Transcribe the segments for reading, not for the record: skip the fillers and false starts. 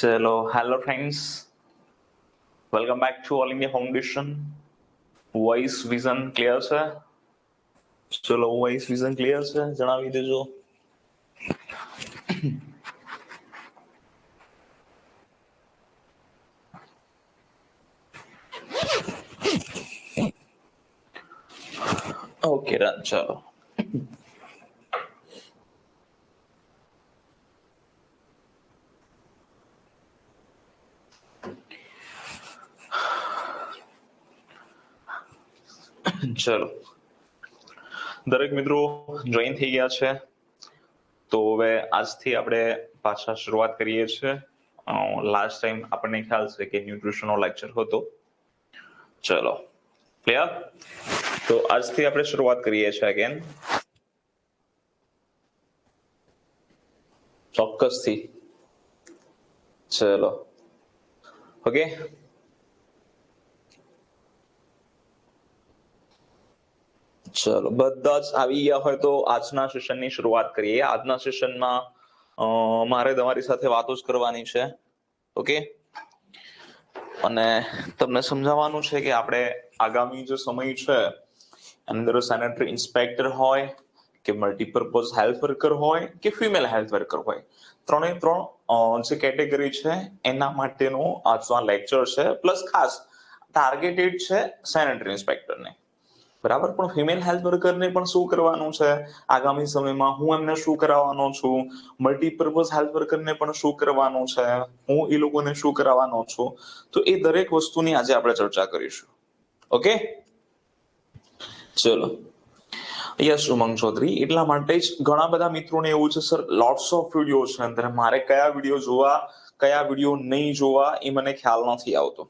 चलो hello friends, welcome back to all India foundation. Voice vision clear છે? ચલો voice vision clear છે, જણાવી દેજો. ઓકે રન. ચલો ચલો દરેક મિત્રો જોઈન થઈ ગયા છે, તો હવે આજથી આપણે પાછા શરૂઆત કરીએ છીએ. લાસ્ટ ટાઈમ આપણને ખ્યાલ છે કે ન્યુટ્રિશનનો લેક્ચર હતો. ચલો ક્લિયર? તો આજથી આપણે શરૂઆત કરીએ છીએ અગેન, ચોક્કસથી. ચલો ઓકે, ચલો બધા જ આવી ગયા હોય તો આજના સેશનની શરૂઆત કરીએ. આજના સેશનમાં મારે તમારી સાથે વાતો જ કરવાની છે. ઓકે, અને તમને સમજાવવાનું છે કે આપણે આગામી જે સમય છે અંદર સેનેટરી ઇન્સ્પેક્ટર હોય કે મલ્ટીપર્પઝ હેલ્થ વર્કર હોય કે ફિમેલ હેલ્થ વર્કર હોય, ત્રણે ત્રણ જે કેટેગરી છે એના માટેનો આજનો આ લેક્ચર છે. પ્લસ ખાસ ટાર્ગેટેડ છે સેનેટરી ઇન્સ્પેક્ટરને, બરાબર. પણ ફિમેલ હેલ્થ વર્કરને પણ શું કરવાનું છે આગામી સમયમાં, હું એમને શું કરાવવાનો છું, મલ્ટીપર્પઝ હેલ્થ વર્કરને પણ શું કરવાનું છે, હું એ લોકોને શું કરાવવાનો છું, તો એ દરેક વસ્તુની આજે આપણે ચર્ચા કરીશું. ઓકે ચલો. યસ ઉમંગ ચૌધરી, એટલા માટે જ ઘણા બધા મિત્રોને એવું છે સર લોટ્સ ઓફ વિડીયો છે અંદર, મારે કયા વિડીયો જોવા કયા વિડીયો નહીં જોવા એ મને ખ્યાલ નથી આવતો.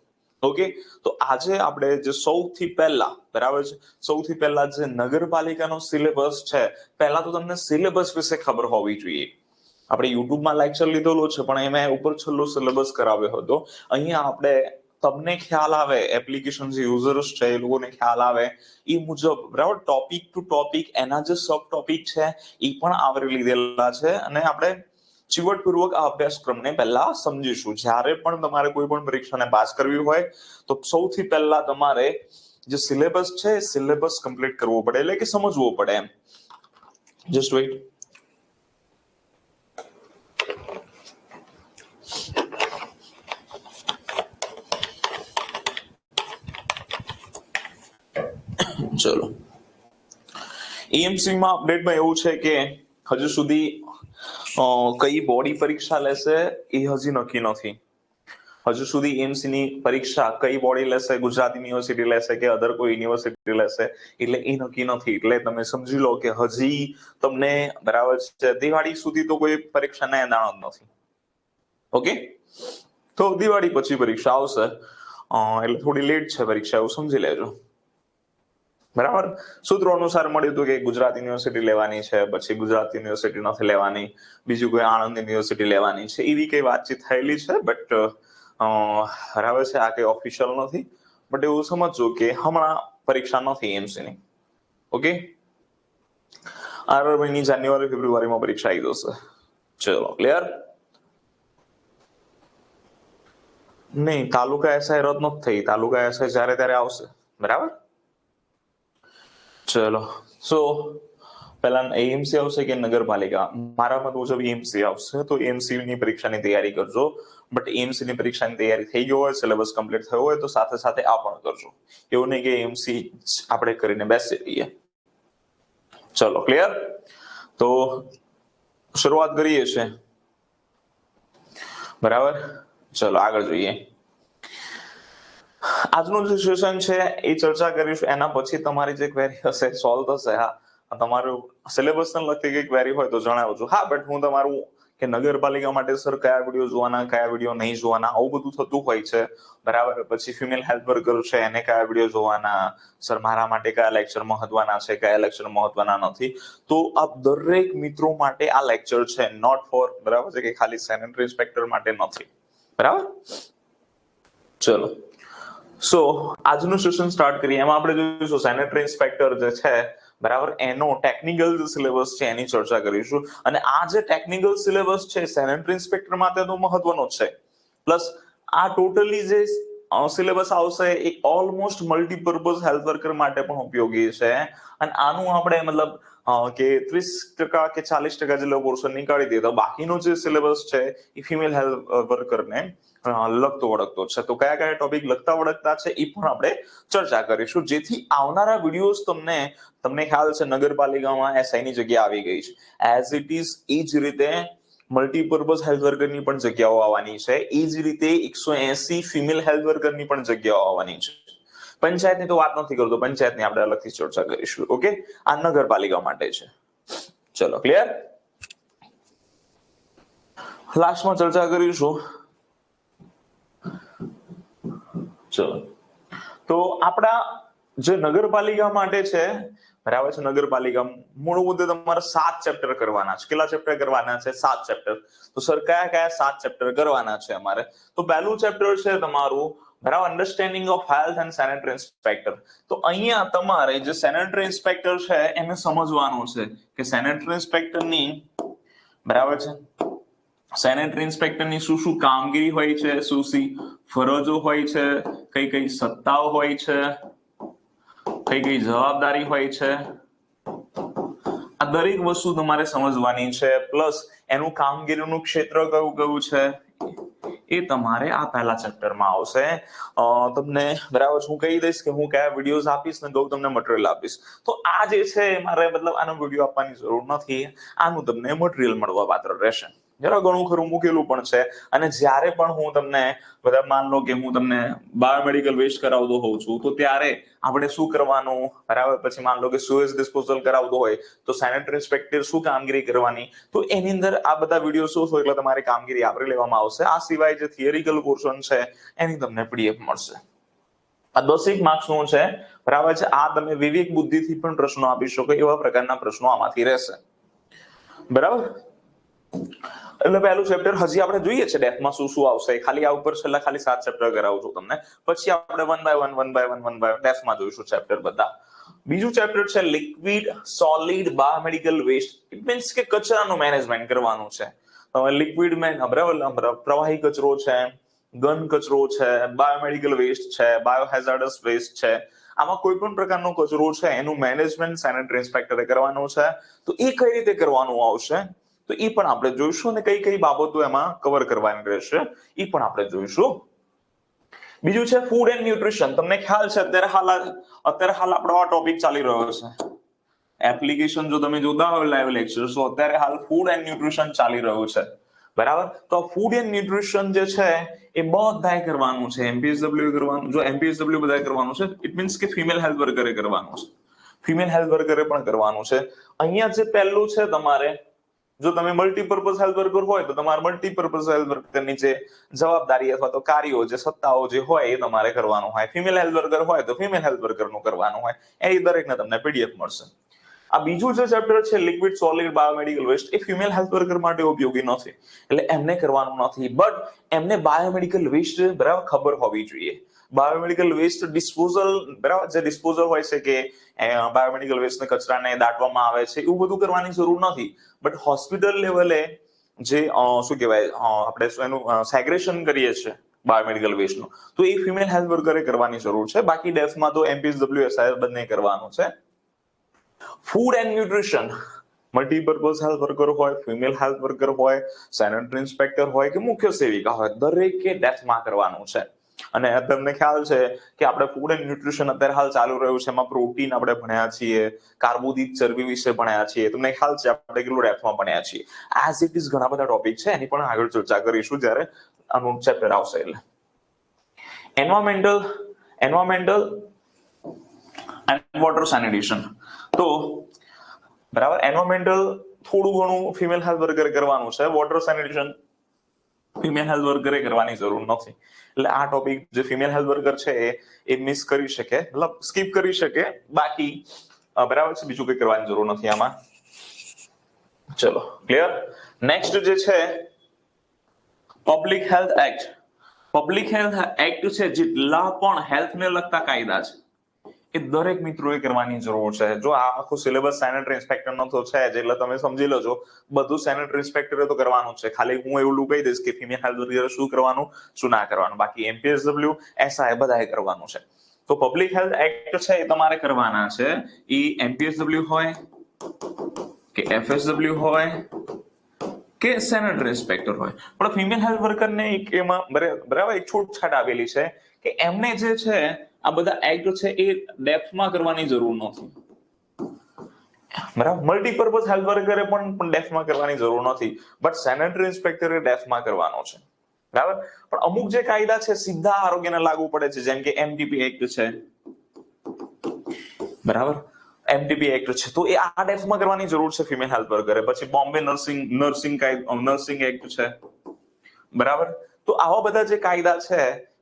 ઓકે, તો આજે આપણે જે સૌથી પહેલા, બરાબર છે, સૌથી પહેલા જે નગરપાલિકાનો સિલેબસ છે, પહેલા તો તમને સિલેબસ વિશે ખબર હોવી જોઈએ. આપણે યુટ્યુબમાં લેક્ચર લીધેલો છે પણ એમાં ઉપર છેલ્લો સિલેબસ કરાવ્યો હતો. અહીંયા આપણે તમને ખ્યાલ આવે, એપ્લિકેશન જે યુઝર્સ છે એ લોકોને ખ્યાલ આવે એ મુજબ, બરાબર, ટોપિક ટુ ટોપિક એના જે સબ ટોપિક છે એ પણ આવરી લીધેલા છે. અને આપણે ચીવટપૂર્વક આ અભ્યાસક્રમને પહેલા સમજીશું. જ્યારે પણ તમારે કોઈ પણ પરીક્ષાને પાસ કરવી હોય તો સૌથી પહેલા તમારે જે સિલેબસ છે સિલેબસ કમ્પ્લીટ કરવો પડે, એટલે કે સમજવો પડે એમ. Just wait. ચલો, એએમસી માં અપડેટમાં એવું છે કે હજુ સુધી કઈ બોડી પરીક્ષા લેશે એ હજી નક્કી નથી. હજુ સુધી એએમસી ની પરીક્ષા કઈ બોડી લેશે, ગુજરાત યુનિવર્સિટી લેશે કે અધર કોઈ યુનિવર્સિટી લેશે, એટલે એ નક્કી નથી. એટલે તમે સમજી લો કે હજી તમને, બરાબર છે, દિવાળી સુધી તો કોઈ પરીક્ષાના એંધાણો જ નથી. ઓકે, તો દિવાળી પછી પરીક્ષા આવશે, એટલે થોડી લેટ છે પરીક્ષા, એવું સમજી લેજો. બરાબર. સૂત્રો અનુસાર મળ્યું હતું કે ગુજરાત યુનિવર્સિટી લેવાની છે, પછી ગુજરાત યુનિવર્સિટી નથી લેવાની, બીજું કોઈ આણંદ યુનિવર્સિટી લેવાની છે, એવી કઈ વાતચીત થયેલી છે. બટ બરાબર છે, આ કઈ ઓફિશિયલ નથી. બટ એવું સમજજો કે હમણાં પરીક્ષા નથી એમસી ની. ઓકે, આ મહિની જાન્યુઆરી ફેબ્રુઆરીમાં પરીક્ષા આવી જશે. ચલો ક્લિયર? નહીં, તાલુકા એસઆઈ રદ નથી થઈ, તાલુકા એસઆઈ જ્યારે ત્યારે આવશે. બરાબર. ચલો, સો પહેલા એએમસી આવશે કે નગરપાલિકા? મારા મત મુજબ એએમસી આવશે, તો એએમસી ની પરીક્ષાની તૈયારી કરજો. બટ એએમસી ની પરીક્ષાની તૈયારી થઈ ગઈ હોય, સિલેબસ કમ્પ્લીટ થયો હોય તો સાથે સાથે આ પણ કરજો. એવું નહીં કે એએમસી આપણે કરીને બેસી રહીએ. ચલો ક્લિયર? તો શરૂઆત કરીએ છીએ, બરાબર. ચલો આગળ જોઈએ. આજનું જે સેશન છે એ ચર્ચા કરીશું, એના પછી તમારી જે ક્વેરી હશે સોલ્વ થશે. હા, તમારું સિલેબસ ને લગતી કઈ ક્વેરી હોય તો જણાવજો. હા, બટ હું તમારું કે નગરપાલિકા માટે સર કયા વિડીયો જોવાના, કયા વિડીયો નહીં જોવાના, આવું બધું થતું હોય છે, બરાબર. પછી ફિમેલ હેલ્થ વર્કર છે એને કયા વિડીયો જોવાના, સર મારા માટે કયા લેક્ચર મહત્વના છે, કયા લેક્ચર મહત્વના નથી, તો આ દરેક મિત્રો માટે આ લેક્ચર છે, નોટ ફોર, બરાબર છે, કે ખાલી સેનેટરી ઇન્સ્પેક્ટર માટે નથી. બરાબર. ચલો, સો આજનું સેશન સ્ટાર્ટ કરીએ. એમાં આપણે જોઈશું સેનેટરી ઇન્સ્પેક્ટર જે છે, બરાબર, એનો ટેકનિકલ સિલેબસ છે એની ચર્ચા કરીશું. અને આ જે ટેકનિકલ સિલેબસ છે સેનેટરી ઇન્સ્પેક્ટર માટે તો મહત્વનો જ છે, પ્લસ આ ટોટલી જે સિલેબસ આવશે એ ઓલમોસ્ટ મલ્ટીપર્પઝ હેલ્થ વર્કર માટે પણ ઉપયોગી છે, અને આનું આપણે મતલબ કે 30% કે 40% જેટલો પોર્શન નીકાળી દઈએ તો બાકીનો જે સિલેબસ છે એ ફિમેલ હેલ્થ વર્કરને લગતો વળગતો છે. તો કયા કયા ટોપિક લગતા વળગતા છે એ પણ આપણે ચર્ચા કરીશું, જેથી આવનારા વિડીયોઝ તમને ખ્યાલ છે નગરપાલિકામાં એસઆઈ ની જગ્યા આવી ગઈ છે, એઝ ઇટ ઇઝ એ જ રીતે મલ્ટીપર્પઝ હેલ્થ વર્કરની પણ જગ્યાઓ આવવાની છે, એ જ રીતે 180 ફિમેલ હેલ્થ વર્કરની પણ જગ્યાઓ આવવાની છે. પંચાયતની તો વાત નથી કરતો, પંચાયતની આપણે અલગથી ચર્ચા કરીશું. ઓકે, આ નગરપાલિકા માટે છે. ચલો, ક્લિયર? લાસ્ટમાં ચર્ચા કરીશું. ચલો, તો આપણા જે નગરપાલિકા માટે છે, બરાબર છે, નગરપાલિકા મૂળ મુદ્દે તમારે 7 ચેપ્ટર કરવાના છે. કેટલા ચેપ્ટર કરવાના છે? 7 ચેપ્ટર. તો સર કયા કયા 7 ચેપ્ટર કરવાના છે અમારે? તો પહેલું ચેપ્ટર છે તમારું, બરાબર, understanding of health and sanitary inspector. તો અહીંયા તમારે જે સેનેટરી ઇન્સ્પેક્ટર છે એને સમજવાનું છે કે સેનેટરી ઇન્સ્પેક્ટરની, બરાબર છે, સેનેટરી ઇન્સ્પેક્ટરની શું કામગીરી હોય છે, શું ફરજો હોય છે, કઈ સત્તાઓ હોય છે, કઈ જવાબદારી હોય છે, આ દરેક વસ્તુ તમારે સમજવાની છે. પ્લસ એનું કામગીરીનું ક્ષેત્ર કયું છે એ તમારે આ પહેલા ચેપ્ટરમાં આવશે. તમને, બરાબર, હું કહી દઈશ કે હું કયા વિડીયોઝ આપીશ ને તમને મટીરિયલ આપીશ. તો આ જે છે મારે મતલબ આનો વિડીયો આપવાની જરૂર નથી, આનું તમને મટીરિયલ મળવા પાત્ર રહેશે. જરા ઘણું ખરું મૂકેલું પણ છે, અને જ્યારે પણ હું તમને, બધા માન લો કે હું તમને બાયોમેડિકલ વેસ્ટ કરાવતો હોઉં છું, તો ત્યારે આપણે શું કરવાનું, બરાબર, પછી માન લો કે સુએજ ડિસ્પોઝલ કરાવતો હોય તો સેનેટરી ઇન્સ્પેક્ટર શું કામગીરી કરવાની, તો એની અંદર આ બધા વિડીયો શું હોય એટલે તમારી કામગીરી આવરી લેવામાં આવશે. આ સિવાય જે થિયરિકલ પોર્શન છે એની તમને પીડીએફ મળશે. આ 10 માર્ક્સનું છે, બરાબર છે. આ તમે વિવેક બુદ્ધિથી પણ પ્રશ્નો આપી શકો એવા પ્રકારના પ્રશ્નો આમાંથી રહેશે, બરાબર. એટલે પહેલું ચેપ્ટર હજી આપણે જોઈએ છે ડેફમાં શું આવશે, ખાલી આ ઉપર છેલ્લા ખાલી 7 ચેપ્ટર કરાવું છું તમને, પછી આપણે વન બાય વન ડેફમાં જોઈશું ચેપ્ટર બધા. બીજું ચેપ્ટર છે liquid solid biomedical waste. It means કે કચરાનું મેનેજમેન્ટ કરવાનું છે. લિક્વિડ બરાબર, પ્રવાહી કચરો છે, ઘન કચરો છે, બાયોમેડિકલ વેસ્ટ છે, બાયોહેઝાર્ડસ વેસ્ટ છે, આમાં કોઈ પણ પ્રકારનો કચરો છે એનું મેનેજમેન્ટ સેનેટરી ઇન્સ્પેક્ટરે કરવાનું છે. તો એ કઈ રીતે કરવાનું આવશે તો એ પણ આપણે જોઈશું, અને કઈ બાબતો એમાં કવર કરવાની રહેશે એ પણ આપણે જોઈશું. બીજું છે ફૂડ એન્ડ ન્યુટ્રિશન. તમને ખ્યાલ છે અત્યારે હાલ આપણો આ ટોપિક ચાલી રહ્યો છે એપ્લિકેશન. જો તમે જોતા હોય લાઈવ લેક્ચર, તો અત્યારે હાલ ફૂડ એન્ડ ન્યુટ્રિશન ચાલી રહ્યું છે, બરાબર. તો ફૂડ એન્ડ ન્યુટ્રિશન જે છે એ બધાય કરવાનું છે. એમપીએસડબલ્યુ કરવાનું, જો એમપીએસડબલ્યુ બધાય કરવાનું છે, ઇટ મીન્સ કે ફિમેલ હેલ્થ વર્કરે કરવાનું છે, ફિમેલ હેલ્થ વર્કરે પણ કરવાનું છે. અહીંયા જે પહેલું છે તમારે, જો તમે મલ્ટીપર્પઝ હેલ્થ વર્કર હોય તો તમારે મલ્ટીપર્પઝ હેલ્થ વર્કરની જે જવાબદારી અથવા તો કાર્યો, જે સત્તાઓ જે હોય એ તમારે કરવાનું હોય. ફિમેલ હેલ્થ વર્કર હોય તો ફિમેલ હેલ્થ વર્કરનું કરવાનું હોય. એ દરેકને તમને પીડીએફ મળશે. આ બીજું જે ચેપ્ટર છે લિક્વિડ સોલિડ બાયોમેડિકલ વેસ્ટ, એ ફિમેલ હેલ્થ વર્કર માટે ઉપયોગી નથી, એટલે એમને કરવાનું નથી. બટ એમને બાયોમેડિકલ વેસ્ટ, બરાબર, ખબર હોવી જોઈએ. બાયોમેડિકલ વેસ્ટ ડિસ્પોઝલ, બરાબર, જે ડિસ્પોઝલ હોય છે કે બાયોમેડિકલ વેસ્ટને કચરાને દાટવામાં આવે છે, એવું બધું કરવાની જરૂર નથી. બટ હોસ્પિટલ લેવલે જે શું કહેવાય, આપણે એનું સેગ્રેશન કરીએ છીએ બાયોમેડિકલ વેસ્ટનું, તો એ ફિમેલ હેલ્થ વર્કરે કરવાની જરૂર છે. બાકી ડેફમાં તો એમપીએસડબલ્યુ એસઆઈ બંને કરવાનું છે. Food and nutrition, multipurpose health worker હોય, ફિમેલ હેલ્થ વર્કર હોય, સેનેટરી ઇન્સ્પેક્ટર હોય કે મુખ્ય સેવિકા હોય, દરેકે ડેફમાં કરવાનું છે. અને તમને ખ્યાલ છે કે આપણે ફૂડ એન્ડ ન્યુટ્રિશન અત્યારે હાલ ચાલુ રહ્યું છે, એમાં પ્રોટીન આપણે ભણ્યા છીએ, કાર્બોદિત ચરબી વિશે ભણ્યા છીએ. તમને ખ્યાલ છે આપણે કેટલું ડેફમાં ભણ્યા છીએ. એઝ ઇટ ઇઝ ઘણા બધા ટોપિક છે, એની પણ આગળ ચર્ચા કરીશું જ્યારે આનું ચેપ્ટર આવશે. એટલે એન્વાયરમેન્ટલ એન્ડ વોટર સેનિટેશન. તો બરાબર, એન્વાયરમેન્ટલ થોડું ઘણું ફિમેલ હેલ્થ વર્કરે કરવાનું છે. વોટર સેનિટેશન ફિમેલ હેલ્થ વર્કરે કરવાની જરૂર નથી. એટલે આ ટોપિક જે ફિમેલ હેલ્થ વર્કર છે એ મિસ કરી શકે, મતલબ સ્કીપ કરી શકે. બાકી બરાબર છે, બીજું કંઈ કરવાની જરૂર નથી આમાં. ચલો, ક્લિયર. નેક્સ્ટ જે છે public health act. Public health act છે, જેટલા પણ હેલ્થને લગતા કાયદા છે એ દરેક મિત્રોએ કરવાની જરૂર છે. જો આ આખું સિલેબસ સેનેટરી ઇન્સ્પેક્ટર નો તો છે જ, એટલે તમે સમજી લેજો બધું સેનેટરી ઇન્સ્પેક્ટરે તો કરવાનું છે. ખાલી હું એવું કહી દઈશ કે ફિમેલ હેલ્થ વર્કરે શું કરવાનું શું ના કરવાનું, બાકી એમપીએસડબલ્યુ એસઆઈ બધાએ કરવાનું છે. તો પબ્લિક હેલ્થ એક્ટ છે એ તમારે કરવાના છે. એ એમપીએસડબલ્યુ હોય કે એફએસડબલ્યુ હોય કે સેનેટરી ઇન્સ્પેક્ટર હોય, પણ ફિમેલ હેલ્થ વર્કરને એક એમાં બરાબર એક છૂટછાટ આવેલી છે કે એમને જે છે આ બધા એક્ટ છે એ ડેપ્થમાં કરવાની જરૂર નથી. બરાબર, મલ્ટીપર્પઝ હેલ્થ વર્કરે પણ ડેપ્થમાં કરવાની જરૂર નથી, બટ સેનેટરી ઇન્સ્પેક્ટરે ડેપ્થમાં કરવાનો છે. બરાબર, પણ અમુક જે કાયદા છે સીધા આરોગ્યને લાગુ પડે છે, જેમ કે એમટીપી એક્ટ છે. બરાબર, એમટીપી એક્ટ છે તો એ આ ડેપ્થમાં કરવાની જરૂર છે ફિમેલ હેલ્થ વર્કરે. પછી બોમ્બે નર્સિંગ એક્ટ છે. બરાબર, તો આવા બધા જે કાયદા છે,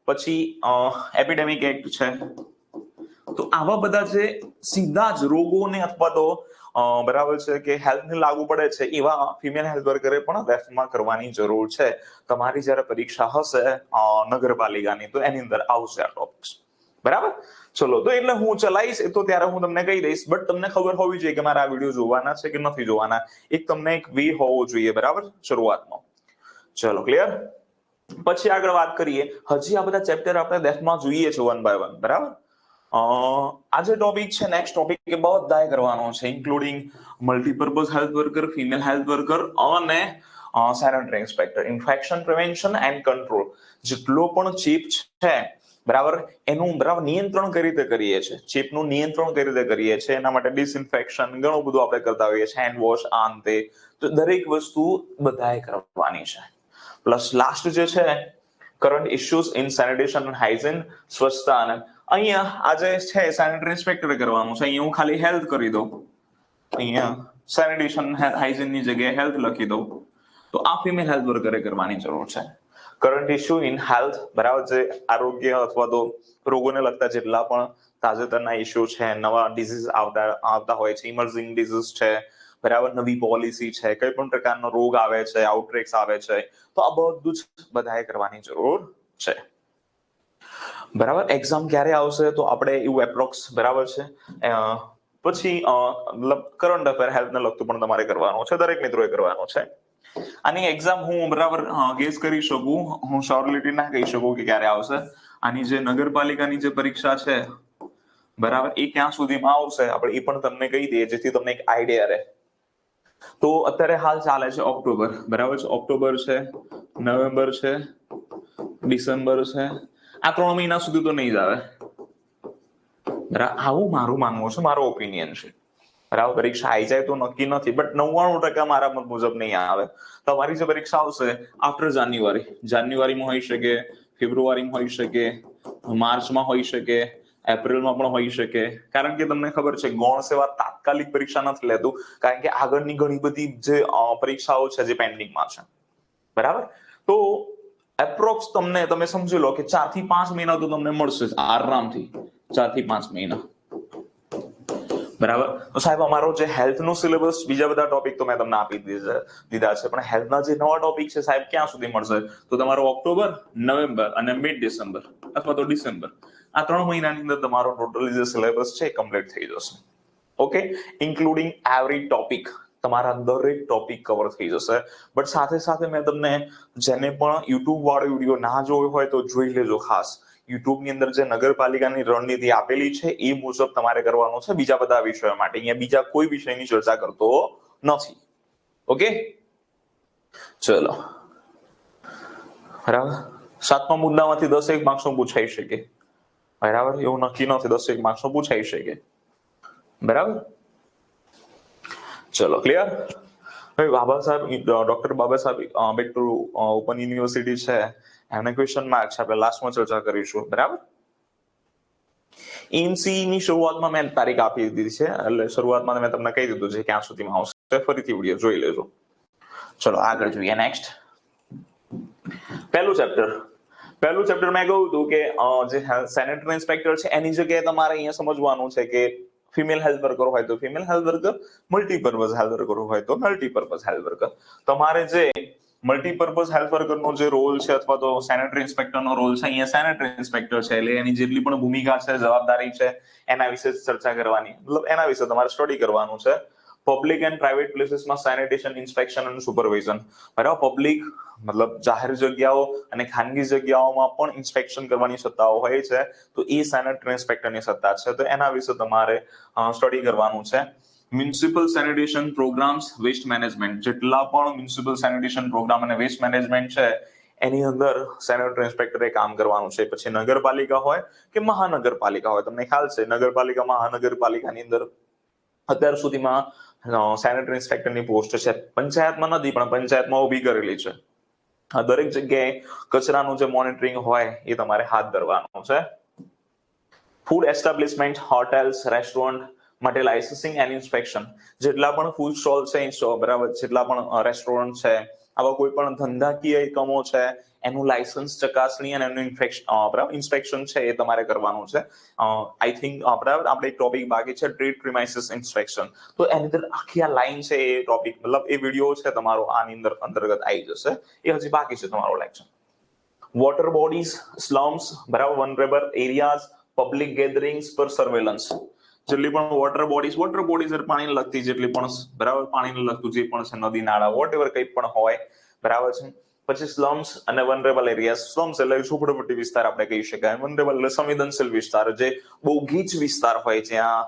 પછી એપિડેમિક એક્ટ છે, તો આવા બધા જે સીધા જ રોગોને અથવા તો બરાબર છે કે હેલ્થને લાગુ પડે છે એવા ફિમેલ હેલ્થ વર્કરે પણ ડેપ્થમાં કરવાની જરૂર છે. તમારી જ્યારે પરીક્ષા હશે નગરપાલિકાની તો એની અંદર આવશે આ ટોપિક્સ. બરાબર, ચલો તો એટલે હું ચલાવીશ એ તો ત્યારે હું તમને કહી દઈશ, બટ તમને ખબર હોવી જોઈએ કે મારા આ વિડીયો જોવાના છે કે નથી જોવાના. એક તમને એક વે હોવો જોઈએ. બરાબર, શરૂઆતમાં. ચલો ક્લિયર. પછી આગળ વાત કરીએ, હજી આ બધા ચેપ્ટર આપણે ડેપ્થમાં જોઈએ છે વન બાય વન. બરાબર, આ જે ટોપિક છે નેક્સ્ટ ટોપિક એ બધાએ કરવાનો છે, including multipurpose health worker, female health worker અને sanitary inspector. Infection prevention and control, જેટલો પણ ચેપ છે બરાબર એનું બરાબર નિયંત્રણ કઈ રીતે કરીએ છીએ, ચેપનું નિયંત્રણ કઈ રીતે કરીએ છીએ, એના માટે ડિસઇન્ફેક્શન ઘણું બધું આપણે કરતા હોઈએ છીએ, હેન્ડ વોશ આમ તે, તો દરેક વસ્તુ બધાએ કરવાની છે. પ્લસ લાસ્ટ જે છે current issues in sanitation and hygiene, સ્વચ્છતા. અને અહીંયા આજે છે સેનેટરી ઇન્સ્પેક્ટરે કરવાનું છે. અહીંયા હું ખાલી હેલ્થ કરી દઉં, અહીંયા સેનિટેશન હાઇજીન ની જગ્યાએ હેલ્થ લખી દઉં, તો આ ફિમેલ હેલ્થ વર્કરે કરવાની જરૂર છે. કરંટ ઇશ્યુ ઇન હેલ્થ, બરાબર, જે આરોગ્ય અથવા તો રોગોને લગતા જેટલા પણ તાજેતરના ઇશ્યુ છે, નવા ડિઝીઝ આવતા હોય છે, ઇમર્જિંગ ડિઝીઝ છે, બરાબર, નવી પોલિસી છે, કઈ પણ પ્રકારનો રોગ આવે છે, આઉટબ્રેક્સ આવે છે, તો આ બધું જ બધાએ કરવાની જરૂર છે. બરાબર, એક્ઝામ ક્યારે આવશે તો આપણે એવું એપ્રોક્સ બરાબર છે. પછી મતલબ કરંટ અફેર હેલ્થને લગતું પણ તમારે કરવાનું છે, દરેક મિત્રોએ કરવાનું છે. આની એક્ઝામ હું બરાબર ગેસ કરી શકું, હું શ્યોરિટી ના કહી શકું કે ક્યારે આવશે. આની જે નગરપાલિકાની જે પરીક્ષા છે બરાબર એ ક્યાં સુધીમાં આવશે આપણે એ પણ તમને કહી દઈએ, જેથી તમને એક આઈડિયા રહે. તો અત્યારે હાલ ચાલે છે ઓક્ટોબર. બરાબર છે, ઓક્ટોબર છે, નવેમ્બર છે, ડિસેમ્બર છે, આ 3 મહિના સુધી તો નહીં જ આવે. બરાબર, આવું મારું માનવું છે, મારો ઓપિનિયન છે. બરાબર, પરીક્ષા આવી જાય તો નક્કી નથી, બટ 99% મારા મત મુજબ નહીં આવે. તમારી જે પરીક્ષા આવશે આફ્ટર જાન્યુઆરીમાં હોઈ શકે, ફેબ્રુઆરીમાં હોઈ શકે, માર્ચમાં હોઈ શકે, એપ્રિલમાં પણ હોઈ શકે. કારણ કે તમને ખબર છે ગૌણ સેવા તાત્કાલિક પરીક્ષા નથી લેતું, કારણ કે આગળની ઘણી બધી જે પરીક્ષાઓ છે જે પેન્ડિંગમાં છે. બરાબર, તો એપ્રોક્સ તમે સમજી લો કે 4 થી 5 મહિના તો તમને મળશે આરામથી, 4 થી 5 મહિના. બરાબર, તો સાહેબ અમારો જે હેલ્થનો સિલેબસ બીજા બધા ટોપિક તો મેં તમને આપી દીધા છે, પણ હેલ્થના જે નવા ટોપિક છે સાહેબ ક્યાં સુધી મળશે, તો તમારો ઓક્ટોબર, નવેમ્બર અને મિડ ડિસેમ્બર અથવા તો ડિસેમ્બર, આ 3 મહિનાની અંદર તમારો ટોટલી જે સિલેબસ છે કમ્પ્લીટ થઈ જશે. ઓકે, ઇન્ક્લુડિંગ એવરી ટોપિક, તમારા દરેક ટોપિક કવર થઈ જશે. બટ સાથે સાથે મેં તમને જેને પણ યુટ્યુબ વાળો વિડીયો ના જોયો હોય તો જોઈ લેજો ખાસ. યુટ્યુબ ની અંદર જે નગરપાલિકાની રણનીતિ આપેલી છે એ મુજબ તમારે કરવાનું છે બીજા બધા વિષયો માટે. અહીંયા બીજા કોઈ વિષયની ચર્ચા કરતો નથી. ઓકે, ચલો. બરાબર, 7મા મુદ્દામાંથી 10 માર્ક્સનું પૂછાઈ શકે. બરાબર, એવું નક્કી નથી, 10 માર્ક્સનું પૂછાઈ શકે. બરાબર, ચલો ક્લિયર. હવે Baba Saheb, doctor Baba Saheb Ambedkar open university છે, એના ક્વેશ્ચન માર્ક છે, આપણે લાસ્ટમાં ચર્ચા કરીશું. બરાબર, એમસી ની શરૂઆતમાં મેં તારીખ આપી દીધી છે, એટલે શરૂઆતમાં મેં તમને કહી દીધું છે ક્યાં સુધીમાં આવશે, ફરીથી વિડીયો જોઈ લેજો. ચલો આગળ જોઈએ. નેક્સ્ટ પહેલું ચેપ્ટર મેં કહ્યું હતું કે જે સેનેટરી ઇન્સ્પેક્ટર છે એની જગ્યાએ તમારે અહીંયા સમજવાનું છે કે ફિમેલ હેલ્થ વર્કર હોય તો female health worker, multipurpose health worker હોય તો મલ્ટીપર્પઝ હેલ્થ વર્કર. તમારે જે મલ્ટીપર્પઝ હેલ્થ વર્કરનો જે રોલ છે અથવા તો સેનેટરી ઇન્સ્પેક્ટરનો રોલ છે, અહીંયા સેનેટરી ઇન્સ્પેક્ટર છે એટલે એની જેટલી પણ ભૂમિકા છે, જવાબદારી છે, એના વિશે ચર્ચા કરવાની, મતલબ એના વિશે તમારે સ્ટડી કરવાનું છે. પબ્લિક એન્ડ પ્રાઇવેટ પ્લેસીસમાં સેનિટેશન ઇન્સ્પેક્શન અને સુપરવિઝન, બરાબર. પબ્લિક મતલબ જાહેર જગ્યાઓ અને ખાનગી જગ્યાઓમાં પણ ઇન્સ્પેક્શન કરવાની સત્તાઓ હોય છે, તો એ સેનેટરી ઇન્સ્પેક્ટરની સત્તા છે, તો એના વિશે તમારે સ્ટડી કરવાનું છે. Municipal sanitation programs, waste management, જેટલા પણ મ્યુનિસિપલ સેનિટેશન પ્રોગ્રામ અને વેસ્ટ મેનેજમેન્ટ છે એની અંદર સેનેટરી ઇન્સ્પેક્ટરે કામ કરવાનું છે. પછી નગરપાલિકા હોય કે મહાનગરપાલિકા હોય, તમને ખ્યાલ છે નગરપાલિકા મહાનગરપાલિકાની અંદર અત્યાર સુધીમાં સેનેટરી ઇન્સ્પેક્ટરની પોસ્ટ છે. પંચાયતમાં નથી પણ પંચાયતમાં ઊભી કરેલી છે. આ દરેક જગ્યાએ કચરાનું જે મોનિટરિંગ હોય એ તમારે હાથ ધરવાનું છે. ફૂડ એસ્ટાબ્લિશમેન્ટ, હોટેલ્સ, રેસ્ટોરન્ટ માટે લાઇસન્સિંગ એન્ડ ઇન્સ્પેક્શન, જેટલા પણ ફૂડ સ્ટોલ છે બરાબર, જેટલા પણ રેસ્ટોરન્ટ છે, આવા કોઈ પણ ધંધાકીય એકમો છે, એનું લાયસન્સ ચકાસણી અને એનું ઇન્સ્પેક્શન છે એ તમારે કરવાનું છે. આઈ થિંક બરાબર આપણે એક ટોપિક બાકી છે, ટ્રેડ પ્રિમાઇસીસ ઇન્સ્પેક્શન, તો એની અંદર આખી આ લાઈન છે એ ટોપિક મતલબ એ વિડીયો છે તમારો આની અંદર અંતર્ગત આવી જશે, એ હજી બાકી છે તમારો લેક્ચર. વોટર બોડીઝ, સ્લમ્સ, બરાબર, વનરેબલ એરિયાઝ, પબ્લિક ગેધરિંગ્સ પર સર્વેલન્સ, જેટલી પણ વોટર બોડીઝ પાણીને લગતી જેટલી પણ બરાબર પાણીને લગતું જે પણ છે, નદી નાળા વોટએવર કંઈ પણ હોય, બરાબર છે. પછી સ્લમ્સ અને વનરેબલ એરિયાઝ, સ્લમ્સ એટલે ઝૂંપડપટ્ટી વિસ્તાર આપણે કહી શકાય, વનરેબલ એટલે સંવેદનશીલ વિસ્તાર, જે બહુ ગીચ વિસ્તાર હોય, જ્યાં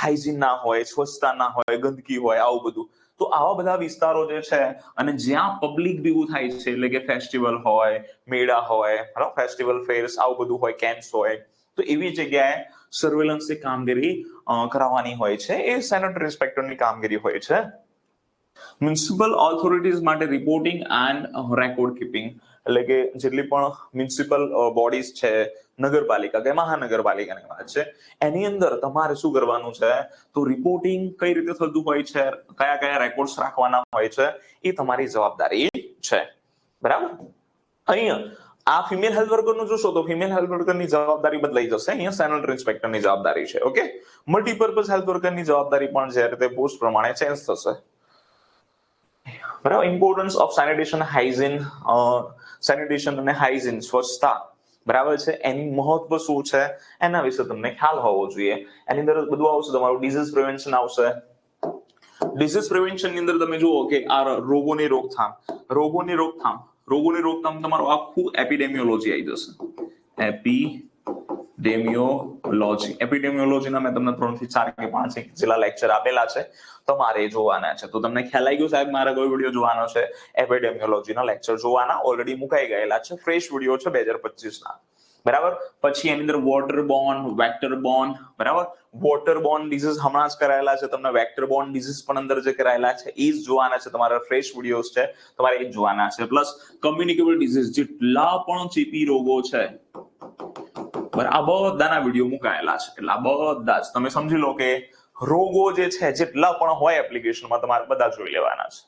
હાઇજીન ના હોય, સ્વચ્છતા ના હોય, ગંદકી હોય, આવું બધું. તો આવા બધા વિસ્તારો જે છે અને જ્યાં પબ્લિક ભેગું થાય છે, એટલે કે ફેસ્ટિવલ હોય, મેળા હોય, બરાબર, ફેસ્ટિવલ ફેર્સ, આવું બધું હોય, કેમ્પ્સ હોય, તો એવી જગ્યાએ સર્વેલન્સની કામગીરી કરાવવાની હોય છે, એ સેનેટરી ઇન્સ્પેક્ટરની કામગીરી હોય છે. મ્યુનિસિપલ ઓથોરિટીઝ માટે રિપોર્ટિંગ એન્ડ રેકોર્ડ કીપિંગ, એટલે કે જેટલી પણ મ્યુનિસિપલ બોડીઝ છે, નગરપાલિકા કે મહાનગરપાલિકાની વાત છે, એની અંદર તમારે શું કરવાનું છે, તો રિપોર્ટિંગ કઈ રીતે થતું હોય છે, કયા કયા રેકોર્ડ્સ રાખવાના હોય છે, એ તમારી જવાબદારી છે, બરાબર. અહીંયા આ ફિમેલ હેલ્થ વર્કરનું જોશો તો ફિમેલ હેલ્થ વર્કરની જવાબદારી બદલાઈ જશે, અહીંયા સેનેટરી ઇન્સ્પેક્ટરની જવાબદારી છે. ઓકે, મલ્ટીપર્પઝ હેલ્થ વર્કરની જવાબદારી પણ જે રીતે પોસ્ટ પ્રમાણે ચેન્જ થશે, બરાબર. Importance of sanitation hygiene, sanitation અને હાઇજીન, સ્વચ્છતા, બરાબર છે, એની મહત્વ શું છે એના વિશે તમને ખ્યાલ હોવો જોઈએ. એની અંદર બધું આવશે, તમારું ડિઝીઝ પ્રિવેન્શન આવશે. ડિઝીઝ પ્રિવેન્શન ની અંદર તમે જુઓ કે આ રોગોની રોકથામ તમારું આખું એપિડેમિયોલોજી આવી જશે. એપિડેમિયોલોજીના મેં તમને 3 થી 4 કે 5 જેટલા લેક્ચર આપેલા છે, તમારે જોવાના છે. તો તમને ખ્યાલ આવી ગયો સાહેબ મારા કોઈ વિડીયો જોવાનો છે, એપિડેમિયોલોજીના લેક્ચર જોવાના ઓલરેડી મુકાઈ ગયેલા છે, ફ્રેશ વિડીયો છે 2025 ના, બરાબર. પછી એની અંદર વોટરબોર્ન, વેક્ટરબોર્ન, બરાબર, વોટરબોર્ન ડિઝીઝ હમણાં જ કરાયેલા છે, તમને વેક્ટરબોર્ન ડિઝીઝ પણ અંદર જે કરાયેલા છે એ જ જોવાના છે, તમારા ફ્રેશ વિડીયોઝ છે, તમારે એ જ જોવાના છે. પ્લસ કમ્યુનિકેબલ ડિઝીઝ, જેટલા પણ ચેપી રોગો છે, બરાબર, આ બધાના વિડીયો મુકાયેલા છે, એટલે આ બધા જ તમે સમજી લો કે રોગો જે છે જેટલા પણ હોય એપ્લિકેશનમાં તમારે બધા જોઈ લેવાના છે.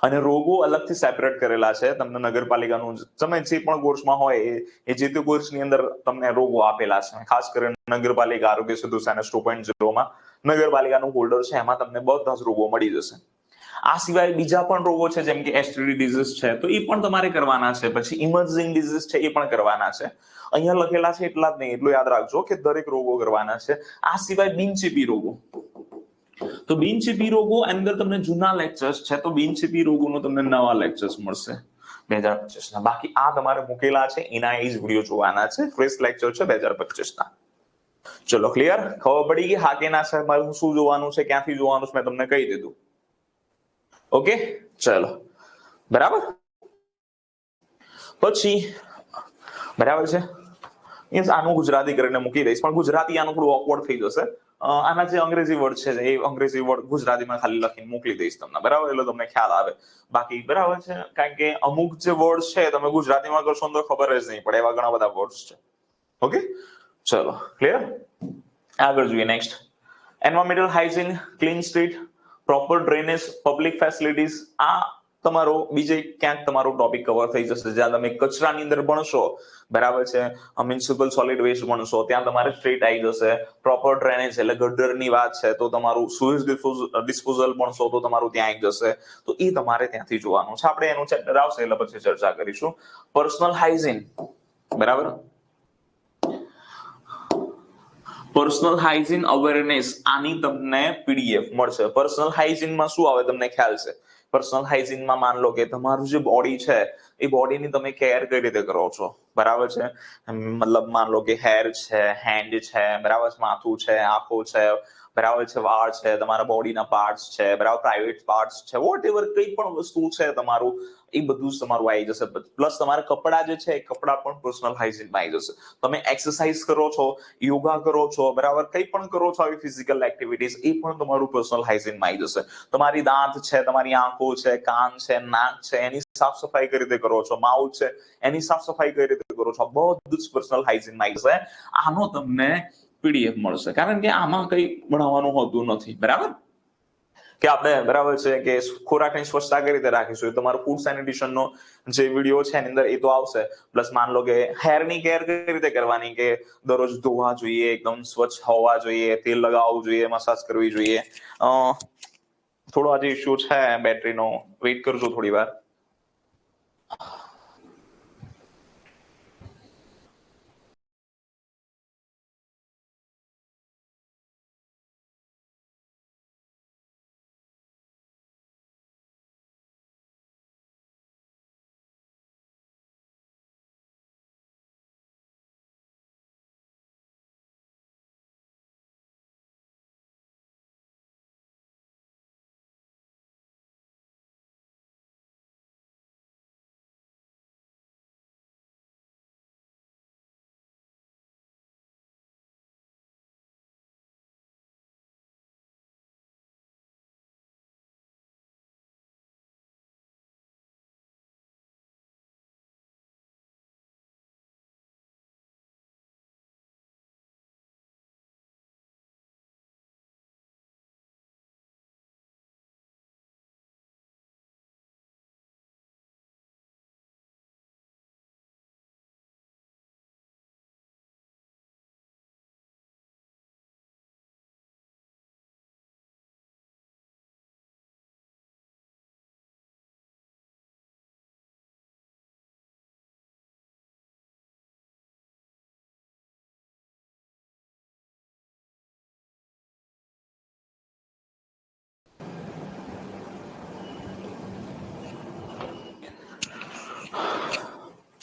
અને રોગો અલગથી સેપરેટ કરેલા છે, તમને નગરપાલિકાનું તમે જે પણ કોર્સમાં હોય એ જે તે કોર્સની અંદર તમને રોગો આપેલા છે. ખાસ કરીને નગરપાલિકા આરોગ્ય સેતુ સેનેસ 2.0 માં નગરપાલિકાનું ફોલ્ડર છે, એમાં તમને બધા જ રોગો મળી જશે. આ સિવાય બીજા પણ રોગો છે, જેમ કે એસટીડી ડિઝીઝ છે, તો એ પણ તમારે કરવાના છે. પછી ઇમર્જિંગ ડિઝીઝ છે, એ પણ કરવાના છે. અહીંયા લખેલા છે એટલા જ નહીં, એટલું યાદ રાખજો કે દરેક રોગો કરવાના છે. આ સિવાય બિનચેપી રોગો, તો બિનચેપી રોગો અંદર તમને જૂના લેક્ચર્સ છે, તો બિનચેપી રોગોનો તમને નવા લેક્ચર્સ મળશે 2025 ના. બાકી આ તમારે મૂકેલા છે એના એ જ વિડીયો જોવાના છે, ફ્રેશ લેક્ચર છે 2025 ના. ચલો ક્લિયર, ખબર પડી ગઈ હા કે ના સાહેબ મારે શું જોવાનું છે, ક્યાંથી જોવાનું છે, મેં તમને કહી દીધું. ઓકે, ચલો, બરાબર. પછી બરાબર છે, મીન્સ આનું ગુજરાતી કરીને મૂકી દઈશ, પણ ગુજરાતી આનું થોડું ઓકવર્ડ થઈ જશે. આના જે અંગ્રેજી વર્ડ છે એ અંગ્રેજી વર્ડ ગુજરાતીમાં ખાલી લખીને મોકલી દઈશ તમને, બરાબર, એટલે તમને ખ્યાલ આવે. બાકી બરાબર છે, કારણ કે અમુક જે વર્ડ છે તમે ગુજરાતીમાં કરશો તો ખબર જ નહીં પડે, એવા ઘણા બધા વર્ડ્સ છે. ઓકે, ચલો ક્લિયર. આગળ જોઈએ next. Environmental hygiene, clean street, proper drainage, public facilities. આ તમારો બીજે ક્યાંક તમારો ટોપિક કવર થઈ જશે. જ્યાં તમે કચરાની અંદર ભણશો, બરાબર છે, મ્યુનિસિપલ સોલિડ વેસ્ટ ભણશો, ત્યાં તમારે સ્ટ્રીટ આવી જશે. પ્રોપર ડ્રેનેજ એટલે ગટરની વાત છે તો તમારું સુએજ ડિસ્પોઝલ ભણશો તો તમારું ત્યાં આવી જશે. તો એ તમારે ત્યાંથી જોવાનું છે. આપણે એનું ચેપ્ટર આવશે એટલે પછી ચર્ચા કરીશું. પર્સનલ હાઇજીન, બરાબર, પર્સનલ હાઇજીન અવેરનેસ, આની તમને પીડીએફ મળશે. પર્સનલ હાઇજીનમાં શું આવે તમને ખ્યાલ છે? પર્સનલ હાઇજીનમાં માન લો કે તમારું જે બોડી છે એ બોડીની તમે કેર કઈ રીતે કરો છો, બરાબર છે. મતલબ માન લો કે હેર છે, હેન્ડ છે, બરાબર છે, માથું છે, આંખો છે, બરાબર છે, વાળ છે, તમારા બોડીના પાર્ટ્સ છે, બરાબર, પ્રાઇવેટ પાર્ટ્સ છે, વોટ એવર કઈ પણ વસ્તુ છે તમારું, એ બધું જ તમારું આવી જશે. પ્લસ તમારા કપડાં જે છે એ કપડાં પણ પર્સનલ હાઇજીનમાં આવી જશે. તમે એક્સરસાઇઝ કરો છો, યોગા કરો છો, બરાબર, કઈ પણ કરો છો આવી ફિઝિકલ એક્ટિવિટીઝ, એ પણ તમારું પર્સનલ હાઇજીનમાં આવી જશે. તમારી દાંત છે, તમારી આંખો છે, કાન છે, નાક છે, એની સાફ સફાઈ કઈ રીતે કરો છો, માઉથ છે એની સાફ સફાઈ કઈ રીતે કરો છો, બધું જ પર્સનલ હાઇજીનમાં આવી જશે. આનો તમને પીડીએફ મળશે, કારણ કે આમાં કઈ ભણાવવાનું હોતું નથી, બરાબર, કે આપણે, બરાબર છે, કે ખોરાકની સ્વચ્છતા કઈ રીતે રાખીશું, તમારું ફૂડ સેનિટેશનનો જે વિડીયો છે એની અંદર એ તો આવશે. પ્લસ માન લો કે હેરની કેર કઈ રીતે કરવાની, કે દરરોજ ધોવા જોઈએ, એકદમ સ્વચ્છ હોવા જોઈએ, તેલ લગાવવું જોઈએ, મસાજ કરવી જોઈએ. થોડો આજે ઇશ્યુ છે બેટરીનો, વેઇટ કરજો થોડી વાર.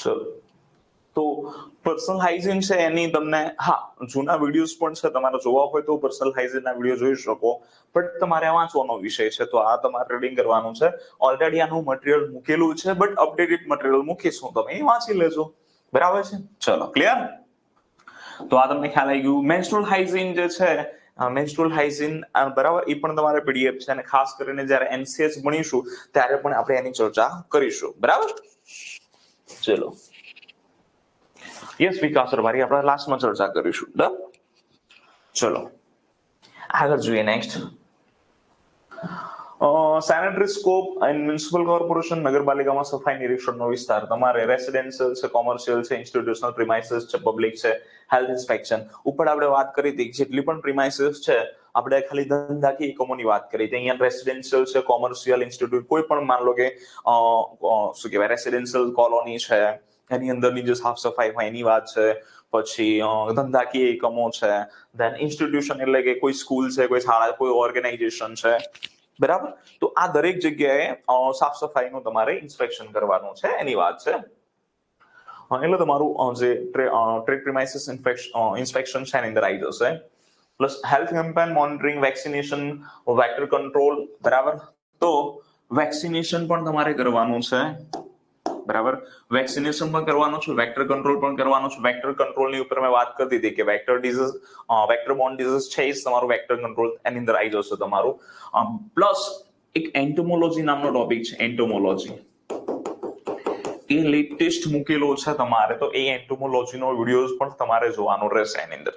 ચલો, તો પર્સનલ હાઇજીન છે એની તમને, હા, જૂના વિડીયોઝ પણ છે, તમારે જોવા હોય તો પર્સનલ હાઇજીનના વિડીયો જોઈ શકો. બટ તમારે વાંચવાનો વિષય છે તો આ તમારે રીડિંગ કરવાનું છે. ઓલરેડી આનું મટીરિયલ મૂકેલું છે, બટ અપડેટેડ મટીરિયલ મૂકીશું, તમે એ વાંચી લેજો, બરાબર છે. ચલો, ક્લિયર? તો આ તમને ખ્યાલ આવી ગયું. મેન્સ્ટ્રુઅલ હાઇજીન જે છે, મેન્સ્ટ્રુઅલ હાઇજીન, બરાબર, એ પણ તમારે પીડીએફ છે, અને ખાસ કરીને જ્યારે એનસીએચ ભણીશું ત્યારે પણ આપણે એની ચર્ચા કરીશું, બરાબર. ચલો, યસ વિકાસ સરવારી આપણે લાસ્ટમાં ચર્ચા કરીશું. ડન. ચલો આગળ જોઈએ. Next, sanitary scope and municipal corporation, નગરપાલિકામાં સફાઈ નિરીક્ષણનો વિસ્તાર. તમારે રેસિડેન્શિયલ છે, કોમર્શિયલ છે, ઇન્સ્ટિટ્યુશનલ પ્રિમાઇસીસ છે, પબ્લિક છે, હેલ્થ ઇન્સ્પેક્શન. ઉપર આપણે વાત કરી હતી જેટલી પણ પ્રિમાઇસીસ છે, આપણે ખાલી ધંધાકીય એકમોની વાત કરી હતી. અહીંયા રેસિડેન્શિયલ છે, કોમર્શિયલ, ઇન્સ્ટિટ્યૂટ, કોઈ પણ માન લો કે શું કહેવાય, રેસિડેન્શિયલ કોલોની છે, એની અંદરની જે સાફ સફાઈ હોય એની વાત છે. પછી ધંધાકીય એકમો છે, ધેન ઇન્સ્ટિટ્યુશન એટલે કે કોઈ સ્કૂલ છે, કોઈ શાળા, કોઈ ઓર્ગેનાઇઝેશન છે, બરાબર. તો આ દરેક જગ્યાએ સાફ સફાઈનું તમારે ઇન્સ્પેક્શન કરવાનું છે એની વાત છે. એટલે તમારું જે ટ્રેડ પ્રિમાઇસીસ ઇન્સ્પેક્શન છે એની અંદર આવી જશે. Plus health campaign monitoring, vaccination, vector control, બરાબર. તો વેક્સિનેશન પણ તમારે કરવાનું છે, બરાબર. વેક્સિનેશન પણ કરવાનું છે, વેક્ટર કંટ્રોલ પણ કરવાનું છે. વેક્ટર કંટ્રોલની ઉપર મેં વાત કરતી હતી કે vector disease, vector Born disease છે, એ તમારું વેક્ટર કંટ્રોલ એની અંદર આવી જશે તમારું. પ્લસ એક એન્ટોમોલોજી નામનો ટોપિક છે, એન્ટોમોલોજી, એ લેટેસ્ટ મૂકેલો છે તમારે, તો એ એન્ટોમોલોજીનો વિડીયોઝ પણ તમારે જોવાનો રહેશે એની અંદર,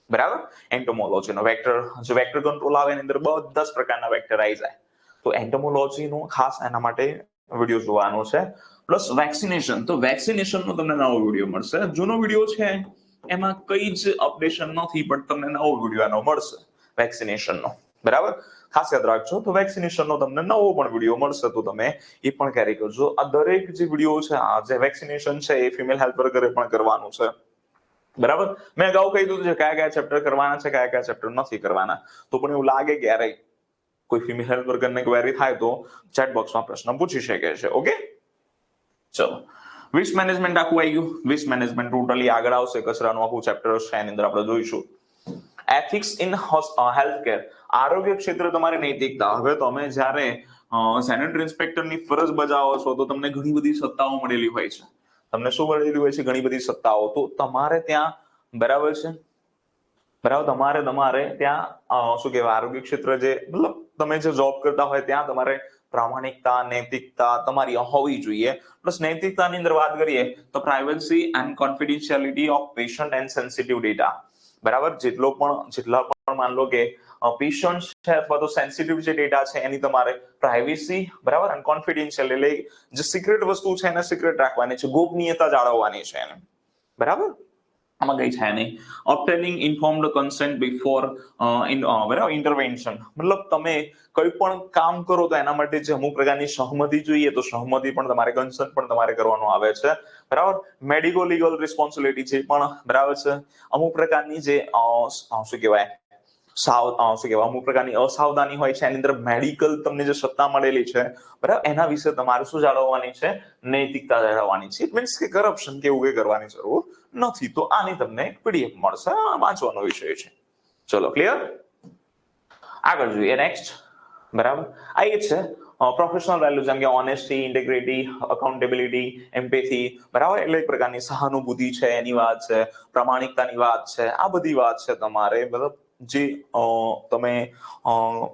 બરાબર. એન્ટોમોલોજીનો વેક્ટર, જે વેક્ટર કંટ્રોલ આવે એની અંદર બધા જ પ્રકારના વેક્ટર આવી જાય. તો એન્ટોમોલોજીનો ખાસ એના માટે વિડીયો જોવાનો છે, પ્લસ વેક્સિનેશન. તો વેક્સિનેશનનો તમને નવો વિડીયો મળશે. જૂનો વિડીયો છે એમાં કઈ જ અપડેશન નથી, પણ તમને નવો વિડીયો એનો મળશે વેક્સિનેશનનો. બરાબર, ખાસ યાદ રાખજો. તો વેક્સિનેશનનો તમને નવો પણ વિડીયો મળશે, તો તમે એ પણ કેરી કરજો. આ દરેક જે વિડીયો છે, આ જે વેક્સિનેશન છે એ ફિમેલ હેલ્થ વર્કરે પણ કરવાનું છે. બરાબર, મેં અગાઉ કહી દીધું છે કયા કયા ચેપ્ટર કરવાના છે, કયા કયા ચેપ્ટર નથી કરવાના. તો પણ એવું લાગે કે યાર કોઈ ફિમેલ હેલ્થ વર્કરને ક્વેરી થાય તો ચેટ બોક્સમાં પ્રશ્ન પૂછી શકે છે. ઓકે, ચલો. વેસ્ટ મેનેજમેન્ટ આખું આવી ગયું. વેસ્ટ મેનેજમેન્ટ ટોટલી આગળ આવશે, કચરાનું આખું ચેપ્ટર છે એની અંદર આપણે જોઈશું. એથિક્સ ઇન હેલ્થ કેર, આરોગ્ય ક્ષેત્રે તમારી નૈતિકતા. હવે તમે જ્યારે સેનેટરી ઇન્સ્પેક્ટરની ફરજ બજાવો છો તો તમને ઘણી બધી સત્તાઓ મળેલી હોય છે. તમને શું મળેલી હોય છે? ઘણી બધી સત્તાઓ. તો તમારે ત્યાં, બરાબર છે, બરાબર, તમારે ત્યાં શું કહેવાય, આરોગ્ય ક્ષેત્ર જે મતલબ તમે જે જોબ કરતા હોય ત્યાં તમારે પ્રામાણિકતા, નૈતિકતા તમારી હોવી જોઈએ. પ્લસ નૈતિકતાની અંદર વાત કરીએ તો privacy and confidentiality of patient and sensitive data. બરાબર, જેટલા પણ માન લો કે પેશન્ટ છે અથવા તો સેન્સિટિવ જે ડેટા છે એની તમારે પ્રાઇવસી, બરાબર, અને કોન્ફિડેન્શિયલ એટલે જે સિક્રેટ વસ્તુ છે એને સિક્રેટ રાખવાની છે, ગોપનીયતા જાળવવાની છે એને. બરાબર, આમાં કઈ છે નહીં. ઓબ્ટેનિંગ ઇન્ફોર્મ્ડ કન્સેન્ટ બિફોર બરાબર ઇન્ટરવેન્શન. મતલબ તમે કોઈ પણ કામ કરો તો એના માટે જે અમુક પ્રકારની સહમતિ જોઈએ, તો સહમતિ પણ તમારે, કન્સર્ન પણ તમારે કરવાનું આવે છે. બરાબર, મેડિકો લીગલ રિસ્પોન્સિબિલિટી છે પણ, બરાબર છે, અમુક પ્રકારની જે શું કહેવાય અમુક પ્રકારની અસાવધાની હોય છે એની અંદર મેડિકલ તમને જે સત્તા મળેલી છે, બરાબર, એના વિશે તમારે શું જાળવવાની છે? નૈતિકતા જાળવવાની છે. ઇટ મીન્સ કે કરપ્શન કે એવું કઈ કરવાની જરૂર નથી. તો આની તમને પીડીએફ મળશે, વાંચવાનો વિષય છે. ચલો, ક્લિયર? આગળ જોઈએ, નેક્સ્ટ. બરાબર, આ એ છે પ્રોફેશનલ વેલ્યુ, જેમ કે ઓનેસ્ટી, ઇન્ટેગ્રિટી, અકાઉન્ટેબિલિટી, એમ્પેથી. બરાબર, એટલે એક પ્રકારની સહાનુભૂતિ છે એની વાત છે, પ્રામાણિકતાની વાત છે. આ બધી વાત છે તમારે, મતલબ જે તમે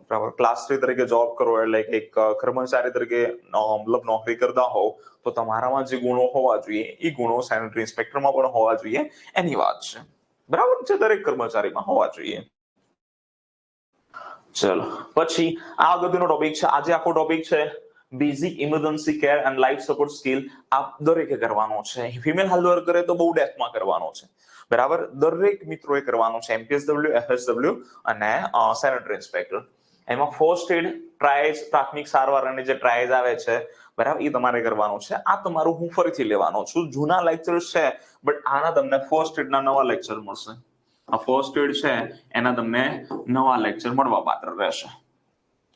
બરાબર ક્લાસ 3 તરીકે જોબ કરો, એટલે એક કર્મચારી તરીકે મતલબ નોકરી કરતા હોવ, તો તમારામાં જે ગુણો હોવા જોઈએ એ ગુણો સેનેટરી ઇન્સ્પેક્ટરમાં પણ હોવા જોઈએ એની વાત છે. બરાબર, જે દરેક કર્મચારીમાં હોવા જોઈએ. ચલો, પછી આ અગત્યનો ટોપિક છે. આજે આખો ટોપિક છે basic emergency care and life support skill. આ દરેકે કરવાનો છે. ફિમેલ હેલ્થ વર્કરે તો બહુ ડેપ્થમાં કરવાનો છે. બરાબર, દરેક મિત્રોએ કરવાનું છે. એમપીએસડબલ્યુ, એફએસડબલ્યુ અને સેનેટરી ઇન્સ્પેક્ટર. એમાં ફર્સ્ટ એડ, ટ્રાયલ્સ, પ્રાથમિક સારવાર અને જે ટ્રાયલ્સ આવે છે, બરાબર, એ તમારે કરવાનું છે. આ તમારું હું ફરીથી લેવાનો છું. જૂના લેક્ચર્સ છે, બટ આના તમને ફર્સ્ટ એડના નવા લેક્ચર મળશે. આ ફર્સ્ટ એડ છે એના તમને નવા લેક્ચર મળવા પાત્ર રહેશે.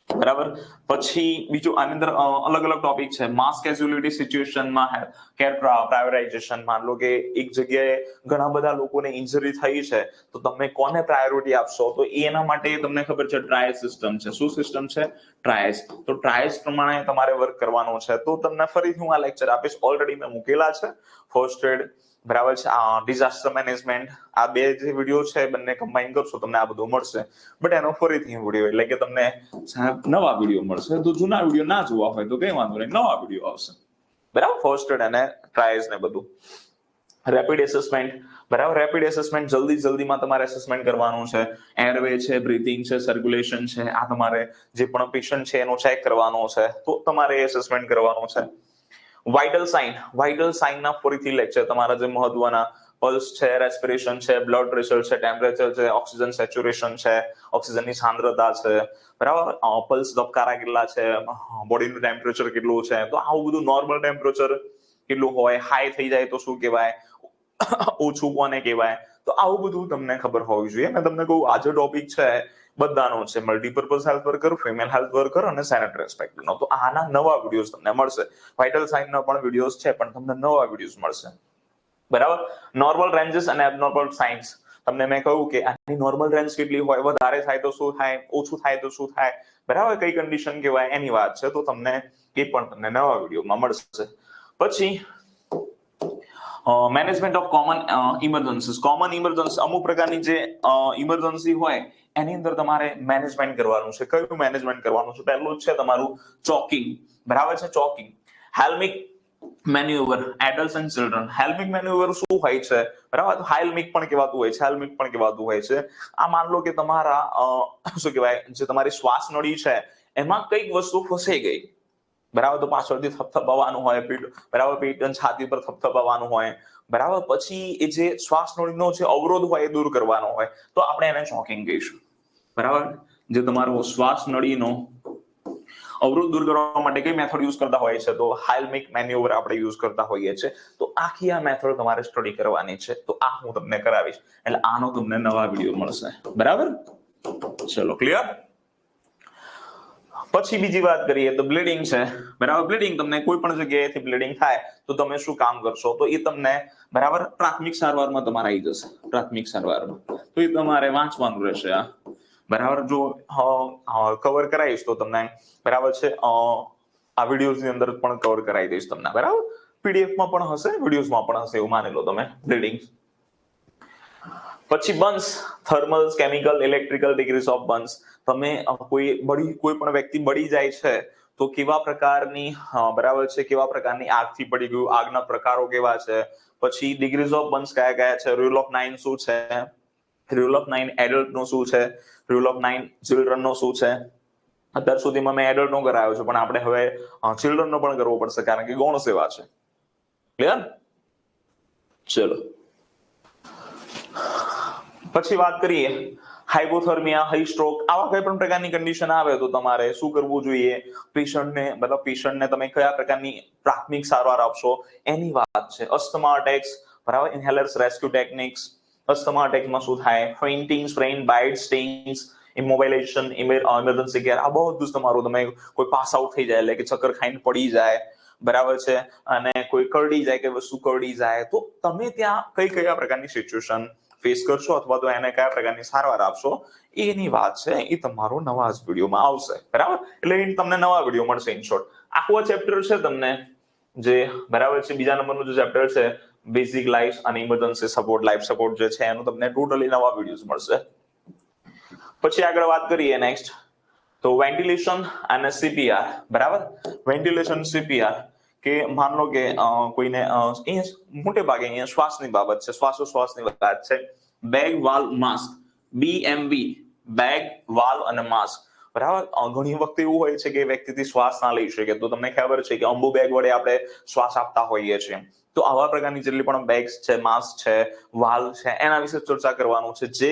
બરાબર, પછી બીજું આની અંદર અલગ અલગ ટોપિક છે. માસ કેઝ્યુઅલિટી સિચ્યુએશનમાં કેર પ્રાયોરિટાઇઝેશન. માન લો કે એક જગ્યાએ ઘણા બધા લોકોને ઇન્જરી થઈ છે, તો તમે કોને પ્રાયોરિટી આપશો? તો એના માટે તમને ખબર છે ટ્રાયલ સિસ્ટમ છે. શું સિસ્ટમ છે? ટ્રાયલ્સ. તો ટ્રાયલ્સ પ્રમાણે તમારે વર્ક કરવાનું છે. તો તમને ફરીથી હું આ લેક્ચર આપીશ, ઓલરેડી મેં મૂકેલા છે. ફર્સ્ટ એડ, બરાબર છે, ડિઝાસ્ટર મેનેજમેન્ટ. આ બે જે વિડીયો છે બંને કમ્બાઈન કરશો તમને આ બધું મળશે. બટ એનો ફરીથી વિડીયો, એટલે કે તમને નવા વિડીયો મળશે. તો જૂના વિડીયો ના જોવા હોય તો કઈ વાંધો નહીં, નવા વિડીયો આવશે. બરાબર, ફર્સ્ટ એડ અને ટ્રાયલ્સ ને બધું. રેપિડ એસેસમેન્ટ, બરાબર, રેપિડ એસેસમેન્ટ જલ્દીમાં તમારે એસેસમેન્ટ કરવાનું છે. એરવે છે, બ્રીથિંગ છે, સર્ક્યુલેશન છે, આ તમારે જે પણ પેશન્ટ છે એનો ચેક કરવાનો છે, તો તમારે એસેસમેન્ટ કરવાનું છે. વાઇટલ સાઇનના ફરીથી લેક્ચર તમારા જે મહત્વના, પલ્સ છે, રેસ્પિરેશન છે, બ્લડ પ્રેશર છે, ટેમ્પરેચર છે, ઓક્સિજન સેચ્યુરેશન છે, ઓક્સિજનની સાંદ્રતા છે, બરાબર, પલ્સ ધબકારા કેટલા છે, બોડીનું ટેમ્પરેચર કેટલું છે. તો આવું બધું, નોર્મલ ટેમ્પરેચર કેટલું હોય, હાઈ થઈ જાય તો શું કહેવાય, ઓછું કોને કહેવાય, તો આવું બધું તમને ખબર હોવી જોઈએ. મેં તમને કહું, આજે ટોપિક છે બધાનો છે, multipurpose health worker, female health worker અને સેનેટરી ઇન્સ્પેક્ટરનો. તો આના નવા વિડીયોઝ તમને મળશે. વાઇટલ સાઇનના પણ વિડીયોઝ છે, પણ તમને નવા વિડીયોઝ મળશે. બરાબર, નોર્મલ રેન્જીસ અને એબનોર્મલ સાઇન્સ. તમને મેં કહ્યું કે આની નોર્મલ રેન્જ કેટલી હોય, વધારે થાય તો શું થાય, ઓછું થાય તો શું થાય, બરાબર, કઈ કન્ડિશન કહેવાય એની વાત છે. તો તમને એ પણ તમને નવા વિડીયોમાં મળશે. પછી management of common emergencies. Common emergency, અમુક પ્રકારની જે ઇમરજન્સી હોય એની અંદર તમારે મેનેજમેન્ટ કરવાનું છે. કયું મેનેજમેન્ટ કરવાનું છે? પહેલું છે તમારું ચોકિંગ. બરાબર છે, ચોકિંગ. હેલ્મિક મેન્યુવર, adults and children. હેલ્મિક મેન્યુવર શું હોય છે? બરાબર, હાઇલમિક પણ કહેવાતું હોય છે, હેલ્મિક પણ કહેવાતું હોય છે. આ માન લો કે તમારા શું કહેવાય, જે તમારી શ્વાસ નળી છે એમાં કઈક વસ્તુ ફસાઈ ગઈ, બરાબર, તો પાછળથી થપથપાવવાનું હોય, બરાબર, પેટ અને છાતી પર થપથપાવવાનું હોય, બરાબર. પછી એ જે શ્વાસ નળીનો જે અવરોધ હોય એ દૂર કરવાનો હોય, તો આપણે એને ચોકિંગ કહીશું, બરાબર. જે તમારો શ્વાસ નળીનો અવરોધ દૂર કરવા માટે કઈ મેથડ યુઝ કરતા હોય છે, તો હાઇલ્મિક મેન્યુવર આપણે યુઝ કરતા હોઈએ છીએ. તો આખી આ મેથડ તમારે સ્ટડી કરવાની છે, તો આ હું તમને કરાવીશ, એટલે આનો તમને નવા વિડીયો મળશે, બરાબર. ચલો, ક્લિયર. પછી બીજી વાત કરીએ તો બ્લીડિંગ છે, બરાબર. બ્લીડિંગ, તમને કોઈ પણ જગ્યાએથી બ્લીડિંગ થાય તો તમે શું કામ કરશો, તો એ તમને, બરાબર, પ્રાથમિક સારવારમાં તમારે આવી જશે. પ્રાથમિક સારવારમાં તો એ તમારે વાંચવાનું રહેશે, બરાબર. જો કવર કરાવીશ તો તમને, બરાબર છે, આ વિડીયોઝની અંદર પણ કવર કરાવી દઈશ તમને, બરાબર. પીડીએફમાં પણ હશે, વિડીયોઝમાં પણ હશે, એવું માની લો તમે. બ્લીડિંગ. પછી burns, thermal, chemical, electrical degrees of burns. તમે કોઈ પણ વ્યક્તિ બળી જાય છે તો કેવા પ્રકારની, બરાબર છે, કેવા પ્રકારની આગથી બળી ગયું, આગના પ્રકારો કેવા છે, પછી ડિગ્રીઝ ઓફ બર્ન્સ કયા કયા છે, રૂલ ઓફ 9 શું છે, રૂલ ઓફ 9 એડલ્ટ નો શું છે, રૂલ ઓફ 9 ચિલ્ડ્રન નો શું છે. અત્યાર સુધીમાં મેં એડલ્ટ નો કરાયો છે, પણ આપણે હવે ચિલ્ડ્રન નો પણ કરવો પડશે, કારણ કે ગૌણ સેવા છે. ક્લિયર. ચલો, પછી વાત કરીએ હાઇપોથર્મિયા, હાઈ સ્ટ્રોક, આવા કોઈ પણ પ્રકારની કન્ડિશન આવે તો તમારે શું કરવું જોઈએ, પેશન્ટને તમે કયા પ્રકારની પ્રાથમિક સારવાર આપશો એની વાત છે. અસ્થમા અટેક્સ, બરાબર, ઇન્હેલર્સ, રેસ્ક્યુ ટેકનિક્સ. અસ્થમા અટેકમાં શું થાય, ફેઇન્ટિંગ, સ્પ્રેઇન, બાઇટ, સ્ટિંગ્સ, ઇમોબિલાઇઝેશન, ઇમરજન્સી કેર, આ બધું જ તમારું, તમે કોઈ પાસ આઉટ થઈ જાય, એટલે કે ચક્કર ખાઈને પડી જાય, બરાબર છે, અને કોઈ કરડી જાય કે વસ્તુ કરડી જાય, તો તમે ત્યાં કયા પ્રકારની સિચ્યુએશન ફેસ કરશો, અથવા તો એને કયા પ્રકારની સારવાર આપશો, એની વાત છે. એ તમારો નવા જ વિડીયોમાં આવશે, બરાબર. એટલે તમને નવા વિડીયો મળશે. ઇન શોર્ટ, આખું ચેપ્ટર છે તમને જે, બરાબર છે, બીજા નંબરનું જે ચેપ્ટર છે બેઝિક લાઈફ અને ઇમરજન્સી સપોર્ટ, લાઈફ સપોર્ટ જે છે, એનું તમને ટોટલી નવા વિડીયોઝ મળશે. પછી આગળ વાત કરીએ નેક્સ્ટ, તો વેન્ટિલેશન અને સીપીઆર, બરાબર. વેન્ટિલેશન, સીપીઆર, કે માન લો કે કોઈને મોટે ભાગે અહીંયા શ્વાસની બાબત છે, શ્વાસોશ્વાસની વાત છે. Bag, valve, mask, BMV, bag, valve અને માસ્ક, બરાબર. ઘણી વખત એવું હોય છે કે વ્યક્તિથી શ્વાસ ના લઈ શકે, તો તમને ખબર છે કે અંબુ બેગ વડે આપણે શ્વાસ આપતા હોઈએ છીએ. તો આવા પ્રકારની જેટલી પણ બેગ્સ છે, માસ્ક છે, વાલ્વ છે, એના વિશે ચર્ચા કરવાનું છે, જે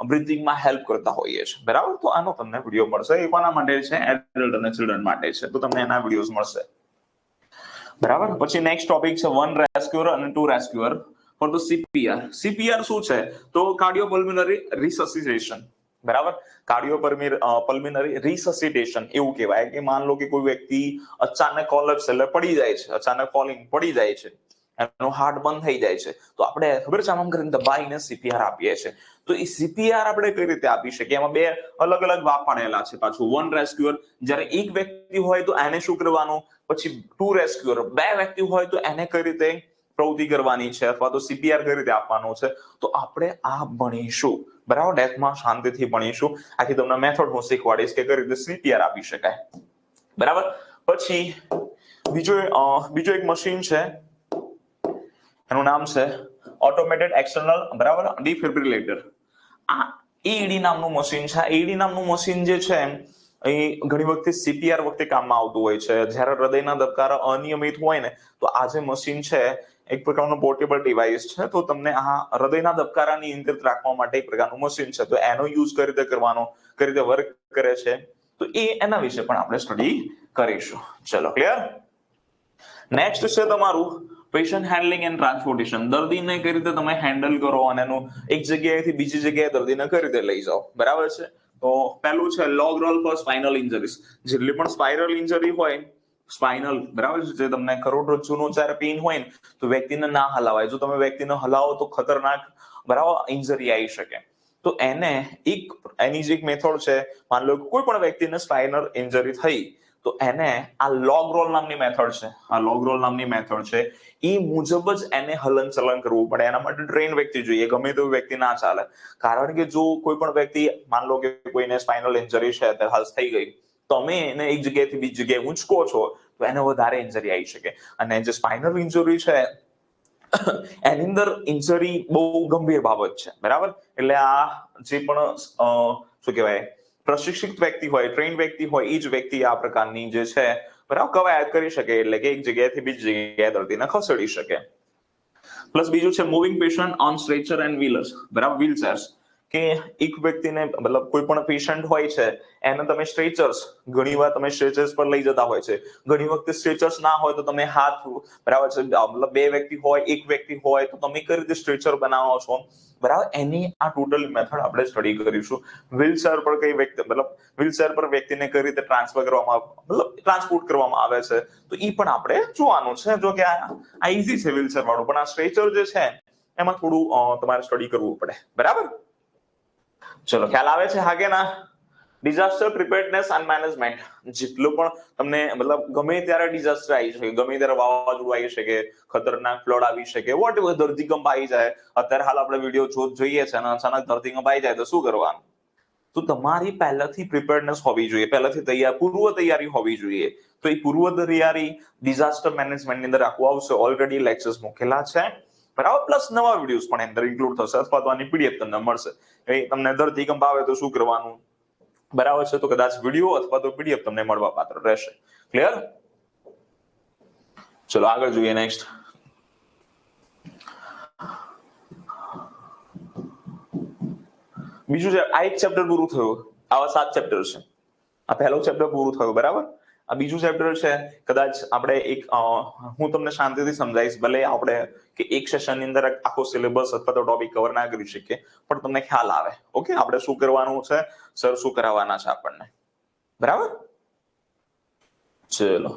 બ્રીથિંગમાં હેલ્પ કરતા હોઈએ છે, બરાબર. તો આનો તમને વિડીયો મળશે. એ કોના માટે છે, એડલ્ટ અને ચિલ્ડ્રન માટે છે, તો તમને એના વિડીયોઝ મળશે, બરાબર. પછી નેક્સ્ટ ટોપિક છે 1 રેસ્ક્યુઅર અને 2 rescuer for the CPR. CPR શું છે, તો કાર્ડિયોપલ્મોનરી રિસસિટેશન, બરાબર. કાર્ડિયોપલ્મોનરી રિસસિટેશન એવું કહેવાય કે માન લો કે કોઈ વ્યક્તિ અચાનક કોલેપ્સ, એટલે પડી જાય છે, અચાનક ફોલિંગ, પડી જાય છે, એનો હાર્ટ બંધ થઈ જાય છે, તો આપણે ખબર છે આમ કરીને દબાઈને સીપીઆર આપીએ છીએ. તો એ સીપીઆર આપણે કઈ રીતે આપી શકીએ, એમાં બે અલગ અલગ ભાગ પાડેલા છે. પાછું 1 રેસ્ક્યુઅર, જ્યારે એક વ્યક્તિ હોય તો એને શું કરવાનું, પછી 2 રેસ્ક્યુઅર, 2 વ્યક્તિ હોય તો એને કઈ રીતે પ્રવૃત્તિ કરવાની છે, અથવા તો સીપીઆર કઈ રીતે આપવાનું છે, તો આપણે આ ભણીશું, બરાબર. ડેથમાં શાંતિથી ભણીશું. આથી તમને મેથડ હું શીખવાડીશ કે કઈ રીતે સીપીઆર આપી શકાય, બરાબર. પછી બીજો એક મશીન છે, એનું નામ છે ઓટોમેટેડ એક્સટર્નલ, બરાબર, ડિફિબ્રિલેટર. આ એઈડી નામનું મશીન છે. એઈડી નામનું મશીન જે છે એ ઘણી વખતે સીપીઆર વખતે કામમાં આવતું હોય છે. જ્યારે હૃદયના ધબકારા અનિયમિત હોય ને, તો આ જે મશીન છે એક પ્રકારનું પોર્ટેબલ ડિવાઇસ છે. તો તમને આ હૃદયના ધબકારા નિયંત્રિત રાખવા માટે એક પ્રકારનું મશીન છે. તો એનો યુઝ કઈ રીતે કરવાનો, કઈ રીતે વર્ક કરે છે, તો એના વિશે પણ આપણે સ્ટડી કરીશું. ચલો, ક્લિયર. નેક્સ્ટ છે તમારું પેશન્ટ હેન્ડલિંગ એન્ડ ટ્રાન્સપોર્ટેશન. દર્દીને કઈ રીતે તમે હેન્ડલ કરો અને એનું એક જગ્યાએથી બીજી જગ્યાએ દર્દીને કઈ રીતે લઈ જાઓ, બરાબર છે. તો પહેલું છે log roll for spinal injuries. જેટલી પણ સ્પાઇરલ ઇન્જરી હોય, સ્પાઇનલ, બરાબર છે, જે તમને કરોડરજ્જુનો જ્યારે પેઇન હોય ને, તો વ્યક્તિને ના હલાવાય. જો તમે વ્યક્તિને હલાવો તો ખતરનાક, બરાબર, ઇન્જરી આવી શકે. તો એની જે એક મેથડ છે, માન લો કોઈ પણ વ્યક્તિને સ્પાઇનલ ઇન્જરી થઈ, તો એને આ લોગ રોલ નામની મેથડ છે, આ લોગ રોલ નામની મેથડ છે, એ મુજબ જ એને હલન ચલન કરવું પડે. એના માટે ટ્રેન વ્યક્તિ જોઈએ, ગમે તેવું વ્યક્તિ ના ચાલે. કારણ કે જો કોઈ પણ વ્યક્તિ, માન લો કે કોઈને સ્પાઇનલ ઇન્જરી છે, હાલ થઈ ગઈ, તમે એને એક જગ્યાએથી બીજી જગ્યાએ ઊંચકો છો, તો એને વધારે ઇન્જરી આવી શકે. અને જે સ્પાઇનલ ઇન્જરી છે એની અંદર ઇન્જરી બહુ ગંભીર બાબત છે, બરાબર. એટલે આ જે પણ શું કહેવાય પ્રશિક્ષિત વ્યક્તિ હોય, ટ્રેન વ્યક્તિ હોય, એ જ વ્યક્તિ આ પ્રકારની જે છે બરાબર, કવાયત કરી શકે, એટલે કે એક જગ્યાએથી બીજી જગ્યાએ દર્દીને ખસેડી શકે. પ્લસ બીજું છે moving patient on stretcher and wheelers, બરાબર, વ્હીલચેર્સ, કે એક વ્યક્તિને મતલબ કોઈ પણ પેશન્ટ હોય છે એને તમે સ્ટ્રેચર્સ, ઘણીવાર તમે સ્ટ્રેચર્સ પર લઈ જતા હોય છે, ઘણી વખતે સ્ટ્રેચર્સ ના હોય તો તમે હાથ, બરાબર છે, મતલબ બે વ્યક્તિ હોય, એક વ્યક્તિ હોય તો તમે કઈ રીતે સ્ટ્રેચર બનાવો છો, બરાબર, એની આ ટોટલ મેથડ આપણે સ્ટડી કરીશું. વ્હીલચેર પર કઈ વ્યક્તિ, મતલબ વ્હીલચેર પર વ્યક્તિને કઈ રીતે ટ્રાન્સફર કરવામાં, મતલબ ટ્રાન્સપોર્ટ કરવામાં આવે છે, તો એ પણ આપણે જોવાનું છે. જો કે આ ઈઝી છે વ્હીલચેર વાળું, પણ આ સ્ટ્રેચર જે છે એમાં થોડું તમારે સ્ટડી કરવું પડે, બરાબર. ચલો, ખ્યાલ આવે છે? હા કે ના? ડિઝાસ્ટર પ્રિપેર્ડનેસ એન્ડ મેનેજમેન્ટ, જેટલું પણ તમને મતલબ ગમે ત્યારે ડિઝાસ્ટર આવી શકે, ગમે ત્યારે વાવાઝોડું આવી શકે, ખતરનાક ફ્લડ આવી શકે, વોટ એવર, ધરતીકંપ આવી જાય. અત્યારે હાલ આપણે વિડીયો જોઈએ છે અને અચાનક ધરતીકંપ આવી જાય તો શું કરવાનું? તો તમારી પહેલાથી પ્રિપેર્ડનેસ હોવી જોઈએ, પહેલાથી પૂર્વ તૈયારી હોવી જોઈએ. તો એ પૂર્વ તૈયારી ડિઝાસ્ટર મેનેજમેન્ટની અંદર આખું આવશે, ઓલરેડી લેક્ચર્સ મૂકેલા છે, બરાબર. પ્લસ નવા વિડીયોઝ પણ અંદર ઇન્ક્લુડ થશે, અથવા તો આની પીડીએફ તમને મળશે. તમને ધરતીકંપ આવે તો શું કરવાનું, બરાબર છે, તો કદાચ વિડીયો અથવા તો પીડીએફ તમને મળવા પાત્ર રહેશે. ક્લિયર? ચલો આગળ જોઈએ. નેક્સ્ટ બીજું છે, આ એક ચેપ્ટર પૂરું થયું, આવા 7 ચેપ્ટર છે. આ પહેલું ચેપ્ટર પૂરું થયું, બરાબર. આ બીજું ચેપ્ટર છે, કદાચ આપણે હું તમને શાંતિથી સમજાવીશ, ભલે આપણે કે એક સેશનની અંદર આખો સિલેબસ અથવા તો ટોપિક કવર ના કરી શકીએ, પણ તમને ખ્યાલ આવે, ઓકે, આપણે શું કરવાનું છે, સર શું કરાવવાના છે આપણને, બરાબર. ચલો,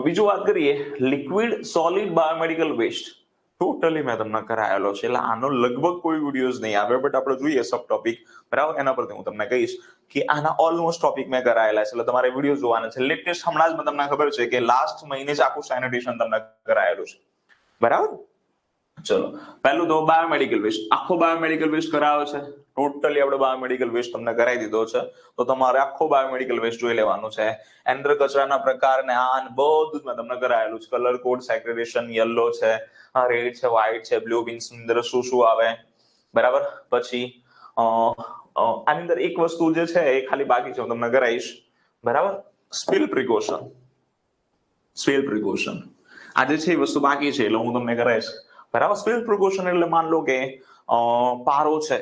બીજું વાત કરીએ, liquid solid biomedical waste. Totally મેં તમને કરાયેલો છે, એટલે આનો લગભગ કોઈ વિડીયોઝ નહીં આવે, બટ આપણે જોઈએ સબ ટોપિક, બરાબર, એના પરથી હું તમને કહીશ કે આના ઓલમોસ્ટ ટોપિક મેં કરાયેલા છે, એટલે તમારે વિડીયો જોવાના છે. લેટેસ્ટ હમણાં જ તમને ખબર છે કે લાસ્ટ મહિને જ આખું સેનિટેશન તમને કરાયેલું છે, બરાબર. ચલો, પહેલું તો બાયોમેડિકલ વેસ્ટ, આખો બાયોમેડિકલ વેસ્ટ કરાયો છે, ટોટલી આપણે બાયોમેડિકલ વેસ્ટ તમને કરાવી દીધો છે, તો તમારે આખો બાયોમેડિકલ વેસ્ટ જોઈ લેવાનું છે. અંદર કચરાના પ્રકાર ને આ બધું જ મેં તમને કરાયેલું છે. કલર કોડ સેગ્રેગેશન યલો છે, રેડ છે, વ્હાઇટ છે, બ્લુ બીન્સ ની અંદર શું શું આવે, બરાબર. પછી આની અંદર એક વસ્તુ જે છે એ ખાલી બાકી છે, હું તમને કરાવીશ, બરાબર. સ્પિલ પ્રિકોશન, સ્પિલ પ્રિકોશન આજે છે એ વસ્તુ બાકી છે, એટલે હું તમને કરાવીશ, બરાબર. સ્પિલ પ્રિકોશન એટલે માન લો કે પારો છે,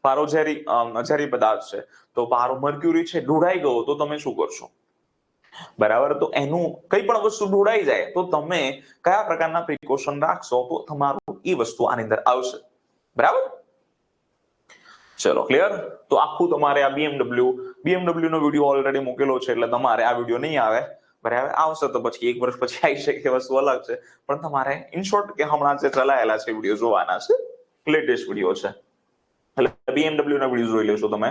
પારો ઝેરી પદાર્થ છે, તો પારો મર્ક્યુરી છે, ઢોળાઈ ગયો તો તમે શું કરશો, બરાબર. તો એનું કઈ પણ વસ્તુ ઢોળાઈ જાય તો તમે કયા પ્રકારના પ્રિકોશન રાખશો, તો તમારું એ વસ્તુ આની અંદર આવશે, બરાબર. ચલો, ક્લિયર? તો આખું તમારે આ બીએમડબ્લ્યુ નો વિડીયો ઓલરેડી મૂકેલો છે, એટલે તમારે આ વિડીયો નહીં આવે, બરાબર. આવશે તો પછી 1 વર્ષ પછી આવી શકે, વસ્તુ અલગ છે, પણ તમારે ઇન શોર્ટ કે હમણાં જે ચલાયેલા છે વિડીયો જોવાના છે, લેટેસ્ટ વિડીયો છે, એટલે બીએમડબ્લ્યુ ના વિડીયો જોઈ લેશો તમે,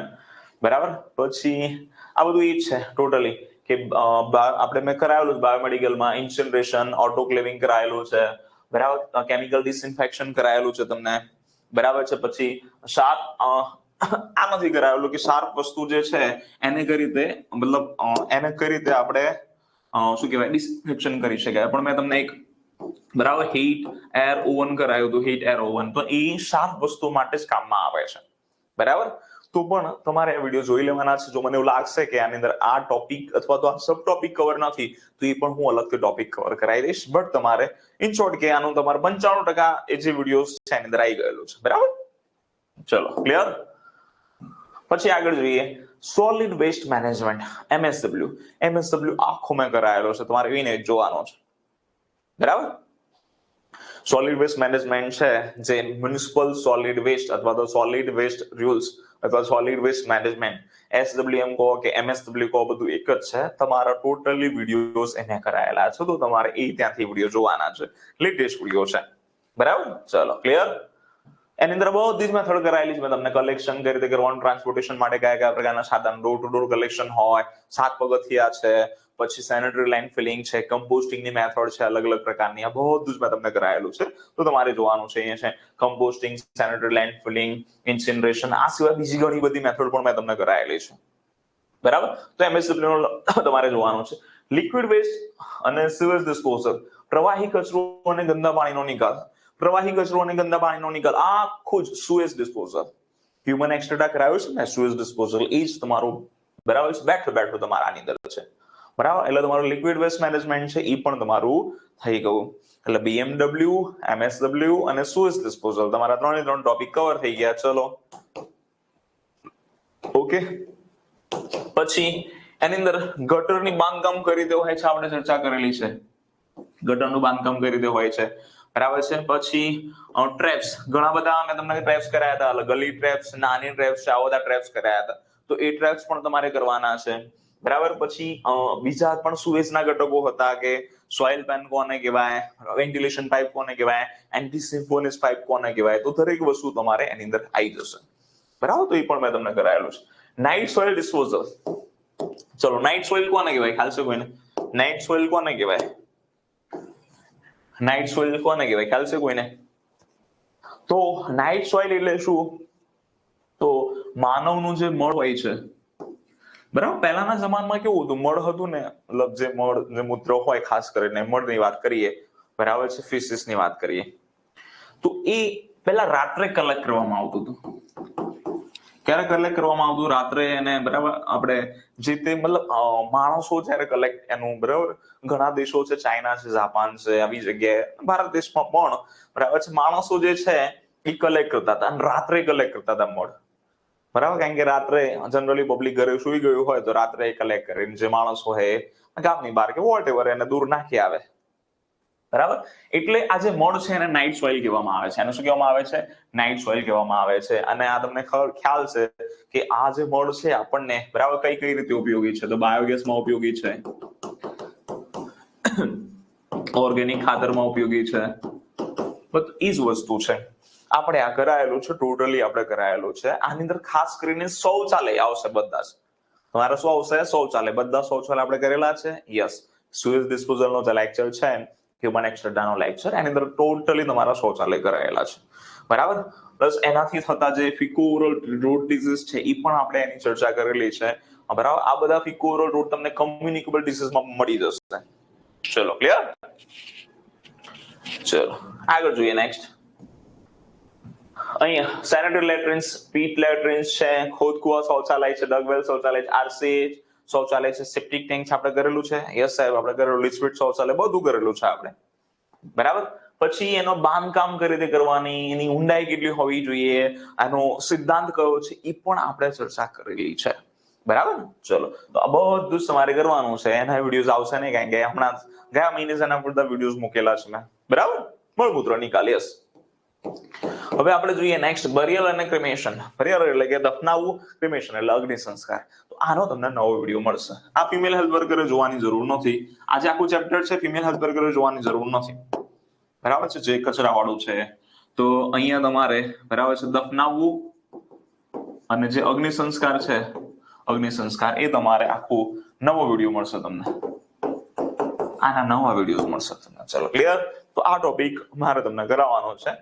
બરાબર. પછી આ બધું એ જ છે ટોટલી, કે આપણે મેં કરાયેલું બાયોમેડિકલમાં ઇન્સિનરેશન, ઓટોક્લેવિંગ કરાયેલું છે, બરાબર. કેમિકલ ડિસઇન્ફેક્શન કરાયેલું છે તમને, બરાબર છે. પછી શાર્પ આ નથી કરાયેલું કે શાર્પ વસ્તુ જે છે એને કઈ રીતે, મતલબ એને કઈ રીતે આપણે શું કહેવાય, ડિસઇન્ફેક્શન કરી શકાય, પણ મેં તમને એક, બરાબર, હીટ એર ઓવન કરાયું હતું, હીટ એર ઓવન, તો એ શાર્પ વસ્તુ માટે જ કામમાં આવે છે, બરાબર. તો પણ તમારે આ વિડીયો જોઈ લેવાના છે. જો મને એવું લાગશે કે આની અંદર આ ટોપિક અથવા તો આ સબ ટોપિક કવર નથી, તો એ પણ હું અલગથી ટોપિક કવર કરાવી દઈશ, બટ તમારે ઇન શોર્ટ કે આનું તમારે 95% એ જે વિડીયો છે એની અંદર આવી ગયેલું છે, બરાબર. ચલો, ક્લિયર? પછી આગળ જોઈએ, સોલિડ વેસ્ટ મેનેજમેન્ટ, એમએસડબલ્યુ આખો મેં કરાયેલો છે, તમારે એને જોવાનો છે, બરાબર. સોલિડ વેસ્ટ મેનેજમેન્ટ છે, જે મ્યુનિસિપલ સોલિડ વેસ્ટ અથવા તો સોલિડ વેસ્ટ રૂલ્સ અથવા સોલિડ વેસ્ટ મેનેજમેન્ટ, એસડબ્લ્યુએમ કહો કે એમએસડબલ્યુ કહો, બધું એક જ છે. તમારા ટોટલી વિડીયોઝ એને કરાયેલા છે, તો તમારે એ ત્યાંથી વિડીયો જોવાના છે, લેટેસ્ટ વિડીયો છે, બરાબર. ચલો, ક્લિયર? એની અંદર બધી જ મેથડ કરાયેલી છે મેં તમને. કલેક્શન કઈ રીતે કરવાનું, ટ્રાન્સપોર્ટેશન માટે કયા કયા પ્રકારના સાધન, ડોર ટુ ડોર કલેક્શન હોય, 7 પગથિયા છે, પછી સેનેટરી લાઇન ફિલિંગ છે, કમ્પોસ્ટિંગની મેથડ છે અલગ અલગ પ્રકારની, આ બધું જ મેં તમને કરાયેલું છે, તો તમારે જોવાનું છે. અહીંયા છે કમ્પોસ્ટિંગ, સેનેટરી લાઇન ફિલિંગ, ઇન્સિનરેશન, આ સિવાય બીજી ઘણી બધી મેથડ પણ મેં તમને કરાયેલી છે, બરાબર. તો એમએસડબલ્યુ તમારે જોવાનું છે. લિક્વિડ વેસ્ટ અને સિવેજ ડિસ્પોઝલ, પ્રવાહી કચરો અને ગંદા પાણીનો નિકાલ, પ્રવાહી કચરો અને ગંદા પાણીનો નિકાલ, આખું જ સુએજ ડિસ્પોઝલ, હ્યુમન એક્સટ્રા કરાવ્યું છે ને સુએજ ડિસ્પોઝલ, એ જ તમારું, બરાબર, બેઠું તમારા આની અંદર છે, બરાબર, એટલે તમારું લિક્વિડ વેસ્ટ મેનેજમેન્ટ છે એ પણ તમારું થઈ ગયું. એટલે BMW, MSW અને સુએઝ ડિસ્પોઝલ તમારા 3 ટોપિક કવર થઈ ગયા. ચલો ઓકે. પછી એની અંદર ગટરની બાંધકામ કરી દેવું હોય છે, આપણે ચર્ચા કરેલી છે. ગટરનું બાંધકામ કરી દેવું હોય છે, બરાબર છે. પછી ટ્રેપ્સ, ઘણા બધા મેં તમને ટ્રેપ્સ કરાયા હતા, ગલી ટ્રેપ્સ, નાની ટ્રેપ્સ છે, આવા બધા ટ્રેપ્સ કરાયા હતા. તો એ ટ્રેપ્સ પણ તમારે કરવાના છે, બરાબર. પછી બીજા પણ સુએઝના ઘટકો હતા કે સોઇલ પેન કોને કહેવાય, વેન્ટિલેશન પાઇપ કોને કહેવાય, એન્ટીસિફોનિસ પાઇપ કોને કહેવાય. તો દરેક વસ્તુ તમારે એની અંદર આવી જશે, બરાબર. તો એ પણ મેં તમને કરાયેલું છે. નાઇટ સોઇલ ડિસ્પોઝલ, ચલો નાઇટ સોઇલ કોને કહેવાય, ખ્યાલ છે કોઈને? નાઇટ સોઇલ કોને કહેવાય? નાઇટ સોઇલ કોને કહેવાય, ખ્યાલ છે કોઈને? તો નાઇટ સોઇલ એટલે શું? તો માનવનું જે મળ હોય છે, બરાબર. પહેલાના જમાનામાં કેવું હતું, મળ હતું ને, મતલબ જે મળ, જે મૂત્ર હોય, ખાસ કરીને મળની વાત કરીએ, બરાબર છે, ફિશિસની વાત કરીએ, તો એ પહેલા રાત્રે કલેક્ટ કરવામાં આવતું હતું. ક્યારે કલેક્ટ કરવામાં આવતું? રાત્રે. એને બરાબર આપણે જે તે મતલબ માણસો જ્યારે કલેક્ટ એનું, બરાબર, ઘણા દેશો છે, ચાઇના છે, જાપાન છે, આવી જગ્યાએ, ભારત દેશમાં પણ બરાબર છે, માણસો જે છે એ કલેક્ટ કરતા હતા અને રાત્રે કલેક્ટ કરતા હતા મળ, બરાબર. કારણ કે રાત્રે જનરલી પબ્લિક ઘરે સુઈ ગયું હોય તો રાત્રે કલેક્ટ કરીને જે માણસ હોય ગામની બહાર કે વોટ એવર એને દૂર નાખી આવે, બરાબર. એટલે આ જે મળ છે એને નાઇટ સોઇલ કહેવામાં આવે છે. એને શું કહેવામાં આવે છે? નાઇટ સોઇલ કહેવામાં આવે છે. અને આ તમને ખ્યાલ છે કે આ જે મળ છે આપણને, બરાબર, કઈ કઈ રીતે ઉપયોગી છે? તો બાયોગેસમાં ઉપયોગી છે, ઓર્ગેનિક ખાતરમાં ઉપયોગી છે, બસ એ જ વસ્તુ છે. આપણે આ કરાયેલું છે, ટોટલી આપણે કરાયેલું છે. આની અંદર ખાસ કરીને શૌચાલય આવશે બધા જ. તમારે શું આવશે? શૌચાલય. બધા શૌચાલય આપણે કરેલા છે. યસ. સુએઝ ડિસ્પોઝલ નો જે લેક્ચર છે, હ્યુમન એક્સટ્રાનો લેક્ચર, એની અંદર ટોટલી તમારા શૌચાલય કરાયેલા છે, બરાબર. પ્લસ એનાથી થતા જે ફિકો-ઓરલ રૂટ ડિઝીઝ છે એ પણ આપણે એની ચર્ચા કરેલી છે, બરાબર. આ બધા ફિકો-ઓરલ રૂટ તમને કમ્યુનિકેબલ ડિઝીઝમાં મળી જશે. ચલો ક્લિયર? ચલો આગળ જોઈએ. નેક્સ્ટ અહીંયા સેનેટરી લેટ્રિન્સ, પીટ લેટ્રિન્સ છે, ખોદકુવા શૌચાલય છે, ડગવેલ શૌચાલય છે, આરસીએચ શૌચાલય છે, સેપ્ટિક ટેન્ક છે, આપણે કરેલું છે. યસ સાહેબ, આપણે કરેલું. લિક્વિડ શૌચાલય બધું કરેલું છે આપણે, બરાબર. પછી એનો બાંધકામ કઈ રીતે કરવાની, એની ઊંડાઈ કેટલી હોવી જોઈએ, આનો સિદ્ધાંત કયો છે, એ પણ આપણે ચર્ચા કરેલી છે, બરાબર. ચલો, તો આ બધું જ તમારે કરવાનું છે. એના વિડીયોઝ આવશે નહીં, કારણ કે હમણાં ગયા મહિને એના બધા વિડીયોઝ મૂકેલા છે મેં, બરાબર. મળમૂત્ર નિકાલ. યસ. હવે આપણે જોઈએ નેક્સ્ટ, બરિયલ અને ક્રિમેશન. બરિયલ એટલે કે દફનાવવું, ક્રિમેશન એટલે અગ્નિ સંસ્કાર. તો આનો તમને નવો વિડીયો મળશે. આ ફિમેલ હેલ્થ વર્કરે જોવાની જરૂર નથી. આજે આખું ચેપ્ટર છે, ફિમેલ હેલ્થ વર્કરે જોવાની જરૂર નથી, બરાબર છે, જે કચરા વાળું છે. તો અહીંયા તમારે, બરાબર છે, દફનાવવું અને જે અગ્નિ સંસ્કાર છે, અગ્નિ સંસ્કાર, એ તમારે આખું નવો વિડીયો મળશે તમને. આના નવા વિડીયો મળશે તમને. ચલો ક્લિયર? તો આ ટોપિક મારે તમને કરાવવાનો છે.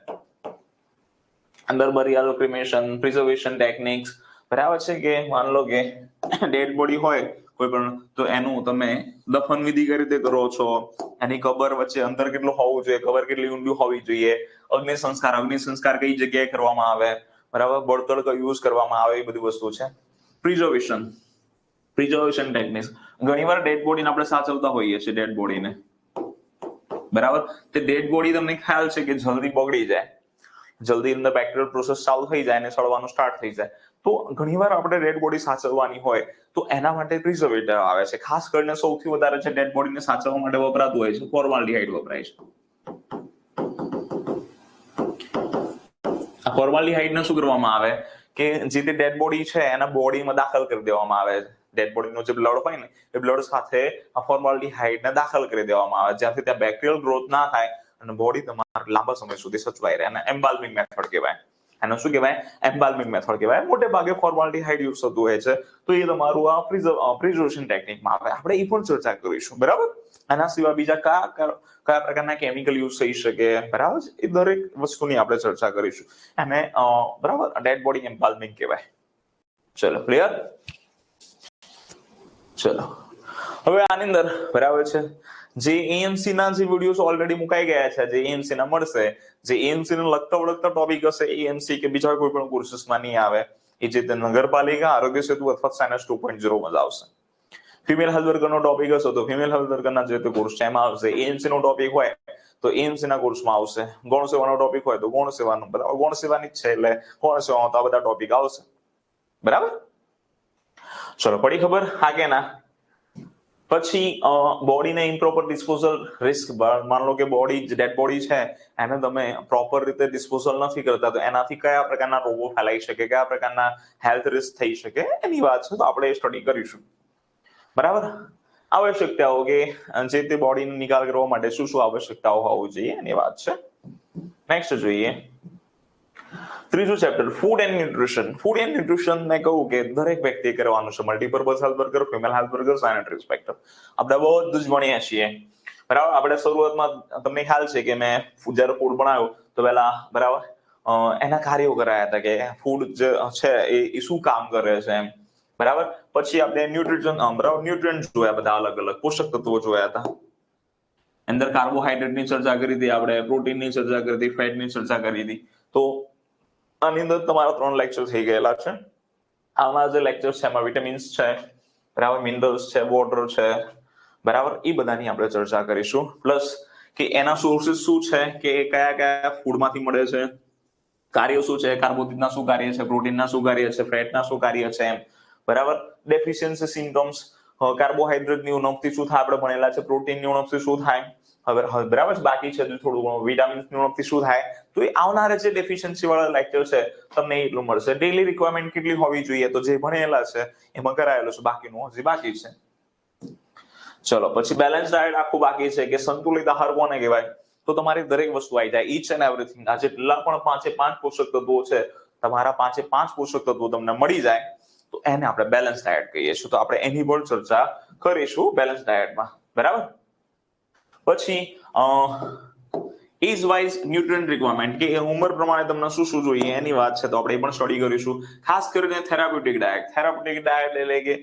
અંદર બરિયલ, ક્રિમેશન, પ્રિઝર્વેશન ટેકનિક્સ, બરાબર છે. કે માન લો કે ડેડ બોડી હોય કોઈ પણ, તો એનું તમે દફન વિધિ કઈ રીતે કરો છો, એની કબર વચ્ચે અંતર કેટલું હોવું જોઈએ, કબર કેટલી ઊંડી હોવી જોઈએ, અગ્નિ સંસ્કાર કઈ જગ્યાએ કરવામાં આવે, બરાબર, બળતણ કયો યુઝ કરવામાં આવે, એ બધી વસ્તુ છે. Preservation techniques. ઘણીવાર ડેડ બોડીને આપણે સાચવતા હોઈએ છીએ, ડેડ બોડીને, બરાબર. તે ડેડ બોડી તમને ખ્યાલ છે કે જલ્દી બગડી જાય, જલ્દી અંદર બેક્ટેરિયલ પ્રોસેસ ચાલુ થઈ જાય અને સડવાનું સ્ટાર્ટ થઈ જાય. તો ઘણીવાર આપણે ડેડ બોડી સાચવવાની હોય તો એના માટે પ્રિઝર્વેટિવ આવે છે. ખાસ કરીને સૌથી વધારે છે ડેડ બોડીને સાચવવા માટે વપરાતું હોય છે ફોર્માલ્ડિહાઇડ વપરાય છે. આ ફોર્માલ્ડિહાઇડને શું કરવામાં આવે કે જે તે ડેડ બોડી છે એના બોડીમાં દાખલ કરી દેવામાં આવે છે. ડેડ બોડીનો જે બ્લડ હોય ને એ બ્લડ સાથે આ ફોર્માલ્ડિહાઇડને દાખલ કરી દેવામાં આવે, જ્યાંથી ત્યાં બેક્ટેરિયલ ગ્રોથ ના થાય અને બોડી તમારે લાંબા સમય સુધી સચવાઈ રહે. અને એમ્બાલ્મિંગ મેથડ કહેવાય. એનો શું કહેવાય? એમ્બાલ્મિંગ મેથડ કહેવાય. મોટે ભાગે ફોર્માલ્ડિહાઇડ યુઝ થતું હોય છે, તો એ તમારું આ પ્રિઝર્વેશન ટેકનિકમાં આવે. આપણે એ પણ ચર્ચા કરીશું, બરાબર. આના સિવાય બીજા કયા પ્રકારના કેમિકલ યુઝ થઈ શકે, બરાબર, એ દરેક વસ્તુની આપણે ચર્ચા કરીશું. અને બરાબર, ડેડ બોડી એમ્બાલ્મિંગ કહેવાય. ચલો ક્લિયર? ચલો હવે આની અંદર, બરાબર છે, જે એએમસી ના જે વિડીયોઝ ઓલરેડી મુકાઈ ગયા છે, જે એએમસી ના મળશે, જે એએમસી ને લગતા વળગતા ટોપિક હશે, એએમસી કે બીજા કોઈ પણ કોર્સીસમાં નહીં આવે, એ જે નગરપાલિકા, આરોગ્ય સેતુ અથવા સાયન્સ 2.0 માં જ આવશે. ફિમેલ હેલ્થ વર્કરનો ટોપિક હશે તો ફિમેલ હેલ્થ વર્કરના જે તે કોર્સ છે એમાં આવશે. એએમસી નો ટોપિક હોય તો એએમસી ના કોર્સમાં આવશે. ગૌણ સેવાનો ટોપિક હોય તો ગૌણ સેવાનો, બરાબર, ગૌણ સેવાની જ છે એટલે ગૌણ સેવામાં તો આ બધા ટોપિક આવશે. બરાબર, ચલો પડી ખબર આગે ના. પછી બોડીને ઇમ્પ્રોપર ડિસ્પોઝલ રિસ્ક, માની લો કે બોડી ડેડ બોડી છે એને તમે પ્રોપર રીતે ડિસ્પોઝલ નથી કરતા તો એનાથી કયા પ્રકારના રોગો ફેલાઈ શકે, કયા પ્રકારના હેલ્થ રિસ્ક થઈ શકે એની વાત છે તો આપણે સ્ટડી કરીશું. બરાબર, આવશ્યકતાઓ કે જે તે બોડીનો નિકાલ કરવા માટે શું શું આવશ્યકતાઓ હોવી જોઈએ એની વાત છે. નેક્સ્ટ જોઈએ ત્રીજું chapter, food and nutrition. Food and nutrition મેં કહું કે દરેક વ્યક્તિએ કરવાનું છે. Multipurpose health worker, female health worker, sanitary inspector, આપણે બધું જ ભણીએ છીએ. બરાબર, આપણે શરૂઆતમાં તમને ખ્યાલ છે કે મેં જ્યારે ફૂડ ભણાવ્યું તો પહેલા, બરાબર, એના કાર્યો કરાયા હતા કે ફૂડ જે છે એ શું કામ કરે છે એમ. બરાબર, પછી આપણે ન્યુટ્રિશન, બરાબર, ન્યુટ્રિયન્ટ જોયા, બધા અલગ અલગ પોષક તત્વો જોયા હતા. અંદર કાર્બોહાઈડ્રેટની ચર્ચા કરી હતી આપણે, પ્રોટીનની ચર્ચા કરી હતી, ફેટની ચર્ચા કરી હતી. તો આની અંદર તમારા 3 લેક્ચર થઈ ગયેલા છે. આમાં જે લેક્ચર્સ છે એમાં વિટામિન્સ છે, બરાબર, મિનરલ્સ છે, વોટર છે, બરાબર, એ બધાની આપણે ચર્ચા કરીશું. પ્લસ કે એના સોર્સિસ શું છે, કે કયા કયા ફૂડમાંથી મળે છે, કાર્યો શું છે, કાર્બોદિતના શું કાર્ય છે, પ્રોટીનના શું કાર્ય છે, ફેટના શું કાર્ય છે એમ. બરાબર, ડેફિશિયન્સી સિમ્પટમ્સ, કાર્બોહાઈડ્રેટની ઉણપથી શું થાય આપણે ભણેલા છે, પ્રોટીનની ઉણપથી શું થાય, હવે બરાબર બાકી છે થોડું ઘણું, વિટામિન્સની ઉણપથી શું થાય. તો એ આવનારા જે ડેફિશિયન્સી વાળા લેક્ચર છે તમને એટલું મળશે. ડેઈલી રિક્વાયરમેન્ટ કેટલી હોવી જોઈએ, તો જે ભણેલા છે એમાં કરાયેલું છે, બાકીનું હજી બાકી છે. ચલો પછી બેલેન્સ ડાયટ આખું બાકી છે કે સંતુલિત આહાર કોને કહેવાય. તો તમારી દરેક વસ્તુ આવી જાય, ઈચ એન્ડ એવરીથિંગ. આ જેટલા પણ 5 પોષક તત્વો છે, તમારા 5 પોષક તત્વો તમને મળી જાય તો એને આપણે બેલેન્સ ડાયટ કહીએ છીએ. તો આપણે એની પણ ચર્ચા કરીશું બેલેન્સ ડાયટમાં. બરાબર, પછી એજ વાઇઝ ન્યુટ્રિયન્ટ રિક્વાયરમેન્ટ, કે ઉંમર પ્રમાણે તમને શું શું જોઈએ એની વાત છે તો આપણે એ પણ સ્ટડી કરીશું. ખાસ કરીને થેરાપ્યુટિક ડાયટ. થેરાપ્યુટિક ડાયટ એટલે કે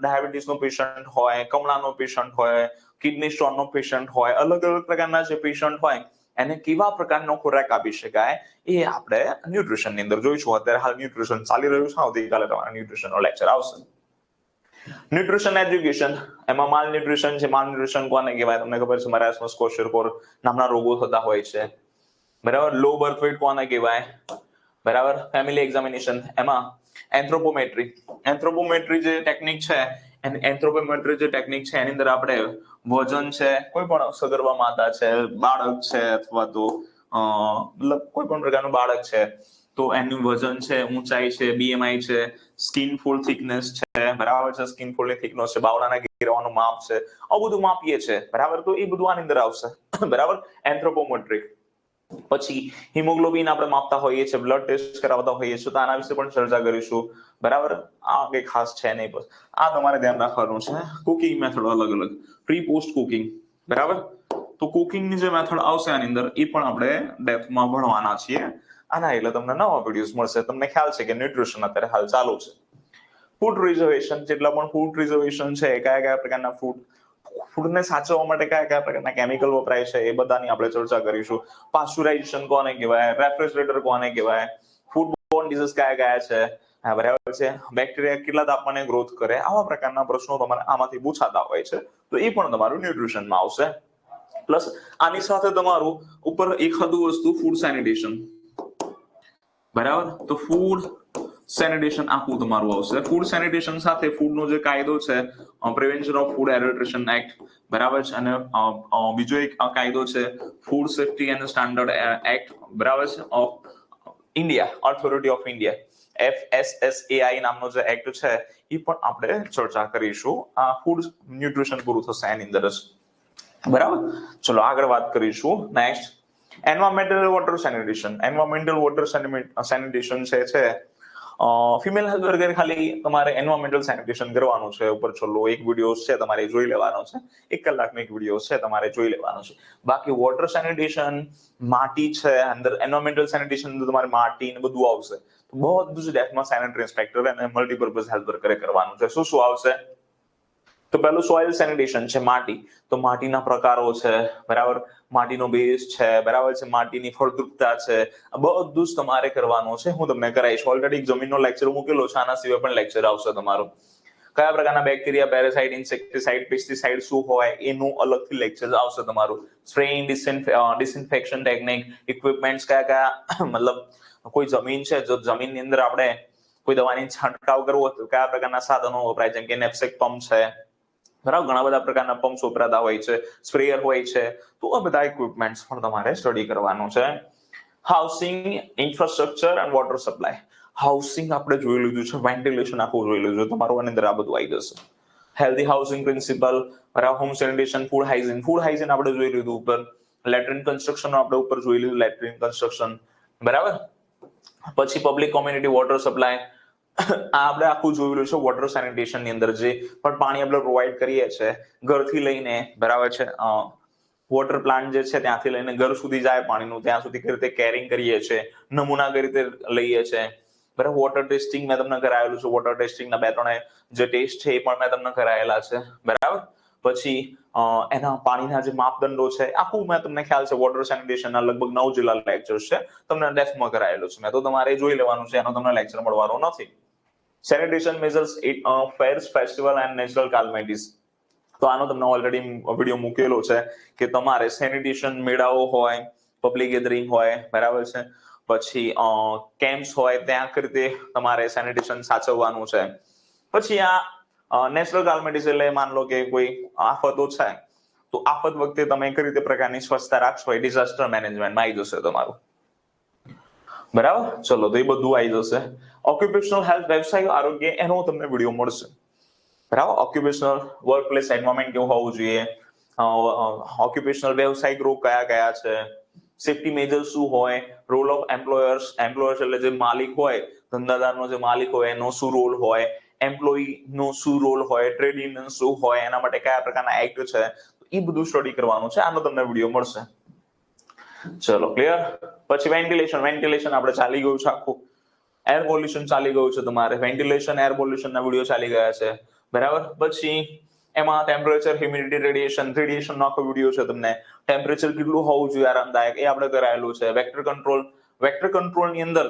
ડાયાબિટીસનો પેશન્ટ હોય, કમળાનો પેશન્ટ હોય, કિડની સ્ટોનનો પેશન્ટ હોય, અલગ અલગ પ્રકારના જે પેશન્ટ હોય એને કેવા પ્રકારનો ખોરાક આપી શકાય એ આપણે ન્યુટ્રિશનની અંદર જોઈશું. અત્યારે હાલ ન્યુટ્રિશન ચાલી રહ્યું છે, આવતીકાલે તમારા ન્યુટ્રિશનનો લેક્ચર આવશે. ન્યુટ્રિશન એજ્યુકેશન, એમાં માલ ન્યુટ્રિશન છે. માલ ન્યુટ્રિશન કોને કહેવાય તમને ખબર છે, મરાસમસ, ક્વોશિયોકોર નામના રોગો થતા હોય છે. બરાબર, લો બર્થ વેટ કોને કહેવાય, બરાબર, ફેમિલી એક્ઝામિનેશન, એમાં એન્થ્રોપોમેટ્રી. એન્થ્રોપોમેટ્રી જે ટેકનિક છે, એન્થ્રોપોમેટ્રી જે ટેકનિક છે એની અંદર આપણે વજન છે, કોઈ પણ સગર્ભા માતા છે, બાળક છે, અથવા તો મતલબ કોઈ પણ પ્રકારનું બાળક છે તો એનું વજન છે, ઊંચાઈ છે, બીએમઆઈ છે, સ્કિન ફોલ થિકનેસ છે, બરાબર છે, સ્કિન ફોલની થિકનેસ છે, બાવડાના ઘેરાવાનું માપ છે, આવું બધું માપીએ છે. બરાબર, તો એ બધું આની અંદર આવશે. બરાબર, એન્થ્રોપોમેટ્રિક. પછી હિમોગ્લોબિન આપણે માપતા હોઈએ છીએ, બ્લડ ટેસ્ટ કરાવતા હોઈએ છીએ, તો આના વિશે પણ ચર્ચા કરીશું. બરાબર, આ કઈ ખાસ છે નહીં, બસ આ તમારે ધ્યાન રાખવાનું છે. કુકિંગ મેથડ અલગ અલગ, પ્રી પોસ્ટ કુકિંગ. બરાબર, તો કુકિંગની જે મેથડ આવશે આની અંદર એ પણ આપણે ડેપ્થમાં ભણવાના છીએ. આના એટલે તમને નવા વિડીયોઝ મળશે. તમને ખ્યાલ છે કે ન્યુટ્રિશન અત્યારે હાલ ચાલુ છે. ફૂડ રિઝર્વેશન, જેટલા પણ ફૂડ રિઝર્વેશન છે, કયા કયા પ્રકારના ફૂડને સાચવવા માટે કયા કયા પ્રકારના કેમિકલ વપરાય છે એ બધાની આપણે ચર્ચા કરીશું. પાસ્ચરાઇઝેશન કોને કહેવાય, રેફ્રિજરેટર કોને કહેવાય, ફૂડ બોર્ન ડિઝીઝ કયા કયા છે, બરાબર છે, બેક્ટેરિયા કેટલા તાપમાને ગ્રોથ કરે, આવા પ્રકારના પ્રશ્નો તમારે આમાંથી પૂછાતા હોય છે તો એ પણ તમારું ન્યુટ્રિશનમાં આવશે. પ્લસ આની સાથે તમારું ઉપર એખાદું વસ્તુ ફૂડ સેનિટેશન. બરાબર, તો ફૂડ સેનિટેશન આખું તમારું આવશે. ફૂડ સેનિટેશન સાથે ફૂડનો જે કાયદો છે, prevention of food adulteration act, બરાબર છે, અને બીજો એક કાયદો છે food safety and standard act, બરાબર છે, of India, authority of India, FSSAI નામનો જે એક્ટ છે એ પણ આપણે ચર્ચા કરીશું. આ ફૂડ ન્યુટ્રિશન પૂરું થશે એની અંદર જ. બરાબર, ચલો આગળ વાત કરીશું. Next, environmental water sanitation. Environmental water sanitation છે ફિમેલ હેલ્થ વર્કર ખાલી તમારે એન્વાયરમેન્ટલ સેનિટેશન કરવાનું છે. ઉપર છેલ્લો એક વિડીયો છે તમારે જોઈ લેવાનો છે, 1 કલાકનો એક વિડીયો છે તમારે જોઈ લેવાનો છે. બાકી વોટર સેનિટેશન, માટી છે અંદર, એન્વાયરમેન્ટલ સેનિટેશન અંદર તમારે માટી ને બધું આવશે. તો બધું જ ડેફમાં સેનેટરી ઇન્સ્પેક્ટર અને મલ્ટીપર્પઝ હેલ્થ વર્કરે કરવાનું છે. શું શું આવશે? તો પહેલું સોઇલ સેનિટેશન છે, માટી. તો માટીના પ્રકારો છે, બરાબર, માટીનો બેઝ છે, બરાબર છે, માટીની ફળદ્રુપતા છે, આ બધું જ તમારે કરવાનું છે. હું તમને કરાવીશ. ઓલરેડી જમીનનો લેક્ચર મૂકેલો છે, આના સિવાય પણ લેક્ચર આવશે તમારો. કયા પ્રકારના બેક્ટેરિયા, પેરાસાઇટ, ઇન્સેક્ટિસાઇડ, પેસ્ટિસાઇડ શું હોય એનું અલગથી લેક્ચર આવશે તમારું. સ્પ્રેઇંગ, ડિસઇન્ફેક્શન ટેકનિક, ઇક્વિપમેન્ટ્સ કયા કયા મતલબ કોઈ જમીન છે, જો જમીનની અંદર આપણે કોઈ દવાની છંટકાવ કરવો તો કયા પ્રકારના સાધનો વપરાય, જેમ કે નેપ્સેક પંપ છે, બરાબર, ઘણા બધા પ્રકારના પંપ્સ વપરાતા હોય છે, સ્પ્રેયર હોય છે, તો આ બધા ઇક્વિપમેન્ટ્સ પણ તમારે સ્ટડી કરવાનું છે. Housing, infrastructure and water supply. Housing આપણે જોઈ લીધું છે, વેન્ટિલેશન આખું જોઈ લીધું છે તમારું, આની અંદર આ બધું આવી જશે. હેલ્ધી હાઉસિંગ પ્રિન્સિપલ, બરાબર, હોમ સેનિટેશન, ફૂડ હાઇજીન આપણે જોઈ લીધું ઉપર, લેટ્રિન કન્સ્ટ્રક્શન આપણે ઉપર જોઈ લીધું, લેટ્રિન કન્સ્ટ્રક્શન, બરાબર. પછી પબ્લિક કોમ્યુનિટી વોટર સપ્લાય, આ આપણે આખું જોયેલું છે. વોટર સેનિટેશન ની અંદર જે પણ પાણી આપણે પ્રોવાઈડ કરીએ છીએ ઘરથી લઈને, બરાબર છે, વોટર પ્લાન્ટ જે છે ત્યાંથી લઈને ઘર સુધી જાય પાણીનું, ત્યાં સુધી કઈ રીતે કેરિંગ કરીએ છીએ, નમૂના કઈ રીતે લઈએ છીએ, બરાબર. વોટર ટેસ્ટિંગ મેં તમને કરાયેલું છે, વોટર ટેસ્ટિંગના 2-3 જે ટેસ્ટ છે એ પણ મેં તમને કરાયેલા છે, બરાબર. પછી એના પાણીના જે માપદંડો છે આખું મેં તમને ખ્યાલ છે, વોટર સેનિટેશનના લગભગ 9 જેટલા લેક્ચર્સ છે, તમને ડેફમાં કરાયેલું છે મેં, તો તમારે જોઈ લેવાનું છે, એનો તમને લેક્ચર મળવાનો નથી. Sanitation measures, fairs, festival and natural calamities, તો આનો તમને ઓલરેડી વિડીયો મૂકેલો છે કે તમારે સેનિટેશન મેળાઓ હોય, પબ્લિક ગેધરિંગ હોય, બરાબર છે, પછી કેમ્પ્સ હોય, ત્યાં કઈ રીતે તમારે સેનિટેશન સાચવવાનું છે. પછી આ નેચરલ કાલ્મિટીઝ એટલે માન લો કે કોઈ આફતો છે, તો આફત વખતે તમે કઈ રીતે પ્રકારની સ્વચ્છતા રાખશો, એ ડિઝાસ્ટર મેનેજમેન્ટમાં આવી જશે તમારું, બરાબર. ચલો, તો એ બધું આવી જશે. ઓક્યુપેશનલ હેલ્થ, વ્યવસાય આરોગ્ય, એનો તમને વિડીયો મળશે, બરાબર. ઓક્યુપેશનલ વર્કપ્લેસ એન્વાયરમેન્ટ કેવું હોવું જોઈએ, ઓક્યુપેશનલ વ્યવસાયિક રોગ કયા કયા છે, સેફ્ટી મેજર શું હોય, રોલ ઓફ એમ્પ્લોયર્સ એટલે જે માલિક હોય, ધંધાદારનો જે માલિક હોય એનો શું રોલ હોય, એમ્પ્લોયી નો શું રોલ હોય, ટ્રેડ યુનિયન શું હોય, એના માટે કયા પ્રકારના એક્ટ છે, એ બધું સ્ટડી કરવાનું છે. આનો તમને વિડીયો મળશે. ચલો, ક્લિયર. પછી વેન્ટિલેશન આપણે ચાલી ગયું છે આખું. એર પોલ્યુશન ચાલી ગયું છે તમારે, વેન્ટિલેશન, એર પોલ્યુશન ના વિડીયો ચાલી ગયા છે, બરાબર. પછી એમાં ટેમ્પરેચર, હ્યુમિડિટી, રેડિયેશન નો આખો વિડીયો છે તમને. ટેમ્પરેચર કેટલું હોવું જોઈએ આરામદાયક, એ આપણે કરાયેલું છે. વેક્ટર કંટ્રોલ ની અંદર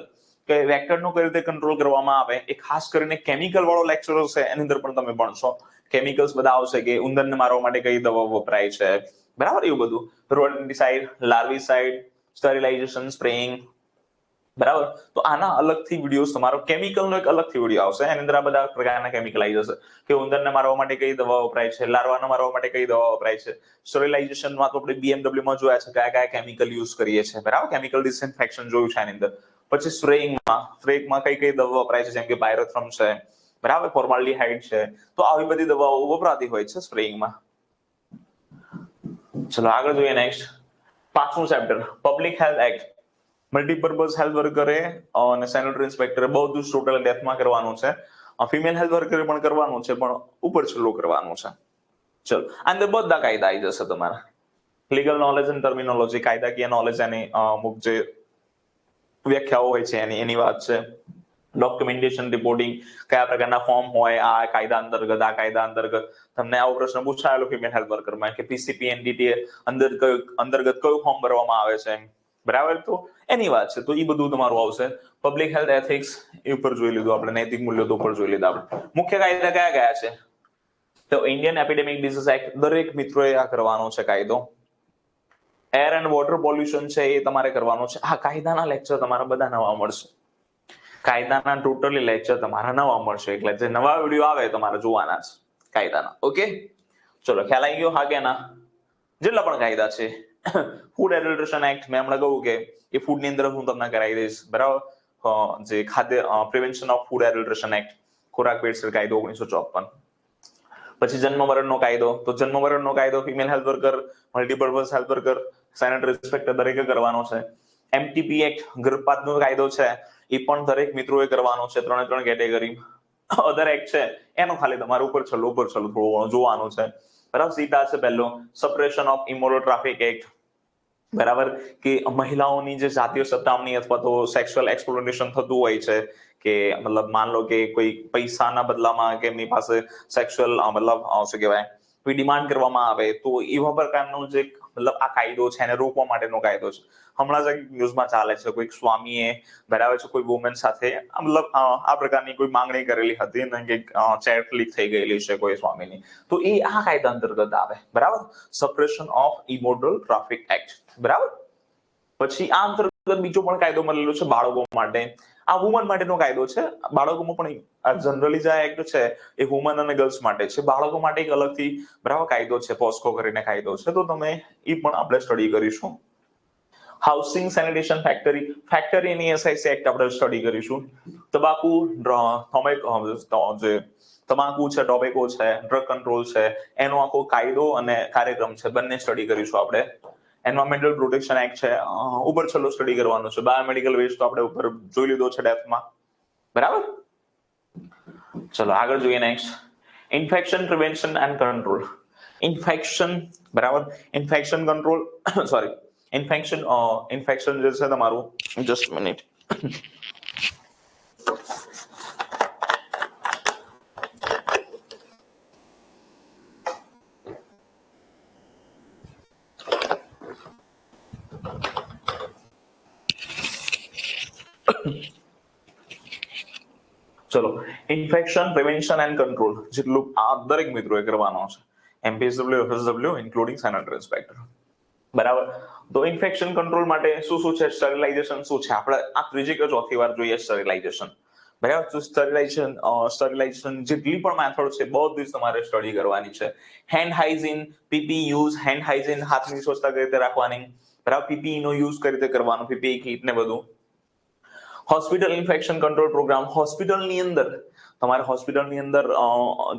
કે વેક્ટર નો કઈ રીતે કંટ્રોલ કરવામાં આવે, એ ખાસ કરીને કેમિકલ વાળો લેક્ચર હશે, એની અંદર પણ તમે ભણશો. કેમિકલ્સ બધા આવશે કે ઉંદરને મારવા માટે કઈ દવા વપરાય છે, બરાબર, એવું બધું. રોડેન્ટિસાઇડ, લાર્વિસાઇડ, સ્ટરીલાઇઝેશન, સ્પ્રેઇંગ, બરાબર. તો આના અલગથી વિડીયો, તમારો કેમિકલનો એક અલગથી વિડીયો આવશે, એની અંદર આ બધા પ્રકારના કેમિકલ આવી જશે કે ઉંદરને મારવા માટે કઈ દવા વપરાય છે, લાર્વાને મારવા માટે કઈ દવા વપરાય છે. સ્ટરીલાઇઝેશનમાં તો આપણે BMW માં જોયા છે કયા કયા કેમિકલ યુઝ કરીએ છીએ, બરાબર. કેમિકલ ડિસઇન્ફેક્શન જોયું છે આની અંદર. પછી સ્પ્રેઇંગમાં કઈ કઈ દવા વપરાય છે, જેમ કે પાયરોથ્રમ છે, બરાબર, ફોર્માલ્ડીહાઇડ છે, તો આવી બધી દવાઓ વપરાતી હોય છે સ્પ્રેઇંગમાં. ચલો આગળ જોઈએ. નેક્સ્ટ 5મું chapter, public health act. Multipurpose health વર્કરે અને સેનિટરી ઇન્સ્પેક્ટરે બધું ટોટલ ડેપ્થમાં કરવાનું છે. ફિમેલ હેલ્થ વર્કરે પણ કરવાનું છે, પણ ઉપર છેલ્લું કરવાનું છે. ચલો, અંદર બધા કાયદા આવી જશે તમારા. લીગલ નોલેજ એન્ડ ટર્મિનોલોજી, કાયદાકીય નોલેજ, એની અમુક જે વ્યાખ્યાઓ હોય છે એની વાત છે. ડોક્યુમેન્ટેશન, રિપોર્ટિંગ, કયા પ્રકારના ફોર્મ હોય આ કાયદા અંતર્ગત. તમને આવો પ્રશ્ન પૂછાયેલો ફિમેલ હેલ્થ વર્કરમાં કે PCPNDT અંતર્ગત કયું ફોર્મ ભરવામાં આવે છે, બરાબર. તો એની વાત છે, તો એ બધું તમારું આવશે. પબ્લિક હેલ્થ એથિક્સ એ ઉપર જોઈ લીધું આપણે, નૈતિક મૂલ્યો તો ઉપર જોઈ લીધા આપણે. મુખ્ય કાયદા કયા કયા છે, તો ઇન્ડિયન એપિડેમિક ડિસીઝ એક્ટ, દરેક મિત્રોએ આ કરવાનો છે કાયદો. એર એન્ડ વોટર પોલ્યુશન છે એ તમારે કરવાનું છે. આ કાયદાના લેક્ચર તમારા બધા નવા મળશે. કાયદાના ટોટલી લેક્ચર તમારા નવા મળશે, એટલે જે નવા વિડીયો આવે તમારે જોવાના છે કાયદાના. ઓકે, ચલો, ખ્યાલ આવી ગયો? હા કે ના? જેટલા પણ કાયદા છે. ફૂડ એડલ્ટ્રેશન એક્ટ મેં હમણાં કહ્યું કે એ ફૂડ ની અંદર હું તમને કરાવી દઈશ, બરાબર. જે ખાદ્ય prevention of food adulteration act, ખોરાક ભેળસેળ કાયદો 1954. પછી જન્મ મરણનો કાયદો, તો જન્મ મરણનો કાયદો female health worker, multipurpose health worker, sanitary inspector દરેકે કરવાનો છે. MTP એક્ટ, ગર્ભપાતનો કાયદો છે, એ પણ દરેક મિત્રોએ કરવાનો છે, 3 કેટેગરી. અધર એક્ટ છે એનો ખાલી તમારે ઉપર છેલ્લું થોડું ઘણું જોવાનું છે, બરાબર. સીધા છે પહેલો, suppression of immoral traffic act, બરાબર, કે મહિલાઓની જે જાતીય સતામણી અથવા તો સેક્સ્યુઅલ એક્સપ્લોટેશન થતું હોય છે, કે મતલબ માન લો કે કોઈ પૈસાના બદલામાં કે એમની પાસે સેક્સ્યુઅલ મતલબ શું કહેવાય કોઈ ડિમાન્ડ કરવામાં આવે, તો એવા પ્રકારનું જે મતલબ આ કાયદો છે એને રોકવા માટેનો કાયદો છે. હમણાં જ ન્યૂઝમાં ચાલે છે કોઈક સ્વામીએ બરાબર છે કોઈ વુમન સાથે મતલબ આ પ્રકારની કોઈ માંગણી કરેલી હતી અને કંઈક ચેટ લીક થઈ ગયેલી છે કોઈ સ્વામીની, તો એ આ કાયદા અંતર્ગત આવે. બરાબર, suppression of immoral traffic act. બરાબર, પછી આ અંતર્ગત બીજો પણ કાયદો મળેલો છે બાળકો માટે. આ વુમન માટેનો કાયદો છે. બાળકોમાં પણ જનરલી જે એક્ટ છે એ વુમન અને ગર્લ્સ માટે છે. બાળકો માટે એક અલગથી બરાબર કાયદો છે, પોસ્કો કરીને કાયદો છે, તો તમે એ પણ આપણે સ્ટડી કરીશું. હાઉસિંગ સેનિટેશન ફેક્ટરીની એસઆઈસી એક્ટ આપણે સ્ટડી કરીશું. તમાકુ જે તમાકુ છે, ટોબેકો છે, ડ્રગ કંટ્રોલ છે, એનો આખો કાયદો અને કાર્યક્રમ છે બંને સ્ટડી કરીશું આપણે. એન્વાયરમેન્ટલ પ્રોટેક્શન એક્ટ છે, ઉપર છેલ્લો સ્ટડી કરવાનો છે. બાયોમેડિકલ વેસ્ટ તો આપણે ઉપર જોઈ લીધો છે ડેપ્થમાં. બરાબર, ચલો આગળ જોઈએ. Next, infection prevention and control. Infection, બરાબર, ઇન્ફેક્શન કંટ્રોલ સોરી ઇન્ફેક્શન જે છે તમારું, જસ્ટ મિનિટ. ચલો, ઇન્ફેક્શન પ્રિવેન્શન એન્ડ કંટ્રોલ જેટલું આ દરેક મિત્રોએ કરવાનો છે. MPSW, FSW including sanitary inspector. બરાબર, તો ઇન્ફેક્શન કંટ્રોલ માટે શું છે, સ્ટરીલાઇઝેશન શું છે, આપણે આ ત્રીજી કે ચોથી વાર જોઈએ સ્ટરીલાઇઝેશન. બરાબર, તો સ્ટરીલાઇઝેશન જેટલી પણ મેથડ છે બધી જ તમારે સ્ટડી કરવાની છે. Hand hygiene, PP use, hand hygiene હાથની સ્વચ્છતા કઈ રીતે રાખવાની, બરાબર, પીપીઈ નો યુઝ કઈ રીતે કરવાનો, પીપીઈ કીટ ને બધું. હોસ્પિટલ ઇન્ફેક્શન કંટ્રોલ પ્રોગ્રામ, હોસ્પિટલની અંદર તમારે હોસ્પિટલની અંદર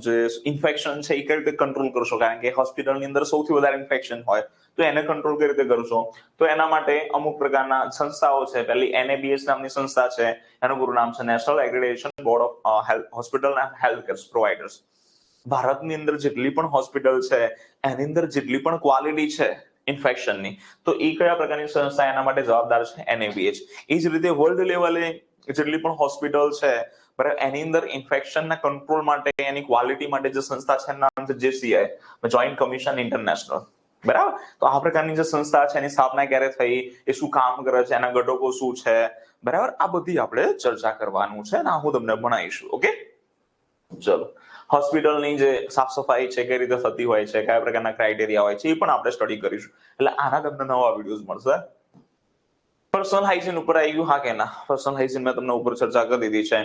જે ઇન્ફેક્શન છે એ કઈ રીતે કંટ્રોલ કરશો, કારણ કે હોસ્પિટલની અંદર સૌથી વધારે ઇન્ફેક્શન હોય તો એને કંટ્રોલ કઈ રીતે કરશો. તો એના માટે અમુક પ્રકારના સંસ્થાઓ છે. પહેલી NABH નામની સંસ્થા છે, એનું પૂરું નામ છે national aggregation board of hospital and health care providers. ભારતની અંદર જેટલી પણ હોસ્પિટલ છે એની અંદર જેટલી પણ ક્વોલિટી છે ઇન્ફેક્શનની, તો એ કયા પ્રકારની સંસ્થા એના માટે જવાબદાર છે, NABH. એ જ રીતે વર્લ્ડ લેવલે જેટલી પણ હોસ્પિટલ છે બરાબર, એની અંદર ઇન્ફેક્શનના કંટ્રોલ માટે એની ક્વોલિટી માટે જે સંસ્થા છે એનું નામ છે JCI, જોઈન્ટ કમિશન ઇન્ટરનેશનલ. બરાબર, તો આ પ્રકારની જે સંસ્થા છે એની સ્થાપના ક્યારે થઈ, એ શું કામ કરે છે, એના ઘટકો શું છે, બરાબર, આ બધી આપણે ચર્ચા કરવાનું છે અને હું તમને ભણાવીશું. ઓકે, ચલો. હોસ્પિટલની જે સાફ સફાઈ છે કઈ રીતે થતી હોય છે, કયા પ્રકારના ક્રાઇટેરિયા હોય છે, એ પણ આપણે સ્ટડી કરીશું. એટલે આના તમને નવા વિડીયોઝ મળશે. પર્સનલ હાઇજીન ઉપર આવી ગયું, હા કે ના? પર્સનલ હાઇજીન મેં તમને ઉપર ચર્ચા કરી દીધી છે.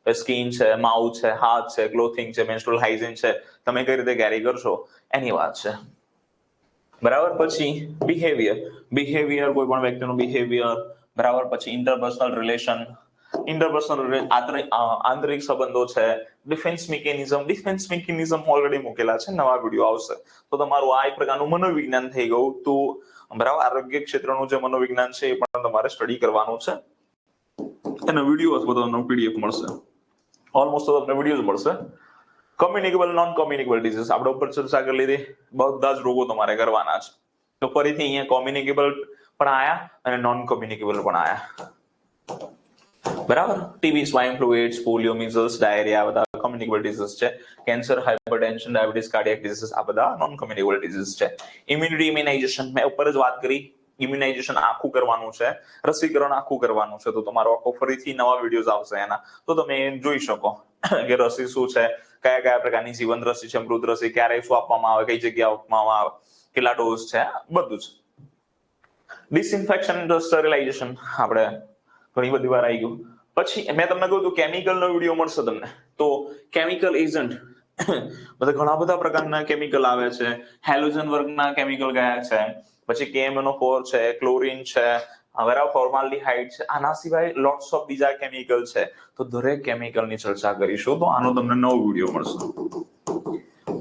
સ્કિન છે, માઉથ છે, હાથ છે, ક્લોથિંગ છે, મેન્સ્ટ્રુઅલ હાઇજીન છે, તમે કઈ રીતે કેરી કરશો એની વાત છે. બરાબર, પછી બિહેવિયર કોઈ પણ વ્યક્તિનું બિહેવિયર. બરાબર, પછી ઇન્ટરપર્સનલ રિલેશન, આંતરિક સંબંધો છે. ડિફેન્સ મિકેનિઝમ ઓલરેડી મૂકેલા છે, નવા વિડીયો આવશે. તો તમારું આ એક પ્રકારનું મનોવિજ્ઞાન થઈ ગયું. તો બરાબર, આરોગ્ય ક્ષેત્રનું જે મનોવિજ્ઞાન છે એ પણ તમારે સ્ટડી કરવાનું છે. એનો વિડીયો અથવા તો PDF મળશે. ઓલમોસ્ટ તો તમને વિડીયો મળશે. કમ્યુનિકેબલ, નોન કમ્યુનિકેબલ ડિઝીઝ આપણે ઉપર ચર્ચા કરી લીધી. બધા જ રોગો તમારે કરવાના છે. તો ફરીથી અહીંયા કોમ્યુનિકેબલ પણ આયા અને નોન કમ્યુનિકેબલ પણ આયા. બરાબર, TB, swine flu, AIDS, polio, measles, diarrhoea બધા કમ્યુનિકેબલ ડિઝીઝ છે. Cancer, hypertension, diabetes, cardiac disease આ બધા નોન કમ્યુનિકેબલ ડિઝીઝ છે. ઇમ્યુનાઇઝેશન મેં ઉપર જ વાત કરી. ઇમ્યુનાઇઝેશન આખું કરવાનું છે, રસીકરણ આખું કરવાનું છે. તો તમારો આખો ફરીથી નવા વિડીયોઝ આવશે એના, તો તમે જોઈ શકો કે રસી શું છે, કયા કયા પ્રકારની જીવંત રસી છે, મૃત રસી ક્યારે શું આપવામાં આવે, કઈ જગ્યાએ આપવામાં આવે, કેટલા ડોઝ છે, બધું જ. ડિસઇન્ફેક્શન, સ્ટરીલાઇઝેશન આપણે ઘણી બધી વાર આવી ગયું. પછી મેં તમને કહ્યું હતું કેમિકલનો વિડીયો મળશે તમને. તો કેમિકલ એજન્ટ બધા ઘણા બધા પ્રકારના કેમિકલ આવે છે. હેલોજન વર્ગના કેમિકલ કયા છે, પછી KMnO4 છે, ક્લોરીન છે, બરાબર, ફોર્માલ્ડિહાઇડ છે. આના સિવાય લોટ્સ ઓફ બીજા કેમિકલ છે. તો દરેક કેમિકલની ચર્ચા કરીશું. તો આનો તમને નવો વિડીયો મળશે.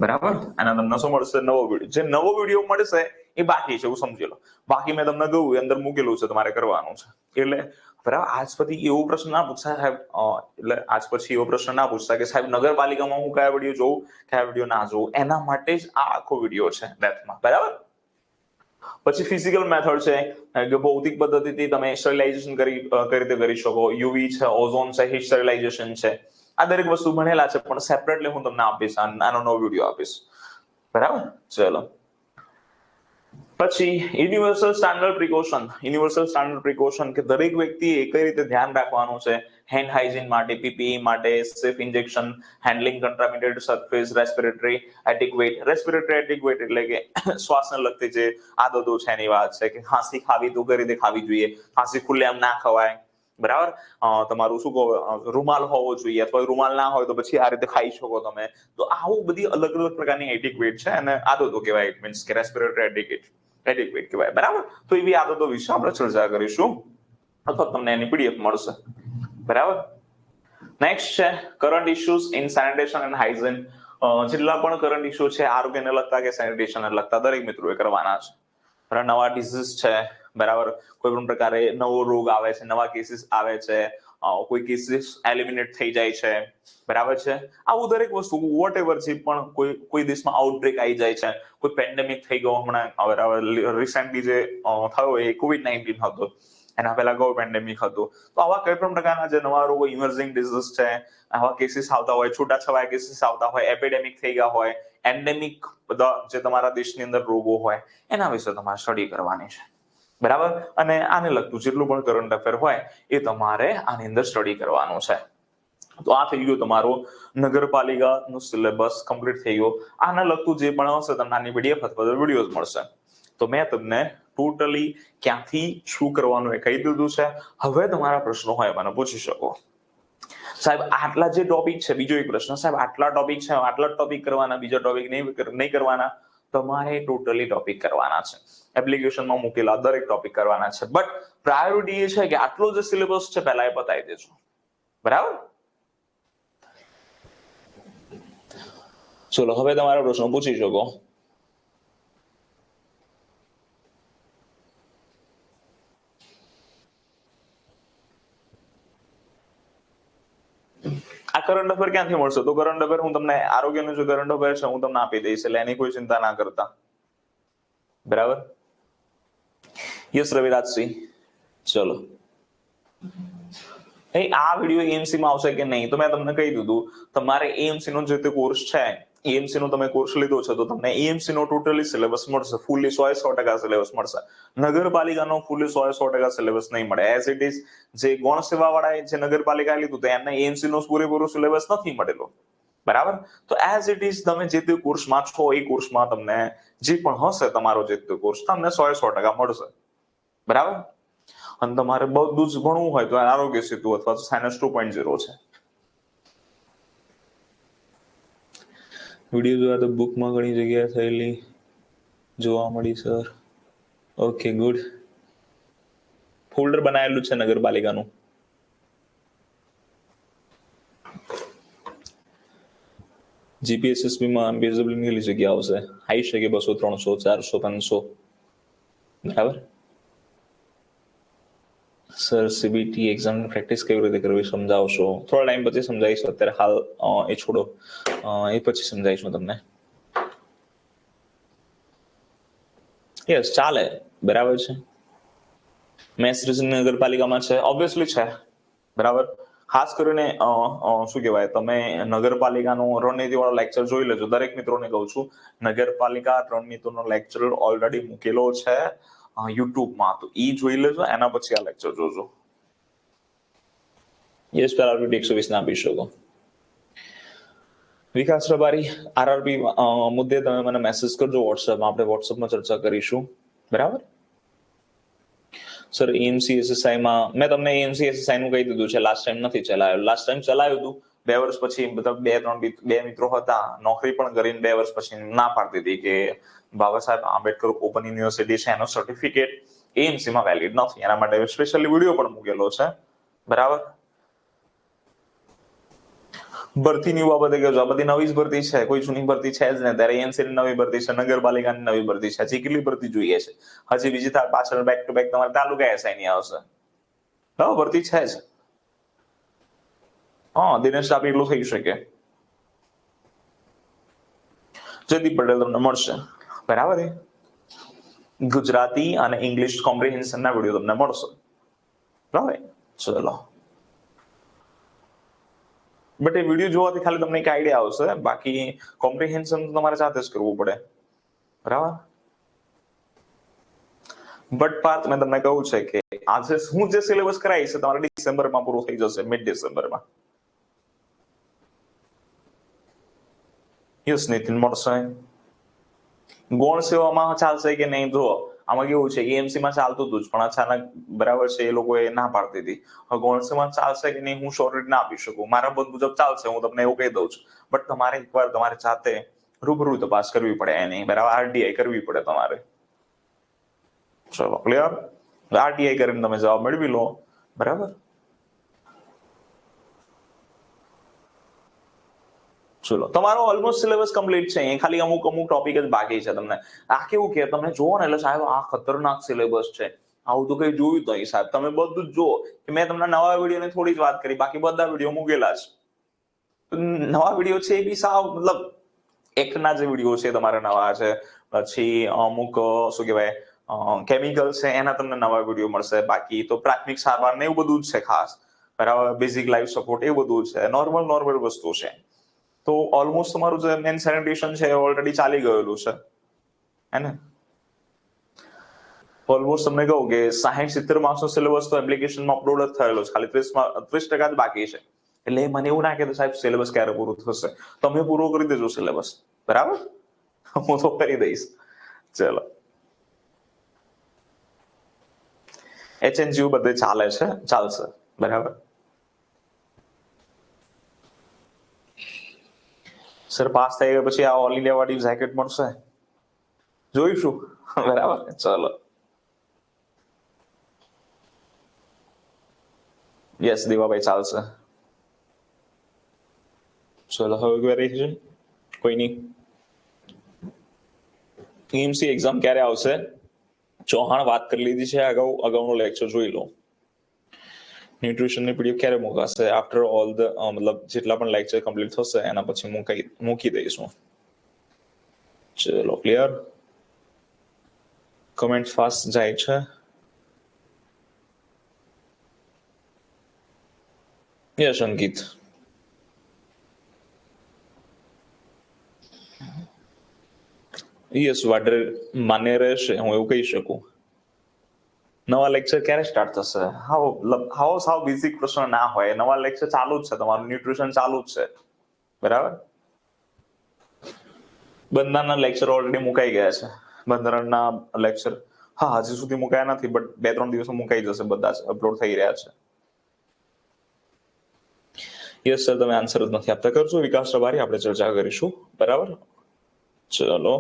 બરાબર, આના તમને શું મળશે? નવો વિડીયો. જે નવો વિડીયો મળશે એ બાકી છે, એવું સમજી લો. બાકી મેં તમને કહ્યું અંદર મૂકેલું છે, તમારે કરવાનું છે. એટલે બરાબર, આજ પછી એવો પ્રશ્ન ના પૂછાય સાહેબ, એટલે આજ પછી એવો પ્રશ્ન ના પૂછતા કે સાહેબ નગરપાલિકામાં હું કયા વિડીયો જોઉં, કયા વિડીયો ના જોઉં. એના માટે જ આ આખો વિડીયો છે મેથમાં. બરાબર, પછી ફિઝિકલ મેથડ છે કે ભૌતિક પદ્ધતિથી તમે સ્ટરીલાઇઝેશન કઈ રીતે કરી શકો. યુવી છે, ઓઝોન છે, હીટ સ્ટરીલાઇઝેશન છે. આ દરેક વસ્તુ ભણેલા છે, પણ સેપરેટલી હું તમને આપીશ, આનો નવો વિડીયો આપીશ. બરાબર, ચલો. પછી યુનિવર્સલ સ્ટાન્ડર્ડ પ્રિકોશન કે દરેક વ્યક્તિએ કઈ રીતે ધ્યાન રાખવાનું છે હેન્ડ હાઇજીન માટે, પીપીઈ માટે, safe injection, handling contaminated surface, respiratory etiquette એટલે કે શ્વાસને લગતી જે આદતો છે એની વાત છે કે ખાંસી ખાવી તો કઈ રીતે ખાવી જોઈએ, ખાંસી ખુલ્લેઆમ ના ખવાય, બરાબર. તમારું શું કહો રૂમાલ હોવો જોઈએ અથવા રૂમાલ ના હોય તો પછી આ રીતે ખાઈ શકો તમે. તો આવું બધી અલગ અલગ પ્રકારની એટિક્વેટ છે અને આદતો કહેવાય. ઇટ મીન્સ કે રેસ્પિરેટરી એટિક્વેટ કહેવાય, બરાબર. તો એવી આદતો વિશે આપણે ચર્ચા કરીશું અથવા તમને એની પીડીએફ મળશે, બરાબર. નેક્સ્ટ છે current issues in sanitation and hygiene. જેટલા પણ કરંટ ઇશ્યુ છે આરોગ્યને લગતા કે સેનિટેશનને લગતા દરેક મિત્રોએ કરવાના છે. નવા ડિઝીઝ છે, બરાબર, કોઈ પણ પ્રકારે નવો રોગ આવે છે, નવા કેસીસ આવે છે, કોઈ કેસીસ એલિમિનેટ થઈ જાય છે, બરાબર છે. આવું દરેક વસ્તુ વોટ એવર છે પણ કોઈ દેશમાં આઉટબ્રેક આવી જાય છે, કોઈ પેન્ડેમિક થઈ ગયો હમણાં બરાબર રિસેન્ટલી જે થયો એ COVID-19 હતો, એના પહેલા કયો પેન્ડેમિક હતો. તો આવા કોઈ પણ પ્રકારના જે નવા રોગો ઇમર્જિંગ ડિઝીઝ છે, આવા કેસીસ આવતા હોય, છૂટાછવાયા કેસીસ આવતા હોય, એપિડેમિક થઈ ગયા હોય, એન્ડેમિક બધા જે તમારા દેશની અંદર રોગો હોય એના વિશે તમારે સ્ટડી કરવાની છે, બરાબર. અને આને લગતું જેટલું પણ કરંટ અફેર હોય એ તમારે આની અંદર સ્ટડી કરવાનું છે. તો આ થઈ ગયું તમારું નગરપાલિકાનું સિલેબસ કમ્પ્લીટ થઈ ગયો. આને લગતું જે પણ હશે તમને આની પીડીએફ અથવા વિડીયોઝ મળશે. તો મેં તમને ટોટલી ક્યાંથી શું કરવાનું એ કહી દીધું છે. હવે તમારા પ્રશ્નો હોય મને પૂછી શકો. સાહેબ આટલા જે ટોપિક છે, બીજો એક પ્રશ્ન, સાહેબ આટલા ટોપિક છે, આટલા ટોપિક કરવાના, બીજા ટોપિક નહીં કરવાના. તમારે ટોટલી ટોપિક કરવાના છે. એપ્લિકેશનમાં મૂકેલા દરેક ટોપિક કરવાના છે. બટ પ્રાયોરિટી એ છે કે આટલો જે સિલેબસ છે પહેલા એ પતાવી દેજો, બરાબર. ચલો હવે તમારા પ્રશ્નો પૂછી શકો. આ કરંટ અફેર ક્યાંથી મળશે? તો કરંટ અફેર હું તમને આરોગ્યનું જે કરંટ અફેર છે હું તમને આપી દઈશ, એટલે એની કોઈ ચિંતા ના કરતા, બરાબર. યસ રવિરાજસિંહ, ચલો. આ વિડીયો એએમસી માં આવશે કે નહીં તો મેં તમને કહી દીધું. તમારે એએમસી નો જે તે કોર્સ છે, એએમસી નો તમે કોર્સ લીધો છે તો તમને એએમસી નો ટોટલી સિલેબસ મળશે, ફૂલી 100% સિલેબસ મળશે. નગરપાલિકાનો ફૂલી 100% સિલેબસ નહીં મળે. એઝ ઇટ ઇઝ જે ગૌણ સેવા વાળાએ જે નગરપાલિકા લીધું તો એમને એએમસી નો પૂરેપૂરો સિલેબસ નથી મળેલો, બરાબર. તો એઝ ઇટ ઇઝ તમે જે તે કોર્સમાં છો એ કોર્સમાં તમને જે પણ હશે તમારો જે તે કોર્સ તમને 100% મળશે, બરાબર. અને તમારે બધું જ ભણવું હોય તો આરોગ્ય સેતુ અથવા તો સાયન્સ 2.0 છે. વિડીયો જોયા તો બુકમાં ઘણી જગ્યાએ થયેલી જોવા મળી સર. Okay good. ફોલ્ડર બનાવેલું છે નગરપાલિકાનું. જીપીએસએસબી માં બેઝબલ કેટલી જગ્યા આવશે? આવી શકે 200, 300, 400, 500, બરાબર. સર સીબીટી એક્ઝામની પ્રેક્ટિસ કેવી રીતે કરવી સમજાવશો? થોડા ટાઈમ પછી સમજાવીશ, અત્યારે હાલ એ છોડો, એ પછી સમજાવીશું તમને. યસ ચાલે, બરાબર છે. મેથ્સ રીઝનિંગ નગરપાલિકામાં છે, ઓબ્વિયસલી છે, બરાબર. ખાસ કરીને શું કહેવાય, તમે નગરપાલિકાનો રણનીતિવાળો લેક્ચર જોઈ લેજો. દરેક મિત્રોને કહું છું, નગરપાલિકા રણનીતિનો લેક્ચર ઓલરેડી મૂકેલો છે યુટ્યુબમાં, તો એ જોઈ લેજો, એના પછી આ લેક્ચર જોજો. યસ પેલા આરઆરબી 120 ના આપી શકો. વિકાસ રબારી, આરઆરબી મુદ્દે તમે મને મેસેજ કરજો વોટ્સએપમાં, આપણે વોટ્સએપમાં ચર્ચા કરીશું, બરાબર. સર એએમસી એસએસઆઈ માં મેં તમને એએમસી એસએસઆઈ નું કહી દીધું છે, લાસ્ટ ટાઈમ નથી ચલાવ્યું. લાસ્ટ ટાઈમ ચલાવ્યું હતું 2 વર્ષ પછી, મતલબ 2-3 મિત્રો હતા, નોકરી પણ કરીને 2 વર્ષ પછી ના પાડતી હતી કે બાબા સાહેબ આંબેડકર ઓપન યુનિવર્સિટી છે એનો સર્ટિફિકેટ એએમસી માં વેલિડ નથી. એના માટે સ્પેશિયલી વિડીયો પણ મૂકેલો છે, બરાબર. ભરતીની બાબતે કહેજો, આ બધી નવી જ ભરતી છે, કોઈ જૂની ભરતી છે જ ને. ત્યારે એએમસી ની નવી ભરતી છે, નગરપાલિકાની નવી ભરતી છે. હજી કેટલી ભરતી જોઈએ છે? હજી બીજી પાછળ બેક ટુ બેક તમારે તાલુકા એસઆઈ ની આવશે. હા ભરતી છે જ. હા દિનેશ આપી એટલું થઈ શકે. જયદીપ પટેલ તમને મળશે, બરાબર. ગુજરાતી અને ઇંગ્લિશ કોમ્પ્રિહેન્શન ના વિડીયો તમને મળશે, બરાબર. ચલો, બટ એ વિડીયો જોવાથી ખાલી તમને એક આઈડિયા આવશે, બાકી કોમ્પ્રિહેન્શન તમારે સાથે જ કરવું પડે, બરાબર. બટ પાર્થ મેં તમને કહું છે કે આજે હું જે સિલેબસ કરાવીશ તમારે ડિસેમ્બરમાં પૂરું થઈ જશે, મિડ ડિસેમ્બરમાં. યસ નીતિન મળશે. ગૌણ સેવામાં ચાલશે કે નહીં? જો આમાં કેવું છે, એએમસી માં ચાલતું હતું જ, પણ અચાનક બરાબર છે એ લોકોએ ના પાડતી હતી. હવે ગૌણ સેવામાં ચાલશે કે નહીં હું શ્યોરિટી ના આપી શકું. મારા મત મુજબ ચાલશે, હું તમને એવું કહી દઉં છું. બટ તમારે એકવાર તમારે જાતે રૂબરૂ તપાસ કરવી પડે એની, બરાબર, આરટીઆઈ કરવી પડે તમારે. ચલો ક્લિયર? આરટીઆઈ કરીને તમે જવાબ મેળવી લો, બરાબર. ચલો તમારો ઓલમોસ્ટ સિલેબસ કમ્પ્લીટ છે, ખાલી અમુક ટોપિક જ બાકી છે. તમને આ કેવું કે તમે જુઓ ને એટલે સાહેબ આ ખતરનાક સિલેબસ છે, આવું તો કઈ જોયું તો નહીં સાહેબ. તમે બધું જ જુઓ કે મેં તમને નવા વિડીયોની થોડી જ વાત કરી, બાકી બધા વિડીયો મૂકેલા છે. નવા વિડીયો છે એ બી સાવ મતલબ એકના જે વિડીયો છે તમારે નવા છે, પછી અમુક શું કહેવાય કેમિકલ છે એના તમને નવા વિડીયો મળશે. બાકી તો પ્રાથમિક સારવાર ને એવું બધું જ છે ખાસ, બરાબર. બેઝિક લાઈફ સપોર્ટ એ બધું છે, નોર્મલ વસ્તુ છે. તો ઓલમોસ્ટ તમારું જે મેન સેનિટેશન છે ઓલરેડી ચાલી ગયેલું છે, હે ને. ઓલમોસ્ટ તમને કહું કે 60-70 માર્ક્સનો સિલેબસ તો એપ્લિકેશનમાં અપલોડ જ થયેલો છે, ખાલી 30% જ બાકી છે. એટલે મને એવું ના કહેતો સાહેબ સિલેબસ ક્યારે પૂરું થશે, તમે પૂરો કરી દેજો સિલેબસ, બરાબર. હું તો કરી દઈશ. ચલો એચએનજીયુ બધે ચાલે છે, ચાલશે, બરાબર. સર પાસ થઈ ગયા પછી આ ઓલ ઇન્ડિયા વાળી જેકેટ મળશે, જોઈશું, બરાબર. ચલો યસ દેવાભાઈ ચાલશે. ચલો હવે ક્વેરી છે કોઈની? એમસી એક્ઝામ ક્યારે આવશે? ચૌહાણ વાત કરી લીધી છે, અગાઉનો લેક્ચર જોઈ લો. ન્યુટ્રિશનની પીડીએફ ક્યારે મુકાશે? આફ્ટર ઓલ ધ મતલબ જેટલા પણ લેક્ચર કમ્પ્લીટ થશે એના પછી મૂકી દઈશું. ચલો ક્લિયર? કમેન્ટ ફાસ્ટ જાય છે. યસ અંકિત. યસ વાડર માન્ય રહેશે, હું એવું કહી શકું. નવા લેક્ચર ક્યારે સ્ટાર્ટ થશે? હાવ બેઝિક પ્રશ્ન ના હોય, નવા લેક્ચર ચાલુ જ છે, તમારું ન્યુટ્રિશન ચાલુ જ છે, બરાબર. બંધારણના લેક્ચર ઓલરેડી મુકાઈ ગયા છે. બંધારણના લેક્ચર હજી સુધી મુકાયા નથી, બટ 2-3 દિવસમાં મુકાઈ જશે, બધા જ અપલોડ થઈ રહ્યા છે. યસ સર, તમે આન્સર જ નથી આપતા, કરજો વિકાસ રબારી, આપણે ચર્ચા કરીશું, બરાબર. ચલો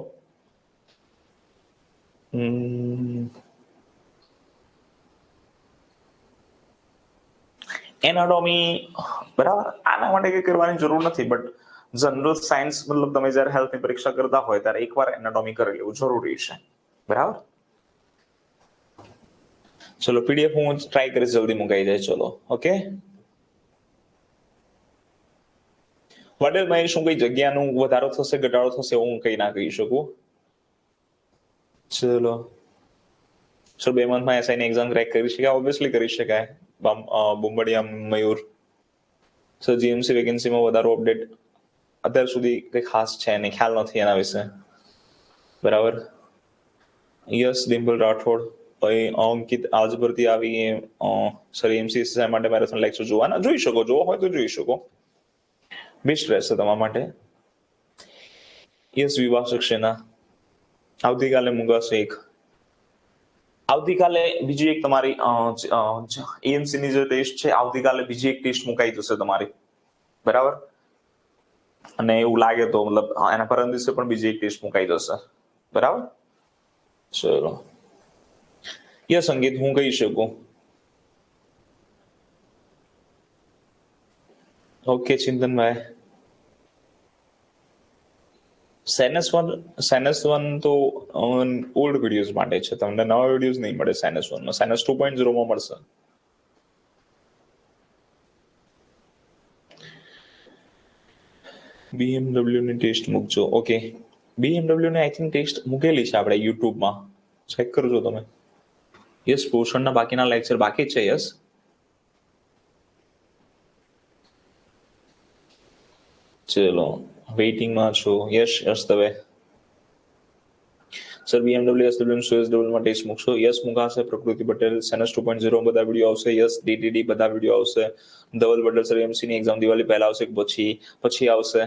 એનાટોમી, બરાબર. આના માટે કઈ કરવાની જરૂર નથી, બટ જનરલ સાયન્સ મતલબ તમે જ્યારે હેલ્થની પરીક્ષા કરતા હોય ત્યારે એકવાર એનાટોમી કરી લેવું જરૂરી છે, બરાબર. ચલો પીડીએફ હું ટ્રાય કરીશ જલ્દી મુકાઈ જાય. ચલો ઓકે. વડેલ મહેશ, હું કઈ જગ્યાનું વધારો થશે ઘટાડો થશે હું કઈ ના કહી શકું. ચલો સર 2 મંથમાં એસઆઈની એક્ઝામ ક્રેક કરી શકાય? ઓબ્વિયસલી કરી શકાય. બુંબડિયા મયુર સર, જીએમસી વેકેન્સીમાં વધારો અપડેટ અત્યાર સુધી કઈ ખાસ છે નહીં, ખ્યાલ નથી એના વિશે, બરાબર. યસ ડિમ્પલ રાઠોડ. અંકિત આજ ભરતી આવી સર એમસીએસઆઈ માટે મેરેથોન લેક્ચર જોવાના, જોઈ શકો, જોવો હોય તો જોઈ શકો, બેસ્ટ રહેશે તમારા માટે. યસ વિવાહ સક્સેના આવતીકાલે મુકાશે એક. આવતીકાલે બીજી એક તમારી એએમસી ની જે ટેસ્ટ છે, આવતીકાલે બીજી એક ટેસ્ટ મુકાઈ જશે તમારી, બરાબર. અને એવું લાગે તો મતલબ એના પરમ દિવસે પણ બીજી એક ટેસ્ટ મુકાઈ જશે, બરાબર. ચલો યસ સંગીત, હું કહી શકું. ઓકે ચિંતનભાઈ. સાયનસ 1 તો ઓલ્ડ વિડીયોઝ માટે છે, તમને નવા વિડીયોઝ નહીં મળે સાયનસ 1 માં. સાયનસ 2.0 માં મળશે. BMW ની ટેસ્ટ મૂકજો. ઓકે, BMW ની આઈ થિંક ટેસ્ટ મૂકેલી છે આપણે યુટ્યુબમાં, ચેક કરજો તમે. યસ પોષણના બાકીના લેક્ચર બાકી છે. યસ ચલો વેઇટિંગમાં છો. Yes Dave sir BMW SW SW માં ટેસ્ટ મૂકશો? યસ મુકાશે. પ્રકૃતિ પટેલ સેનસ 2.0 બધા વિડીયો આવશે. યસ DTD બધા વિડીયો આવશે. ધવલ પટેલ સર MC ની એક્ઝામ દિવાળી પહેલા આવશે પછી આવશે.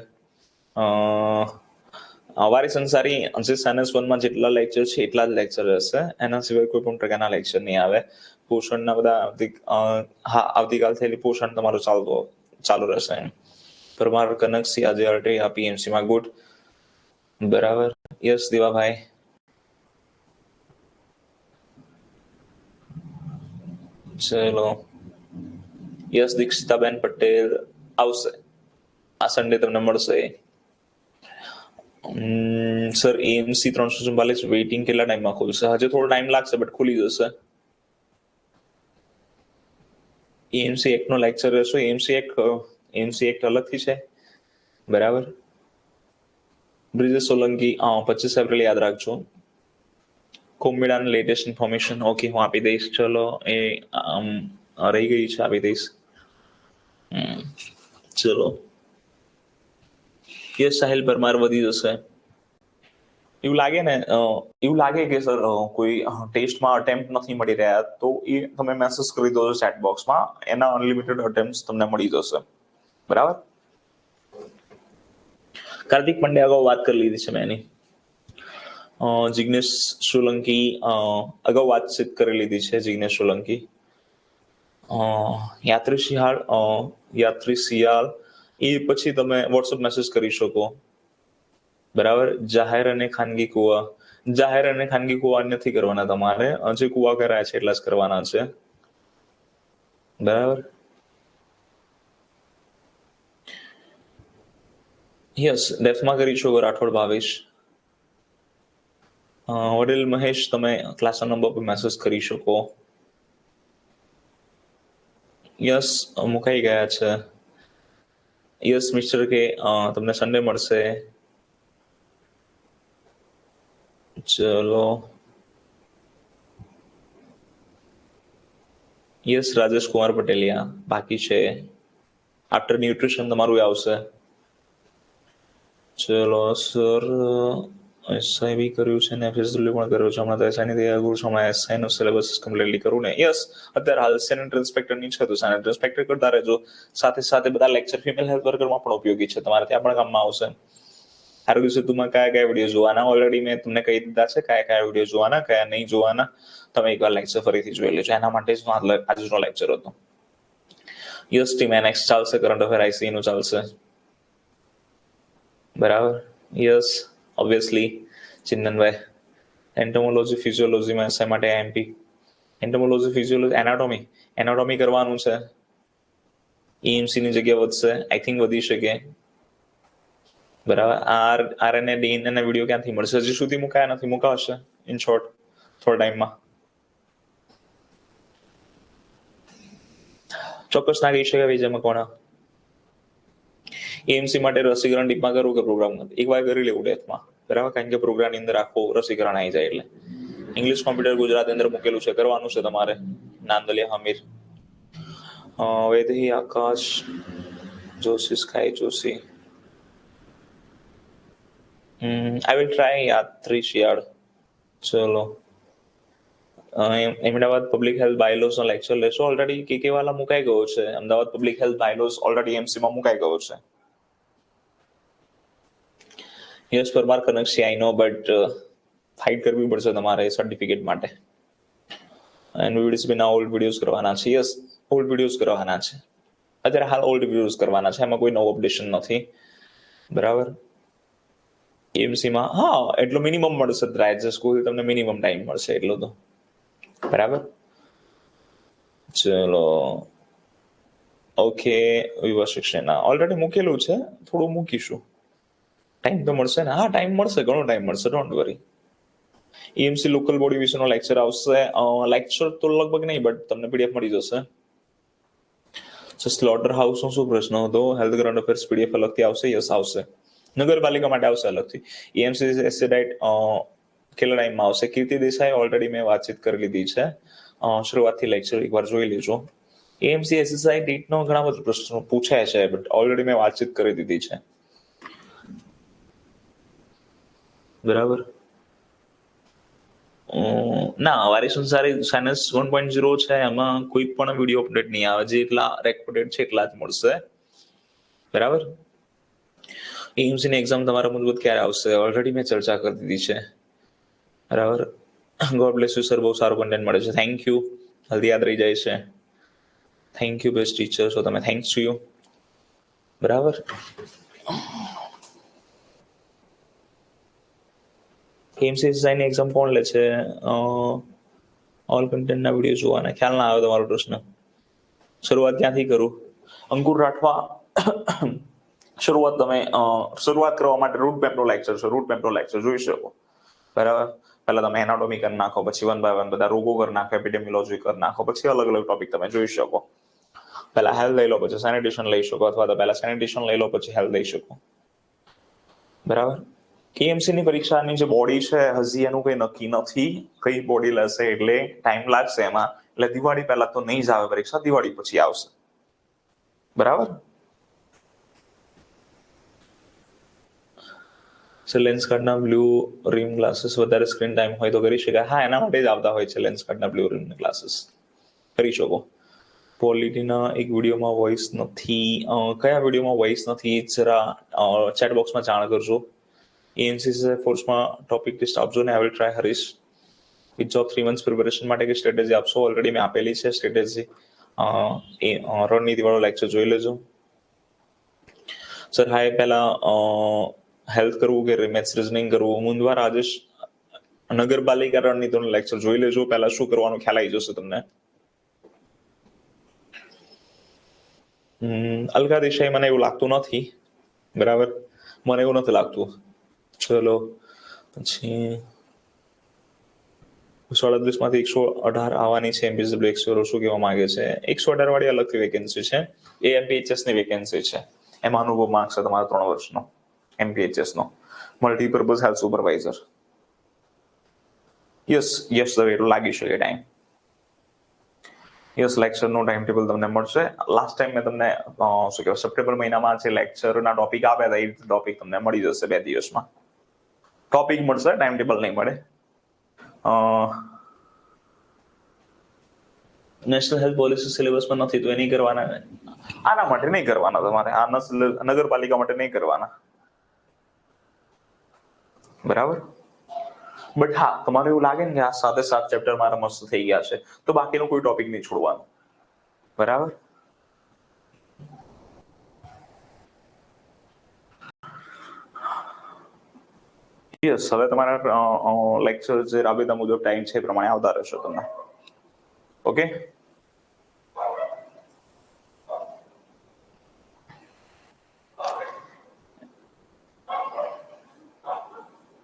વારી સંસારી જે સેનસ 1 માં જેટલા લેક્ચર છે એટલા જ લેક્ચર રહેશે, એના સિવાય કોઈ પણ પ્રકારના લેક્ચર નહીં આવે. પોષણના બધા આવતીકાલ થયેલી પોષણ તમારું ચાલુ રહેશે. પરમાર કનકસી આજે અર્ટે આપી PMC માં ગુડ. બરાબર. યસ દેવાભાઈ. ચલો. યસ દીક્ષિતાબેન પટેલ આવશે. આ સન્ડે તમને મળશે. સર AMC 344 વેઇટિંગ કેટલા ટાઈમમાં ખુલશે? હજુ થોડો ટાઈમ લાગશે બટ ખુલી જશે. AMC એક્ટ નો લેક્ચર રહેશે. AMC એક્ટ અલગથી છે. બરાબર. બ્રિજેશ સોલંકી 25 એપ્રિલ યાદ રાખજો. કોમ્બિડાન લેટેસ્ટ ઇન્ફોર્મેશન ઓકે હું આપી દઈશ. ચલો એ રહી ગઈ છે, આપી દઈશ. ચલો. યસ સાહિલ પરમાર વધી જશે. એવું લાગે કે સર કોઈ ટેસ્ટમાં અટેમ્પ્ટ નથી મળી રહ્યા તો એ તમે મેસેજ કરી દો ચેટ બોક્સમાં, એના અનલિમિટેડ અટેમ્પ્ટ તમને મળી જશે. બરાબર. કાર્તિક પંડ્યા અગાઉ વાત કરી લીધી છે મેં એની. જિગ્નેશ સોલંકી અગાઉ વાતચીત કરી લીધી છે. જિગ્નેશ સોલંકી. યાત્રી શિયાળ એ પછી તમે વોટ્સઅપ મેસેજ કરી શકો. બરાબર. જાહેર અને ખાનગી કુવા નથી કરવાના તમારે, જે કુવા કરાયા છે એટલા જ કરવાના છે. બરાબર. યસ ડેફમાં કરી શકો. રાઠોડ ભાવેશ. વડીલ મહેશ તમે ક્લાસના નંબર પર મેસેજ કરી શકો. યસ મુકાઈ ગયા છે. યસ મિસ્ટર કે તમને સન્ડે મળશે. ચલો. યસ રાજેશ કુમાર પટેલિયા બાકી છે. આફ્ટર ન્યુટ્રિશન તમારું આવશે. ચલો સર એસઆઈ બી કર્યું છે ને FSW પણ કર્યું છે. હમણાં તો એસઆઈની તૈયારી કરું છું. હમણાં એસઆઈનો સિલેબસ કમ્પ્લીટલી કરું ને. યસ અત્યારે હાલ સેનેટરી ઇન્સ્પેક્ટરની છે તો સેનેટરી ઇન્સ્પેક્ટર કરતા રહેજો. સાથે બધા લેક્ચર ફિમેલ હેલ્થ વર્કરમાં પણ ઉપયોગી છે, તમારે ત્યાં પણ કામમાં આવશે. આરોગ્ય સેતુમાં કયા વિડીયો જોવાના ઓલરેડી મેં તમને કહી દીધા છે. કયા વિડીયો જોવાના, કયા નહીં જોવાના, તમે એકવાર લેક્ચર ફરીથી જોઈ લેજો. એના માટે જ આજનો લેક્ચર હતો. યસ ટીમ NX ચાલશે. કરંટ અફેર IC નું ચાલશે. બરાબર. યસ ઓબ્વિયસલી ચિંતનભાઈ. એન્ટોમોલોજી ફિઝિયોલોજીમાં એસઆઈ માટે MP. એન્ટોમોલોજી ફિઝિયોલોજી એનાટોમી કરવાનું છે. EMC ની જગ્યા વધશે, આઈ થિંક વધી શકે. બરાબર. RNA DNA ના વિડીયો ક્યાંથી મળશે? હજી સુધી મુકાયા નથી, મુકાશે ઇન શોર્ટ થોડા ટાઈમમાં. ચોક્કસ ના કહી શકાય વિજયમાં કોણ. EMC માટે રસીકરણ ડીપમાં કરવું કે પ્રોગ્રામ એક વાર કરી લેવું ડેથમાં. બરાબર. કારણ કે પ્રોગ્રામની અંદર આખું રસીકરણ આવી જાય એટલે. ઇંગ્લિશ કોમ્પ્યુટર ગુજરાતી અંદર મૂકેલું છે, કરવાનું છે તમારે. Nandaliya Hamir. Vaidehi Akash Joshi Sky Joshi. I will try Yatri Shiyal. ચલો. અમદાવાદ પબ્લિક હેલ્થ બાયલોસ નો લેક્ચર લેશો. ઓલરેડી કે વાલા મુકાઈ ગયો છે. Ahmedabad public health bylaws already MC માં મુકાઈ ગયો છે. યસ પરમાર કનકસી આઈ નો બટ ફાઇટ કરવી પડશે તમારે સર્ટિફિકેટ માટે. એન્ડ વિડીયોઝ બી ના ઓલ્ડ વિડીયોઝ કરવાના છે. યસ ઓલ્ડ વિડીયોઝ કરવાના છે. અત્યારે હાલ ઓલ્ડ વિડીયોઝ કરવાના છે, એમાં કોઈ નવું અપડેશન નથી. બરાબર. EMC માં એટલો મિનિમમ મળશે. રાઇઝ સ્કૂલ તમને મિનિમમ ટાઈમ મળશે એટલો તો. બરાબર. ચલો ઓકે. વિવા શિક્ષણ ઓલરેડી મૂકેલું છે, થોડું મૂકીશું. ટાઈમ તો મળશે ને? ટાઈમ મળશે, ઘણો ટાઈમ મળશે, don't worry. EMC local body વિશેનો લેક્ચર આવશે. લેક્ચર તો લગભગ નહીં બટ તમને PDF મળી જશે. સ્લોટર હાઉસનો શું પ્રશ્ન હતો? હેલ્થ કરંટ અફેર્સ PDF અલગથી આવશે? યસ આવશે. નગરપાલિકા માટે આવશે અલગથી. EMC એસેડાઇટ કેટલા ટાઈમમાં આવશે? કીર્તિ દેસાઈ ઓલરેડી મેં વાતચીત કરી લીધી છે. શરૂઆતથી લેક્ચર એકવાર જોઈ લેજો. EMC SSI ડીટનો ઘણા બધા પ્રશ્નો પૂછાય છે બટ ઓલરેડી મેં વાતચીત કરી દીધી છે. બરાબર. ના, વારી સંસારી સાયન્સ 1.0 છે, એમાં કોઈ પણ વિડીયો અપડેટ નહીં આવે. જેટલા રેકોર્ડેડ છે એટલા જ મળશે. બરાબર. એમ્સની એક્ઝામ તમારા મુજબ ક્યારે આવશે ઓલરેડી મેં ચર્ચા કરી દીધી છે. બરાબર. ગોડ બ્લેસ યુ સર, બહુ સારું કન્ટેન્ટ મળે છે. Thank you. જલ્દી યાદ રહી જાય છે. Thank you best teacher. So તમે થેન્ક્સ ટુ યુ. બરાબર. એમસીએસઆઈની એક્ઝામ કોણ લે છે? ઓલ કન્ટેન્ટના વિડીયો જોવાના. ખ્યાલ ના આવે તમારો પ્રશ્ન. શરૂઆત ક્યાંથી કરું? અંકુર રાઠવા, શરૂઆત તમે શરૂઆત કરવા માટે રૂટ મેપનો લેક્ચર છે, રૂટ મેપનો લેક્ચર જોઈ શકો. બરાબર. પહેલા તમે એનાટોમી કરી નાખો, પછી 1 બાય 1 બધા રોગો કરી નાખો, એપિડેમિયોલોજી કરી નાખો, પછી અલગ અલગ ટોપિક તમે જોઈ શકો. પહેલા હેલ્થ લઈ લો, પછી સેનિટેશન લઈ શકો, અથવા તો પહેલા સેનિટેશન લઈ લો પછી હેલ્થ લઈ શકો. બરાબર. કેએમસી ની પરીક્ષાની જે બોડી છે હજી એનું કંઈ નક્કી નથી, કઈ બોડી લેશે એટલે ટાઈમ લાગશે એમાં. એટલે દિવાળી પહેલા તો નહીં જ આવે પરીક્ષા, દિવાળી પછી આવશે. બરાબર. લેન્સ કાર્ડના બ્લુ રિમ ગ્લાસીસ વધારે સ્ક્રીન ટાઈમ હોય તો કરી શકાય. હા, એના માટે જ આવતા હોય છે લેન્સ કાર્ડના બ્લુ રિમ ગ્લાસીસ, કરી શકો. પોલિટીના એક વિડીયોમાં વોઇસ નથી. કયા વિડીયોમાં વોઇસ નથી જરા ચેટ બોક્સમાં જાણ કરજો. એએમસી ફોર્સમાં ટોપિક લિસ્ટ આપજો ને. આઈ will try Harish. Which of 3 months preparation માટે કે સ્ટ્રેટેજી આપશો? ઓલરેડી મેં આપેલી છે સ્ટ્રેટેજી. રણનીતિવાળો લેક્ચર જોઈ લેજો. સર હાય, પહેલા હેલ્થ કરવું કે મેથ્સ રિઝનિંગ કરવું? મુંદવા રાજેશ, નગરપાલિકા રણનીતિનો લેક્ચર જોઈ લેજો. પહેલા શું કરવાનું ખ્યાલ આવી જશે તમને. અલકા દેસાઈ મને એવું લાગતું નથી. બરાબર, મને એવું નથી લાગતું. ચલો પછી 137માંથી 118 આવવાની છે. એમપીએસડબલ્યુ 100 શું કહેવા માંગે છે? 118 વાળી અલગથી વેકેન્સી છે, એ એમપીએચએસ ની વેકેન્સી છે. એમાં અનુભવ માંગ છે તમારા 3 વર્ષનો એમપીએચએસ નો, મલ્ટીપર્પઝ હેલ્થ સુપરવાઇઝર. યસ એટલું લાગી શકે ટાઈમ. યસ, લેક્ચરનું ટાઈમ ટેબલ તમને મળશે. લાસ્ટ ટાઈમ મેં તમને શું કહેવાય સપ્ટેમ્બર મહિનામાં જે લેક્ચરના ટોપિક આપ્યા હતા એ ટોપિક તમને મળી જશે 2 દિવસમાં. ટોપિક મળશે, ટાઈમ ટેબલ નહીં મળે. નેશનલ હેલ્થ પોલિસી સિલેબસમાં નથી તો એ નહીં કરવાના. આના માટે નહીં કરવાના તમારે, આ નગરપાલિકા માટે નહીં કરવાના. બરાબર. બટ હા, તમારે એવું લાગે ને કે આ 7 ચેપ્ટર મારા મસ્ત થઈ ગયા છે તો બાકીનું કોઈ ટોપિક નહીં છોડવાનું. બરાબર. યસ, હવે તમારા લેક્ચર જે રાબેતા મુજબ ટાઈમ છે એ પ્રમાણે આવતા રહેશો તમને. ઓકે.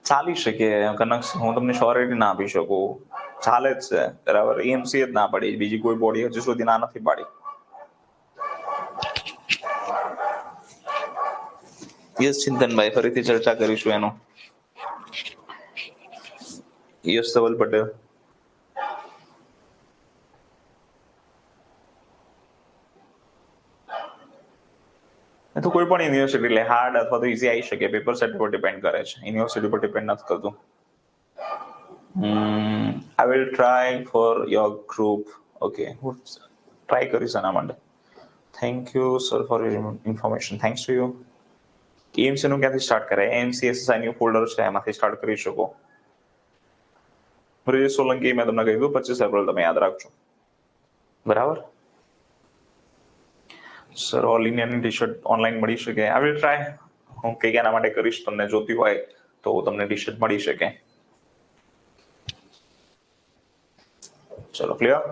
ચાલી શકે કનક, હું તમને શ્યોરિટી ના આપી શકું. ચાલે જ છે. બરાબર. એએમસી જ ના પાડી, બીજી કોઈ બોડી હજુ સુધી ના નથી પાડી. યસ ચિંતનભાઈ, ફરીથી ચર્ચા કરીશું એનું. યસ ધવલ પટેલ. તો કોઈ પણ યુનિવર્સિટી લે, હાર્ડ અથવા તો ઈઝી આવી શકે, પેપર સેટ પર ડિપેન્ડ કરે છે, યુનિવર્સિટી પર ડિપેન્ડ નથી કરતું. આઈ will try for your group. Okay, હું ટ્રાય કરીશ એના માટે. Thank you sir for your information. Thanks to you. AMC નું ક્યાંથી સ્ટાર્ટ કરે? એએમસી એસએસઆઈ નું ફોલ્ડર છે, એમાંથી સ્ટાર્ટ કરી શકો. બ્રિજેશ સોલંકી મેં તમને કહી દઉં 25 એપ્રિલ તમે યાદ રાખજો. બરાબર. સર ઓલ ઇન્ડિયાની ટી શર્ટ ઓનલાઈન મળી શકે? આઈ વિલ ટ્રાય. હું કંઈક એના માટે કરીશ, તમને જોતી હોય તો તમને ટી શર્ટ મળી શકે. ચલો, ક્લિયર.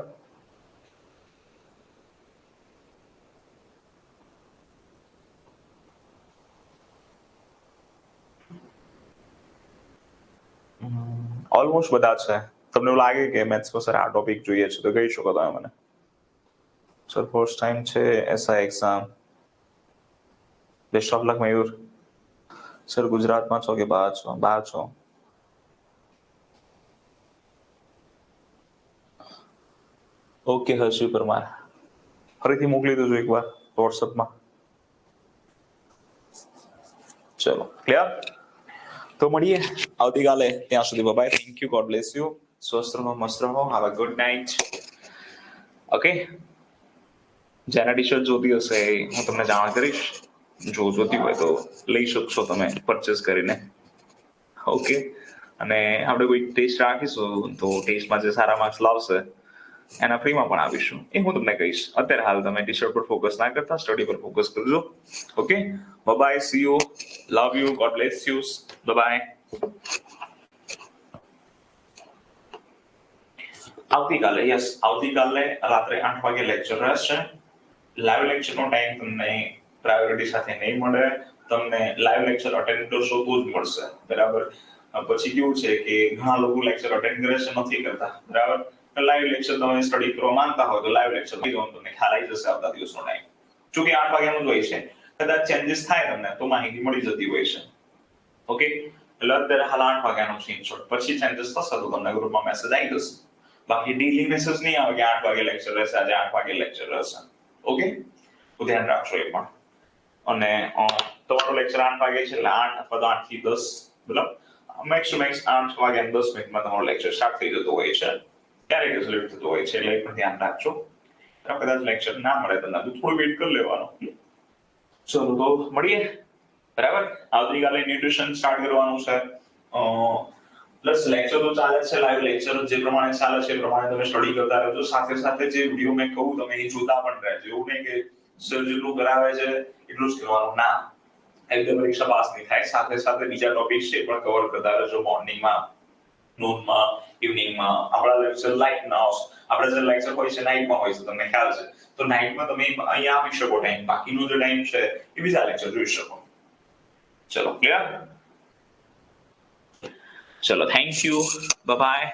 ઓલમોસ્ટ બધા છે. તમને એવું લાગે કે મેથ્સમાં સર આ ટોપિક જોઈએ છે તો કહી શકો તમે મને. સર ફર્સ્ટ ટાઈમ છે SI exam. Best of luck Mayur. Sir ગુજરાતમાં છો કે બહાર છો? બહાર છો. ઓકે હર્ષિ પરમાર, ફરીથી મોકલી દેજો એકવાર વોટ્સઅપમાં. ચલો ક્લિયર. તો મળીએ આવતીકાલે, ત્યાં સુધી bye. Thank you, God bless you. સ્વસ્થ રહો, મસ્ત રહો. Have a good night. Okay, જેના ટી શર્ટ જોતી હશે હું તમને જાણ કરીશ. જો જોતી હોય તો લઈ શકશો તમે પરચેસ કરીને. ઓકે, અને આપણે કોઈ ટેસ્ટ રાખીશું તો ટેસ્ટમાં જે સારા માર્ક્સ લાવશે એના ફ્રીમાં પણ આપીશું, એ હું તમને કહીશ. અત્યારે હાલ તમે ટી શર્ટ પર ફોકસ ના કરતા સ્ટડી પર ફોકસ કરજો. Okay, bye, see you, love you, God bless you, bye. આવતીકાલે રાત્રે 8 વાગે લેક્ચર રહેશે. લાઈવ લેક્ચરનો ટાઈમ તમને પ્રાયોરિટી સાથે નહીં મળે. તમને લાઈવ લેક્ચર અટેન્ડ કરશો તો જ મળશે, બરાબર? પછી કેવું છે કે ઘણા લોકો લેક્ચર અટેન્ડ કરે છે, નથી કરતા, બરાબર? લાઈવ લેક્ચર તમે સ્ટડી કરવા માંગતા હોય તો લાઈવ લેક્ચર લઈ જાઓ, તમને ખ્યાલ આવી જશે આવતા દિવસનો ટાઈમ. જોકે 8 વાગ્યાનું જ હોય છે. કદાચ ચેન્જીસ થાય તમને તો માહિતી મળી જતી હોય છે. ઓકે, એટલે અત્યારે હાલ 8 વાગ્યાનો સ્ક્રીનશોટ. પછી ચેન્જીસ થશે તો તમને ગ્રુપમાં મેસેજ આવી જશે. બાકી ડેલી મેસેજ નહીં આવે કે 8 વાગે લેક્ચર રહેશે, આજે 8 વાગે લેક્ચર રહેશે. ઓકે, તો ધ્યાન રાખશો એ પણ. અને તમારો લેક્ચર 8 વાગે છે એટલે 8 અથવા તો 8 થી 10, બરાબર? મેક્સ ટુ મેક્સ 8 વાગે અને 10 મિનિટમાં તમારો લેક્ચર સ્ટાર્ટ થઈ જતો હોય છે. ક્યારેક લેટ થતો હોય છે, એટલે એ પણ ધ્યાન રાખજો. કદાચ લેક્ચર ના મળે તમને તો થોડું વેઇટ કરી લેવાનો. ચલો તો મળીએ, બરાબર? આવતીકાલે ન્યુટ્રિશન સ્ટાર્ટ કરવાનું છે. પ્લસ લેક્ચર તો ચાલે છે, લાઈવ લેક્ચર જે પ્રમાણે ચાલે છે એ પ્રમાણે તમે સ્ટડી કરતા રહેજો. સાથે સાથે જે વિડીયો મેં કહું તમે એ જોતા પણ રહેજો. એવું નહીં કે સર જેટલું કરાવે છે એટલું જ કરવાનું, ના. એકદમ પરીક્ષા પાસ નહીં થાય. સાથે સાથે બીજા ટોપિક છે પણ કવર કરતા રહેજો. મોર્નિંગમાં, નૂનમાં, ઇવનિંગમાં આપણા લેક્ચર લાઈટના આવશે. આપણા જે લેક્ચર હોય છે નાઇટમાં હોય છે, તમને ખ્યાલ છે. તો નાઇટમાં તમે અહીંયા આપી શકો ટાઈમ, બાકીનો જે ટાઈમ છે એ બીજા લેક્ચર જોઈ શકો. ચલો, ક્લિયર? ચલો, થેન્ક યુ, બાય.